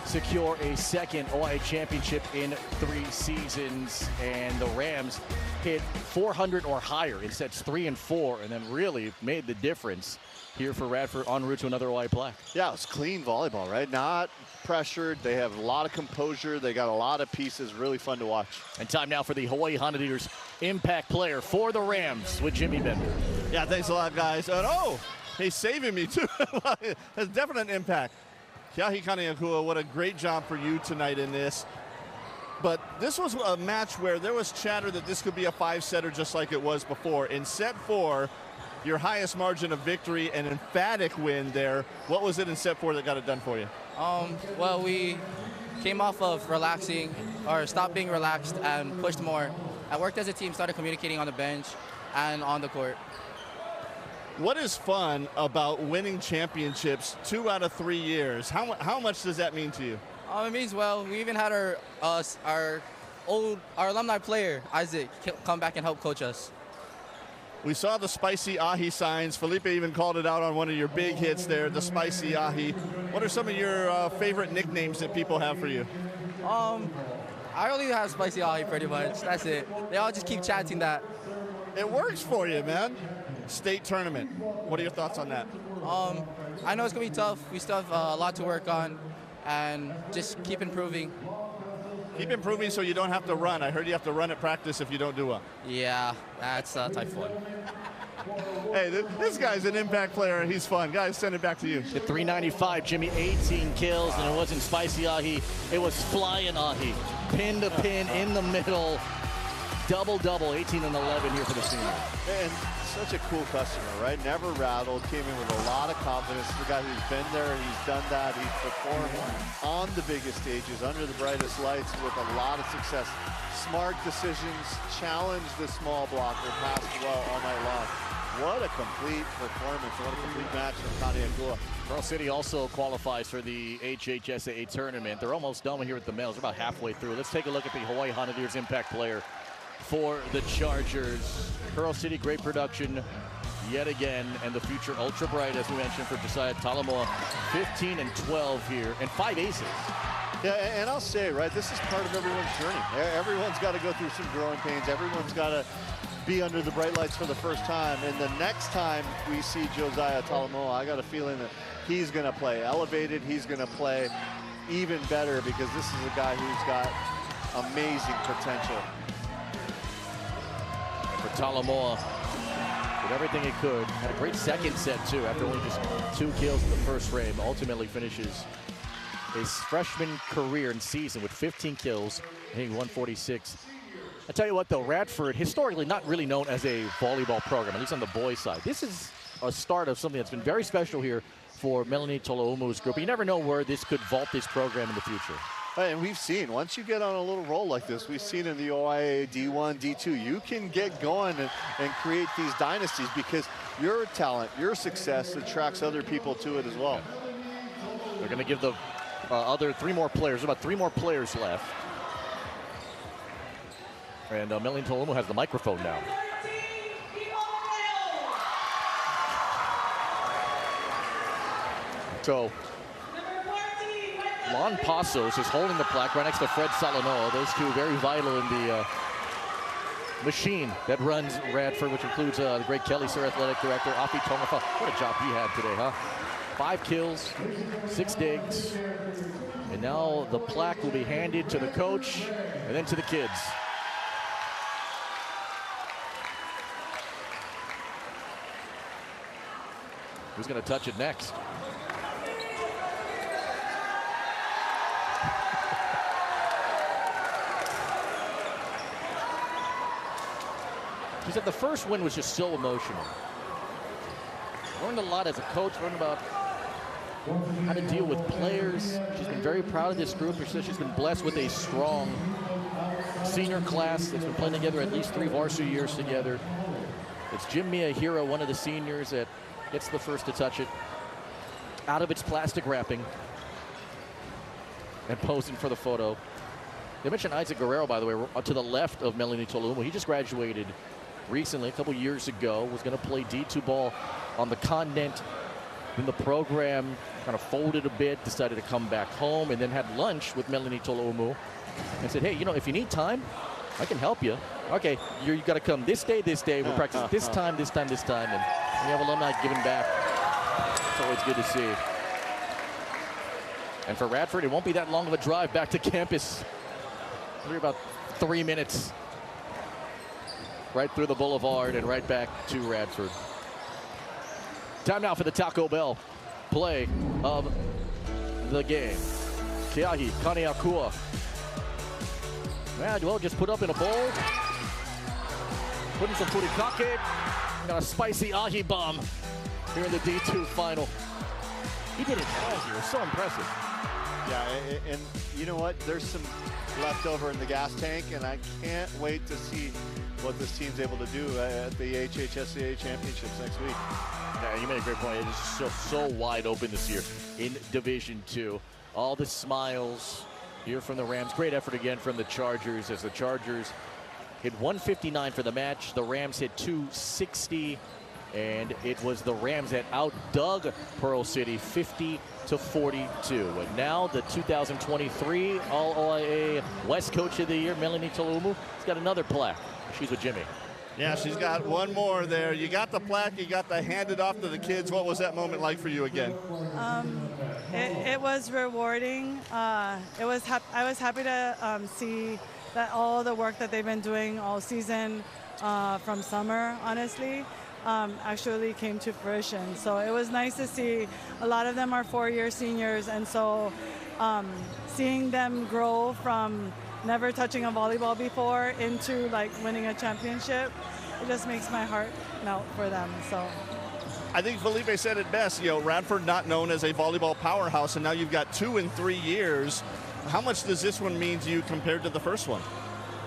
secure a second OIA championship in 3 seasons. And the Rams hit 400 or higher in sets 3 and 4, and then really made the difference here for Radford en route to another OIA plaque. Yeah, it was clean volleyball, right? Not pressured. They have a lot of composure. They got a lot of pieces. Really fun to watch. And time now for the Hawaii Honda-Eaters impact player for the Rams with Jimmy Bender. Yeah, thanks a lot, guys. And oh, he's saving me too. Has definite impact. Keahi Kaneakua, what a great job for you tonight in this. But this was a match where there was chatter that this could be a 5-setter just like it was before. In set 4, your highest margin of victory, an emphatic win there. What was it in set 4 that got it done for you? Well, we came off of relaxing, or stopped being relaxed and pushed more. I worked as a team, started communicating on the bench and on the court. What is fun about winning championships 2 out of 3 years? How much does that mean to you? It means, well, we even had our alumni player, Isaac, come back and help coach us. We saw the spicy ahi signs. Felipe even called it out on one of your big hits there, the spicy ahi. What are some of your favorite nicknames that people have for you? I only have spicy ahi pretty much. That's it. They all just keep chanting that. It works for you, man. State tournament. What are your thoughts on that? I know it's going to be tough. We still have a lot to work on and just keep improving. Keep improving so you don't have to run. I heard you have to run at practice if you don't do well. Yeah, that's type fun. Hey, this guy's an impact player. He's fun. Guys, send it back to you. At 395, Jimmy, 18 kills, and it wasn't spicy ahi. It was flying ahi. Pin to pin in the middle. Double-double, 18 and 11 here for the senior. And such a cool customer, right? Never rattled, came in with a lot of confidence. The guy who's been there, he's done that, he's performed on the biggest stages, under the brightest lights with a lot of success. Smart decisions, challenged the small blocker, passed well all night long. What a complete performance, what a complete match from Kaneakua. Pearl City also qualifies for the HHSAA tournament. They're almost done here with the males. They're about halfway through. Let's take a look at the Hawaii Honda-Eaters impact player for the Chargers. Pearl City, great production yet again, and the future ultra bright, as we mentioned, for Josiah Talamoa. 15 and 12 here, and 5 aces. Yeah, and I'll say, right, this is part of everyone's journey. Everyone's got to go through some growing pains. Everyone's got to be under the bright lights for the first time. And the next time we see Josiah Talamoa, I got a feeling that he's going to play elevated. He's going to play even better because this is a guy who's got amazing potential. For Talamoa, did everything he could. Had a great second set, too, after only just 2 kills in the first frame. Ultimately finishes his freshman career and season with 15 kills, hitting 146 I tell you what, though, Radford, historically not really known as a volleyball program, at least on the boys' side. This is a start of something that's been very special here for Melanie Toloumu's group. You never know where this could vault this program in the future. And we've seen, once you get on a little roll like this, we've seen in the OIA D1, D2, you can get going and create these dynasties because your talent, your success attracts other people to it as well. They're going to give the other 3 more players, about 3 more players left. And Melanie Toloumu has the microphone now. So, Lon Pasos is holding the plaque right next to Fred Salanoa. Those two very vital in the machine that runs Radford, which includes the great Kelly Sir Athletic Director, Afi Tongafa. What a job he had today, huh? 5 kills, 6 digs. And now the plaque will be handed to the coach and then to the kids. Who's going to touch it next? She said the first win was just so emotional. Learned a lot as a coach, learned about how to deal with players. She's been very proud of this group. She says she's been blessed with a strong senior class that's been playing together at least 3 varsity years together. It's Jim Miyahiro, one of the seniors, that gets the first to touch it out of its plastic wrapping and posing for the photo. They mentioned Isaac Guerrero, by the way, to the left of Melanie Toloumu. He just graduated recently, a couple years ago, was going to play D2 ball on the continent. Then the program kind of folded a bit, decided to come back home, and then had lunch with Melanie Toloumu and said, hey, you know, if you need time, I can help you. Okay, you got to come this day. We'll practice this time. And we have alumni giving back. It's always good to see. And for Radford, it won't be that long of a drive back to campus. It'll be about 3 minutes. Right through the boulevard and right back to Radford. Time now for the Taco Bell play of the game. Keahi Kaneakua. Well, just put up in a bowl. Put in some furikake. Got a spicy ahi bomb here in the D2 final. He did it all here. So impressive. Yeah, and you know what? There's some left over in the gas tank, and I can't wait to see what this team's able to do at the HHSCA Championships next week. Yeah, you made a great point. It is so wide open this year in Division II. All the smiles here from the Rams. Great effort again from the Chargers, as the Chargers hit 159 for the match. The Rams hit 260, and it was the Rams that outdug Pearl City 50-42. And now the 2023 All-OIA West Coach of the Year, Melanie Toloumu, has got another plaque. She's with Jimmy. Yeah, she's got one more there. You got the plaque, you got to hand it off to the kids. What was that moment like for you again? It was rewarding. I was happy to see that all the work that they've been doing all season from summer, honestly, actually came to fruition. So it was nice to see. A lot of them are 4-year seniors, and so seeing them grow from never touching a volleyball before into like winning a championship, it just makes my heart melt for them. So I think Felipe said it best. You know, Radford not known as a volleyball powerhouse, and now you've got 2 in 3 years. How much does this one mean to you compared to the first one?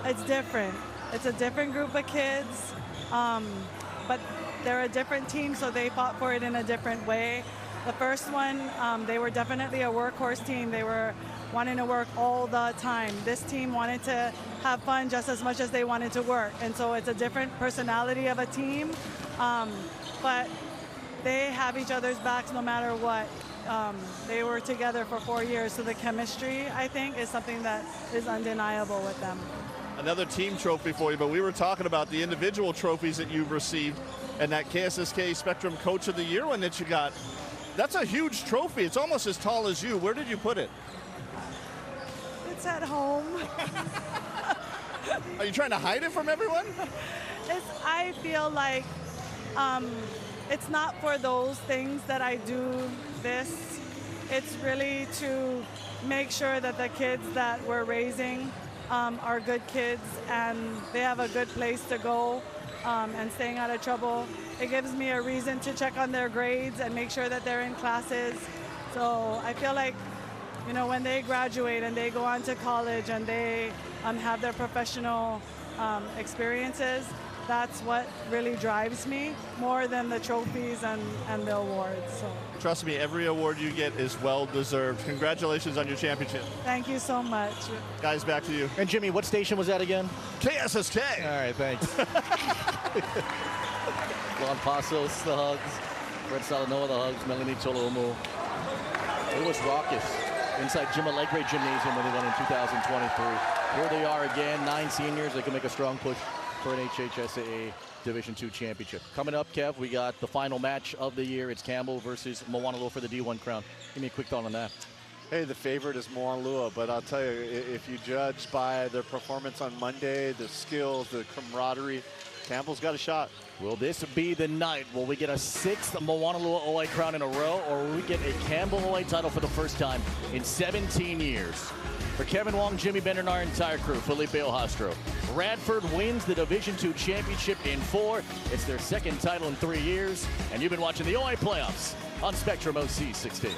It's different. It's a different group of kids, but they're a different team, so they fought for it in a different way. The first one, they were definitely a workhorse team. They were wanting to work all the time. This team wanted to have fun just as much as they wanted to work. And so it's a different personality of a team, but they have each other's backs no matter what. They were together for 4 years, so the chemistry, I think, is something that is undeniable with them. Another team trophy for you, but we were talking about the individual trophies that you've received and that KSSK Spectrum Coach of the Year one that you got. That's a huge trophy. It's almost as tall as you. Where did you put it? It's at home. Are you trying to hide it from everyone? I feel like it's not for those things that I do this. It's really to make sure that the kids that we're raising are good kids and they have a good place to go and staying out of trouble. It gives me a reason to check on their grades and make sure that they're in classes. So I feel like, you know, when they graduate and they go on to college and they have their professional experiences, that's what really drives me more than the trophies and the awards. So. Trust me, every award you get is well-deserved. Congratulations on your championship. Thank you so much. Guys, back to you. And Jimmy, what station was that again? KSSK. All right, thanks. Juan Pasos, the hugs. Fred Salanoa, the hugs. Melanie Toloumu. It was raucous inside Jim Allegre Gymnasium when they won in 2023. Here they are again, 9 seniors. They can make a strong push for an HHSAA Division II championship. Coming up, Kev, we got the final match of the year. It's Campbell versus Moanalua for the D1 crown. Give me a quick thought on that. Hey, the favorite is Moanalua, but I'll tell you, if you judge by their performance on Monday, the skills, the camaraderie, Campbell's got a shot. Will this be the night? Will we get a 6th Moanalua OI crown in a row, or will we get a Campbell OI title for the first time in 17 years? For Kevin Wong, Jimmy Bender, and our entire crew, Felipe Ojastro, Radford wins the Division II championship in 4. It's their 2nd title in 3 years, and you've been watching the OI playoffs on Spectrum OC 16.